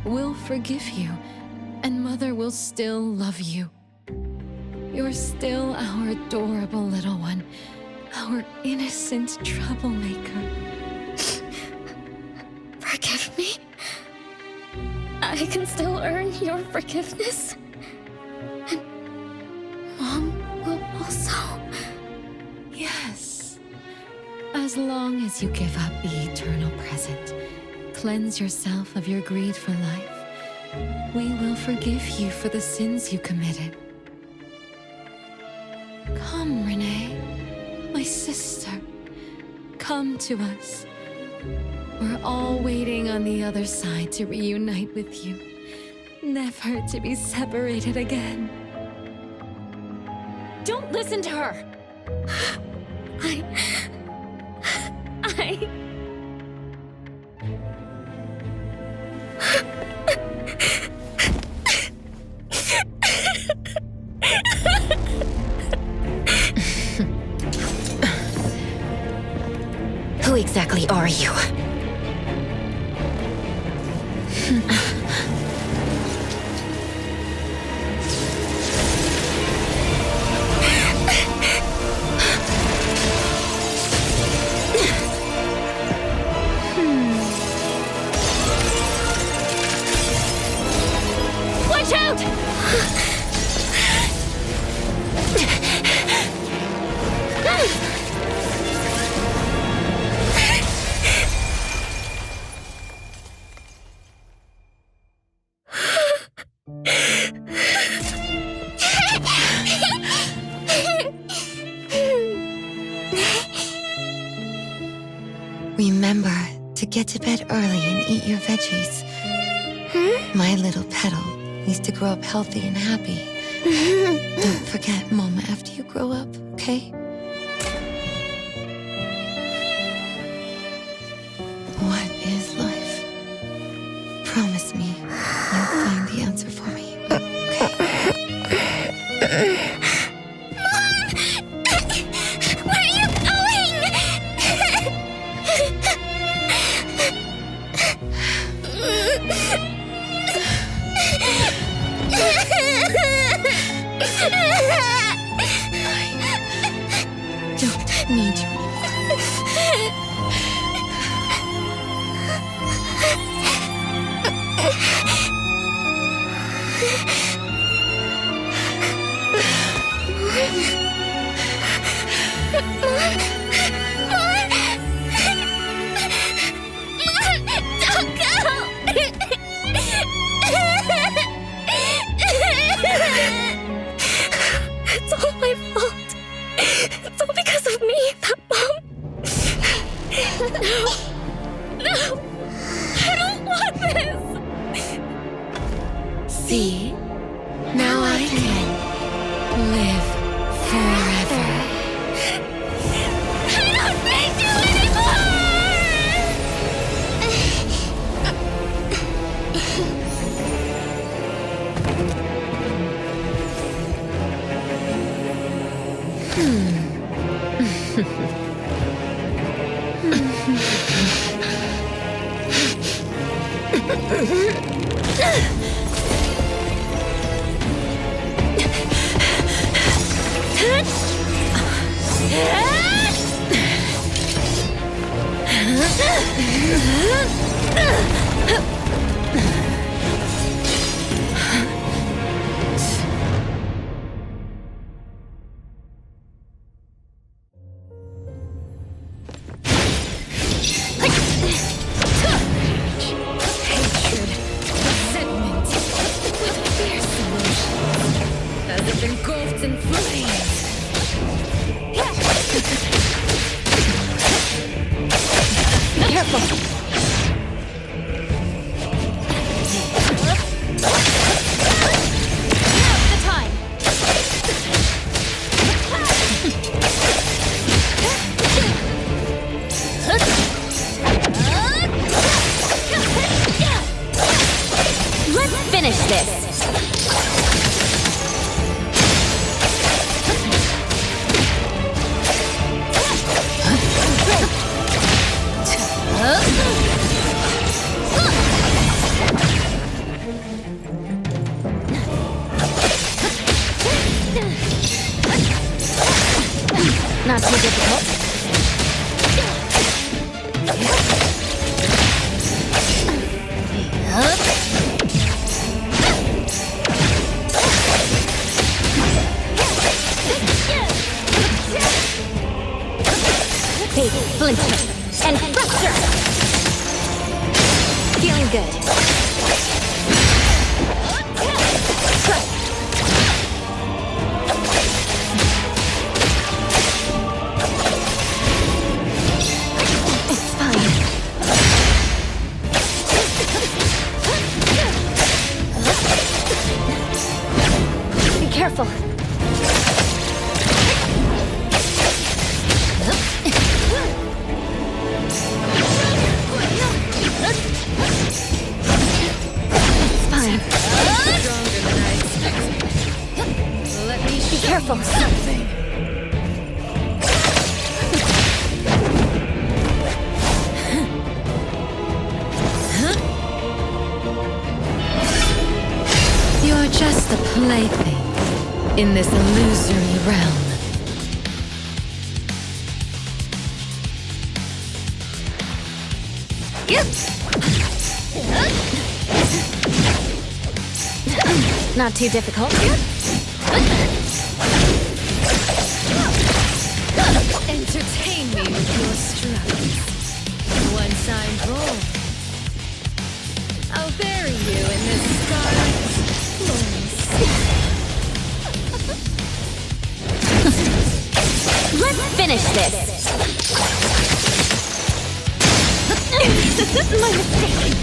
[SPEAKER 20] We'll forgive you, and Mother will still love you. You're still our adorable little one, our innocent troublemaker.
[SPEAKER 13] Forgive me? I can still earn your forgiveness? And Mom will also?
[SPEAKER 20] Yes. As long as you give up the eternal present, cleanse yourself of your greed for life, we will forgive you for the sins you committed. Come, Renee, my sister. Come to us. We're all waiting on the other side to reunite with you, never to be separated again.
[SPEAKER 13] Don't listen to her!
[SPEAKER 1] Who exactly are you?
[SPEAKER 13] Watch out!
[SPEAKER 19] Remember to get to bed early and eat your veggies. My little petal needs to grow up healthy and happy. Don't forget Mama after you grow up, okay? What is life? Promise me you'll find the answer for me, okay?
[SPEAKER 13] Where are you going?
[SPEAKER 19] Don't need you.
[SPEAKER 13] Don't go! It's all my fault. It's all because of me that Mom... No! I don't want this!
[SPEAKER 19] See? Now I can live forever.
[SPEAKER 13] I don't need you anymore!
[SPEAKER 1] Feeling good. It's fine. Be careful. Be careful. Something.
[SPEAKER 20] You're just a plaything in this illusory realm.
[SPEAKER 1] Not too difficult.
[SPEAKER 20] Entertain me with your struggles. Once I'm born, I'll bury you in this scarlet floors.
[SPEAKER 1] Let's finish this. My mistake.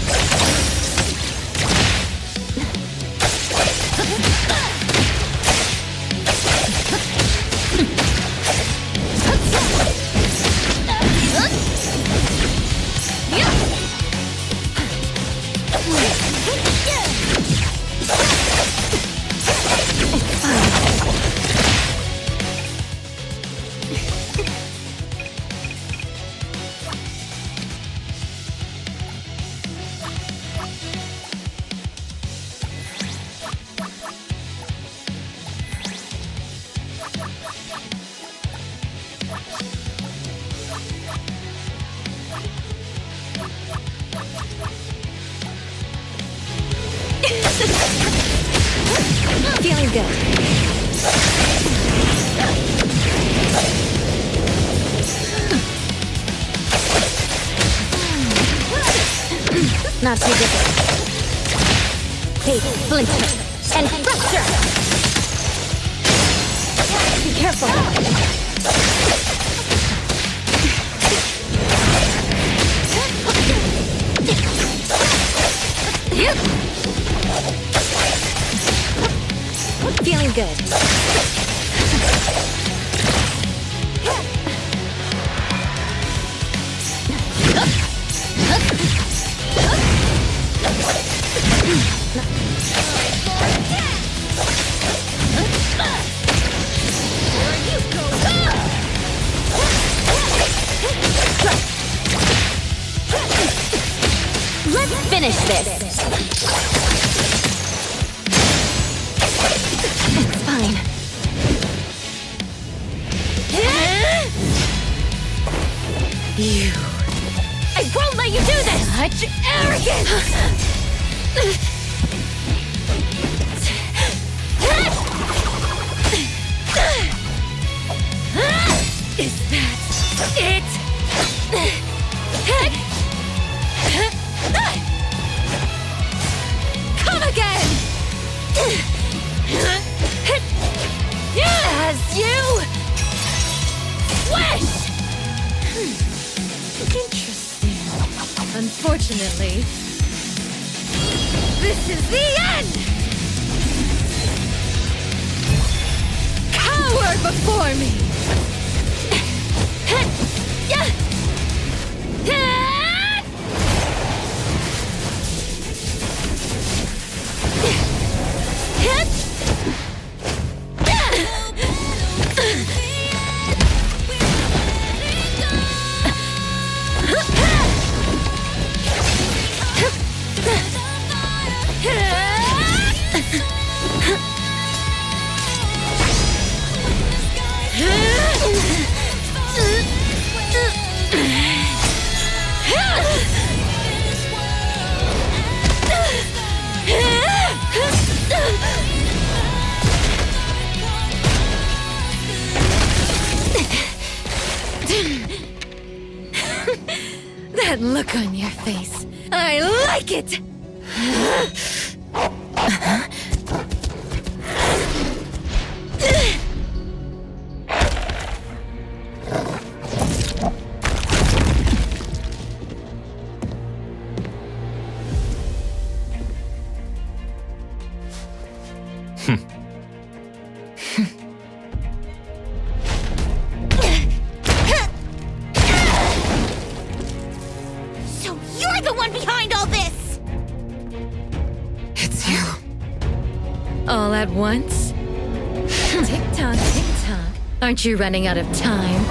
[SPEAKER 1] Feeling good. Not too difficult. Hey, Splinter and Thruster! Be careful. Feeling good. Let's finish this. It's fine. You. I won't let you do this! Such arrogance!
[SPEAKER 20] Is that it? Come again! As you wish! Interesting. Unfortunately, this is the end! Cower before me! That look on your face. I like it!
[SPEAKER 3] So you're the one behind all this!
[SPEAKER 20] It's you. All at once? Tick-tock, tick-tock. Aren't you running out of time?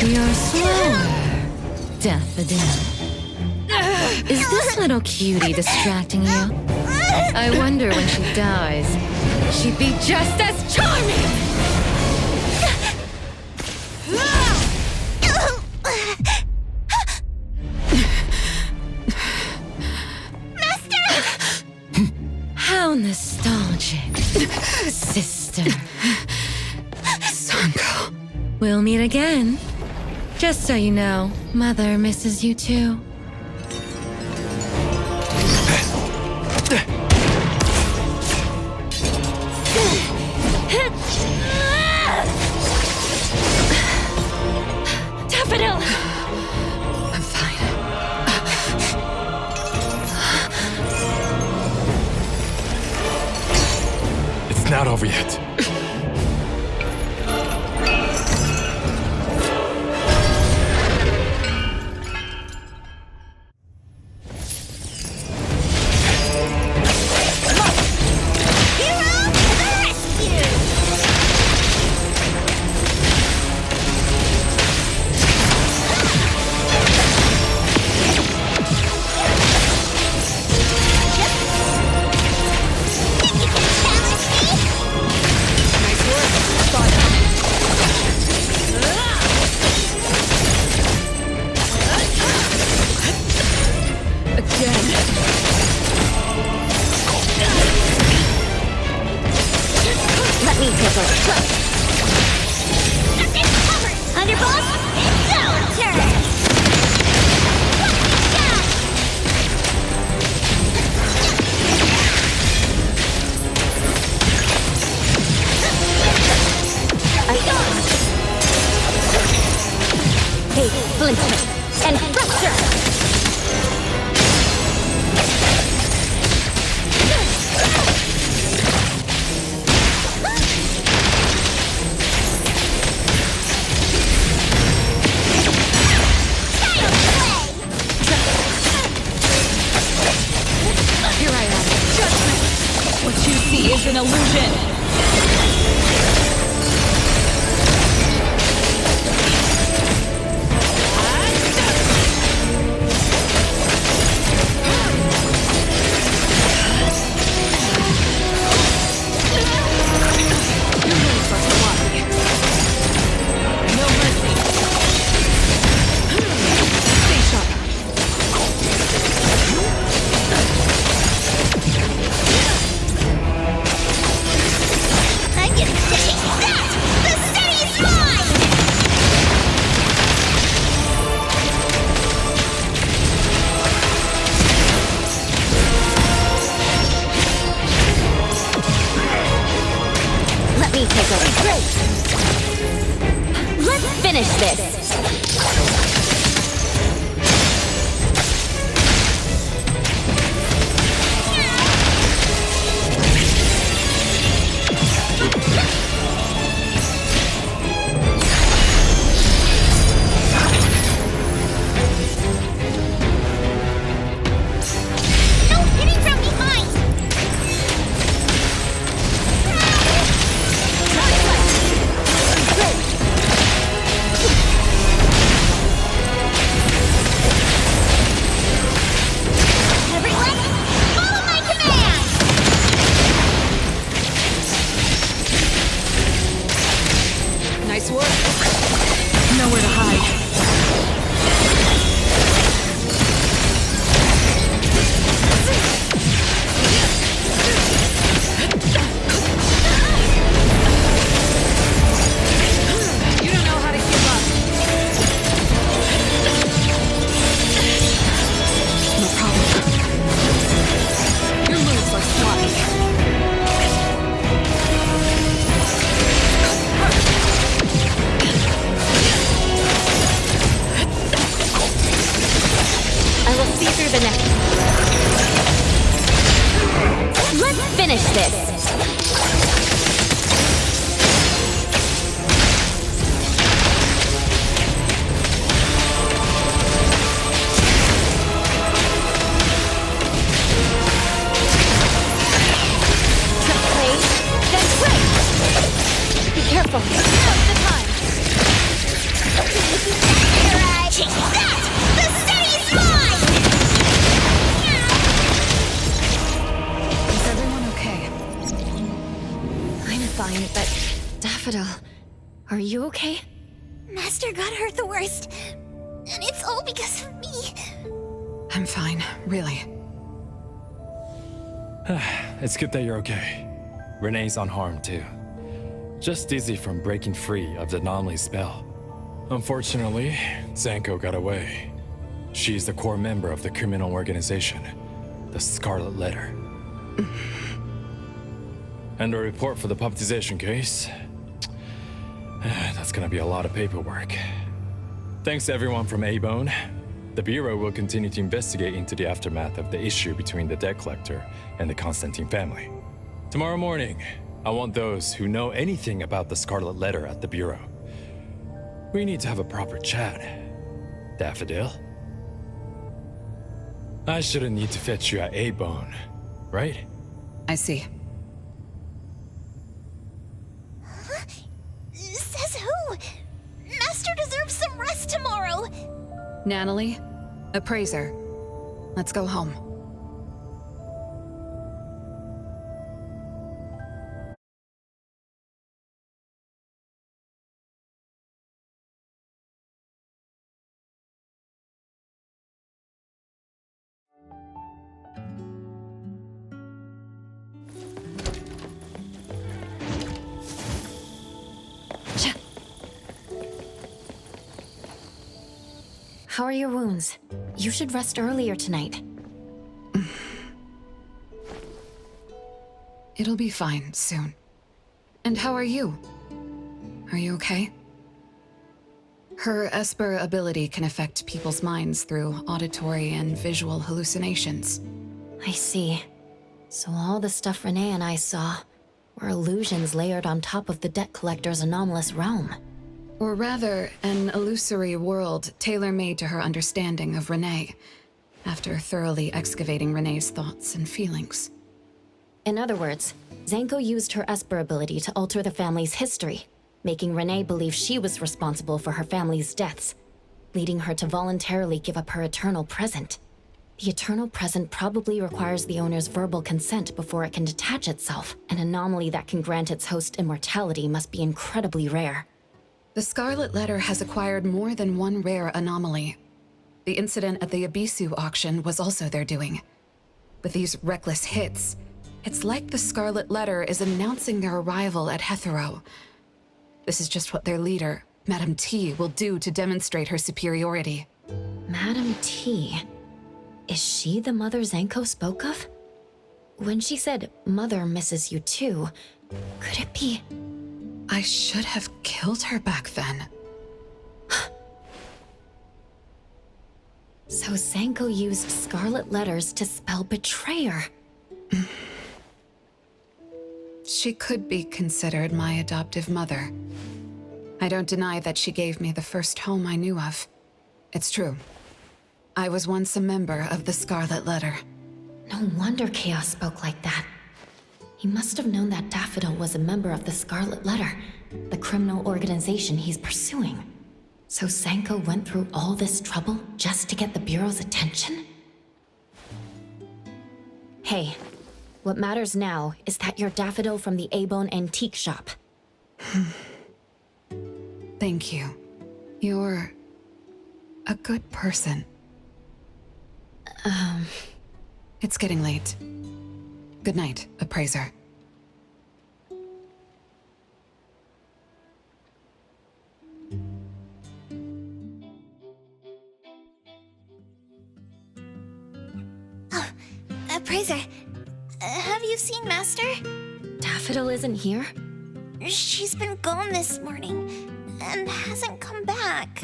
[SPEAKER 20] You're slower, Daffodil. Is this little cutie distracting you? I wonder when she dies, she'd be just as charming! How nostalgic, sister. Sanko. We'll meet again. Just so you know, Mother misses you too. Daffodil! I'm fine.
[SPEAKER 9] It's not over yet.
[SPEAKER 13] Let me take over. Underboss, it's our turn! Hey, splinter and fracture!
[SPEAKER 15] Is an illusion.
[SPEAKER 13] Let's finish this!
[SPEAKER 3] No hitting from behind!
[SPEAKER 1] careful. Now's the time.
[SPEAKER 3] Take that! The city's mine!
[SPEAKER 4] Is everyone okay?
[SPEAKER 1] I'm fine, but Daffodil, are you okay?
[SPEAKER 3] Master got hurt the worst, and it's all because of me.
[SPEAKER 4] I'm fine, really.
[SPEAKER 9] It's good that you're okay. Renee's unharmed too. Just dizzy from breaking free of the anomaly spell. Unfortunately, Zanko got away. She's the core member of the criminal organization, the Scarlet Letter. And a report for the puppetization case. That's gonna be a lot of paperwork. Thanks to everyone from A-Bone. The Bureau will continue to investigate into the aftermath of the issue between the debt collector and the Constantine family. Tomorrow morning, I want those who know anything about the Scarlet Letter at the Bureau. We need to have a proper chat. Daffodil? I shouldn't need to fetch you at A-Bone, right?
[SPEAKER 4] I see.
[SPEAKER 3] Huh? Says who? Master deserves some rest tomorrow.
[SPEAKER 4] Natalie, appraiser. Let's go home.
[SPEAKER 1] How are your wounds? You should rest earlier tonight.
[SPEAKER 4] It'll be fine soon. And how are you? Are you okay? Her Esper ability can affect people's minds through auditory and visual hallucinations.
[SPEAKER 1] I see. So all the stuff Renee and I saw were illusions layered on top of the debt collector's anomalous realm.
[SPEAKER 4] Or rather, an illusory world tailor-made to her understanding of Renee, after thoroughly excavating Renee's thoughts and feelings.
[SPEAKER 1] In other words, Zanko used her Esper ability to alter the family's history, making Renee believe she was responsible for her family's deaths, leading her to voluntarily give up her eternal present. The eternal present probably requires the owner's verbal consent before it can detach itself. An anomaly that can grant its host immortality must be incredibly rare.
[SPEAKER 4] The Scarlet Letter has acquired more than one rare anomaly. The incident at the Abisu auction was also their doing. With these reckless hits, it's like the Scarlet Letter is announcing their arrival at Hetero. This is just what their leader, Madame T, will do to demonstrate her superiority.
[SPEAKER 1] Madame T? Is she the mother Zanko spoke of? When she said, "Mother misses you too," could it be...
[SPEAKER 4] I should have killed her back then.
[SPEAKER 1] So Zanko used Scarlet Letters to spell betrayer.
[SPEAKER 4] She could be considered my adoptive mother. I don't deny that she gave me the first home I knew of. It's true. I was once a member of the Scarlet Letter.
[SPEAKER 1] No wonder Chaos spoke like that. He must have known that Daffodil was a member of the Scarlet Letter, the criminal organization he's pursuing. So Zanko went through all this trouble just to get the Bureau's attention? Hey, what matters now is that you're Daffodil from the A-Bone Antique Shop.
[SPEAKER 4] Thank you. You're a good person. It's getting late. Good night, appraiser.
[SPEAKER 3] Oh, appraiser, have you seen Master?
[SPEAKER 1] Daffodil isn't here?
[SPEAKER 3] She's been gone this morning and hasn't come back.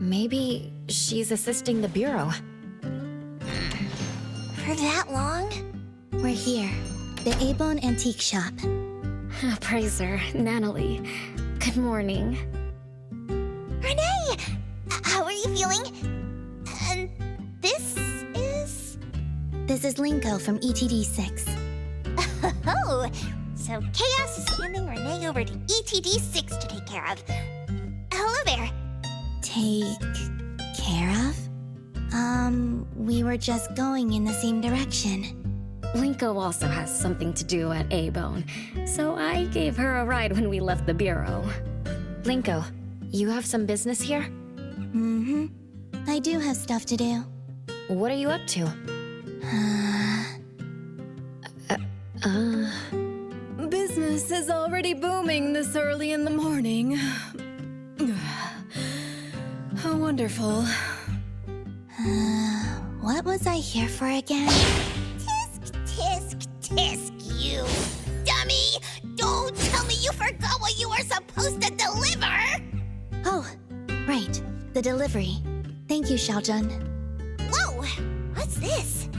[SPEAKER 1] Maybe she's assisting the Bureau.
[SPEAKER 3] For that long?
[SPEAKER 11] We're here, the A-Bone Antique Shop.
[SPEAKER 13] Appraiser, Natalie, good morning.
[SPEAKER 3] Renee! How are you feeling? And this is...
[SPEAKER 11] This is Linko from ETD6.
[SPEAKER 3] Oh, So Chaos is handing Renee over to ETD6 to take care of. Hello there.
[SPEAKER 11] Take care of? We were just going in the same direction.
[SPEAKER 13] Linko also has something to do at A-Bone, so I gave her a ride when we left the bureau.
[SPEAKER 1] Linko, you have some business here?
[SPEAKER 11] Mm-hmm. I do have stuff to do.
[SPEAKER 1] What are you up to?
[SPEAKER 5] Business is already booming this early in the morning. How wonderful.
[SPEAKER 11] What was I here for again?
[SPEAKER 3] Tisk, you dummy! Don't tell me you forgot what you were supposed to deliver!
[SPEAKER 11] Oh, right. The delivery. Thank you, Xiaojun.
[SPEAKER 3] Whoa! What's this?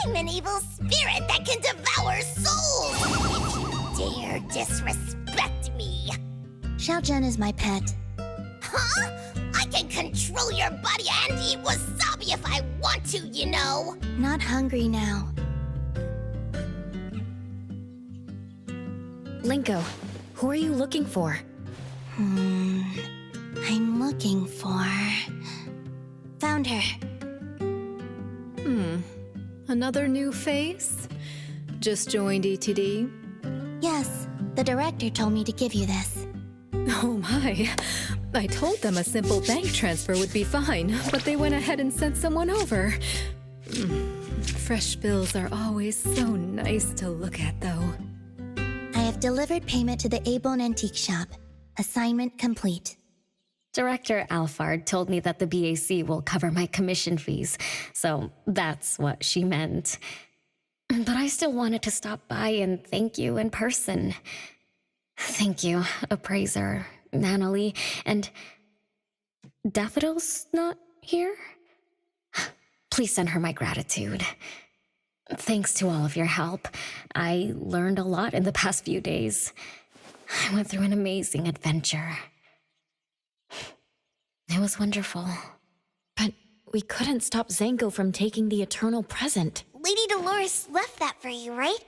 [SPEAKER 3] I'm an evil spirit that can devour souls! If you dare disrespect me!
[SPEAKER 11] Xiaojun is my pet.
[SPEAKER 3] Huh? I can control your body and eat wasabi if I want to, you know!
[SPEAKER 11] Not hungry now.
[SPEAKER 1] Linko, who are you looking for?
[SPEAKER 11] I'm looking for... Found her.
[SPEAKER 5] Another new face? Just joined ETD?
[SPEAKER 11] Yes, the director told me to give you this.
[SPEAKER 5] Oh my. I told them a simple bank transfer would be fine, but they went ahead and sent someone over. Fresh bills are always so nice to look at, though.
[SPEAKER 11] I have delivered payment to the A-Bone Antique Shop. Assignment complete.
[SPEAKER 13] Director Alfard told me that the BAC will cover my commission fees, so that's what she meant. But I still wanted to stop by and thank you in person. Thank you, Appraiser, Natalie, and... Daffodil's not here? Please send her my gratitude. Thanks to all of your help. I learned a lot in the past few days. I went through an amazing adventure. It was wonderful.
[SPEAKER 1] But we couldn't stop Zango from taking the eternal present.
[SPEAKER 3] Lady Dolores left that for you, right?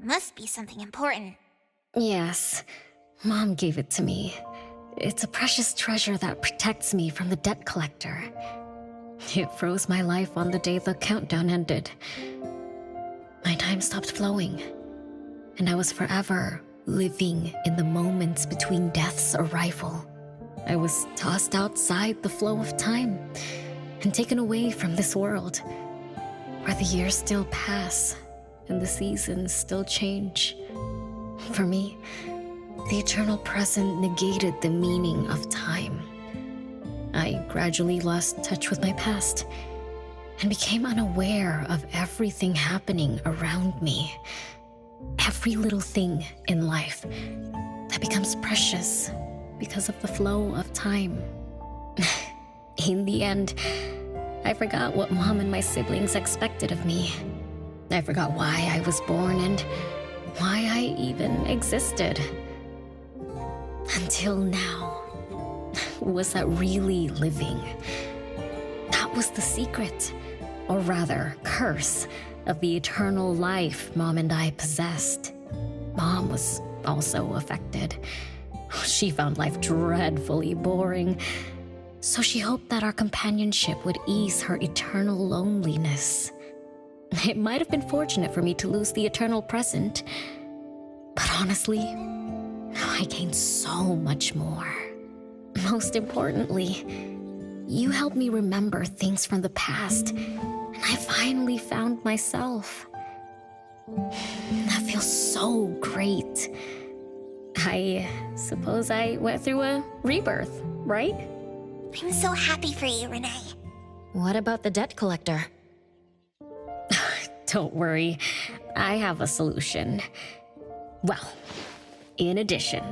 [SPEAKER 3] Must be something important.
[SPEAKER 13] Yes, Mom gave it to me. It's a precious treasure that protects me from the debt collector. It froze my life on the day the countdown ended. My time stopped flowing, and I was forever living in the moments between death's arrival. I was tossed outside the flow of time and taken away from this world, where the years still pass and the seasons still change. For me, the eternal present negated the meaning of time. I gradually lost touch with my past and became unaware of everything happening around me. Every little thing in life that becomes precious because of the flow of time. In the end, I forgot what Mom and my siblings expected of me. I forgot why I was born and why I even existed. Until now. Was that really living? That was the secret, or rather, curse, of the eternal life Mom and I possessed. Mom was also affected. She found life dreadfully boring, so she hoped that our companionship would ease her eternal loneliness. It might have been fortunate for me to lose the eternal present, but honestly, I gained so much more. Most importantly, you helped me remember things from the past, and I finally found myself. That feels so great. I suppose I went through a rebirth, right?
[SPEAKER 3] I'm so happy for you, Renee.
[SPEAKER 1] What about the debt collector?
[SPEAKER 13] Don't worry, I have a solution. Well, in addition,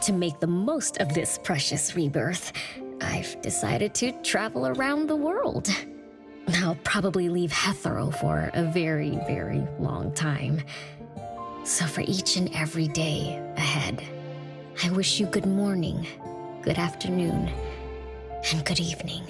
[SPEAKER 13] to make the most of this precious rebirth, I've decided to travel around the world. I'll probably leave Hethero for a very, very long time. So for each and every day ahead, I wish you good morning, good afternoon, and good evening.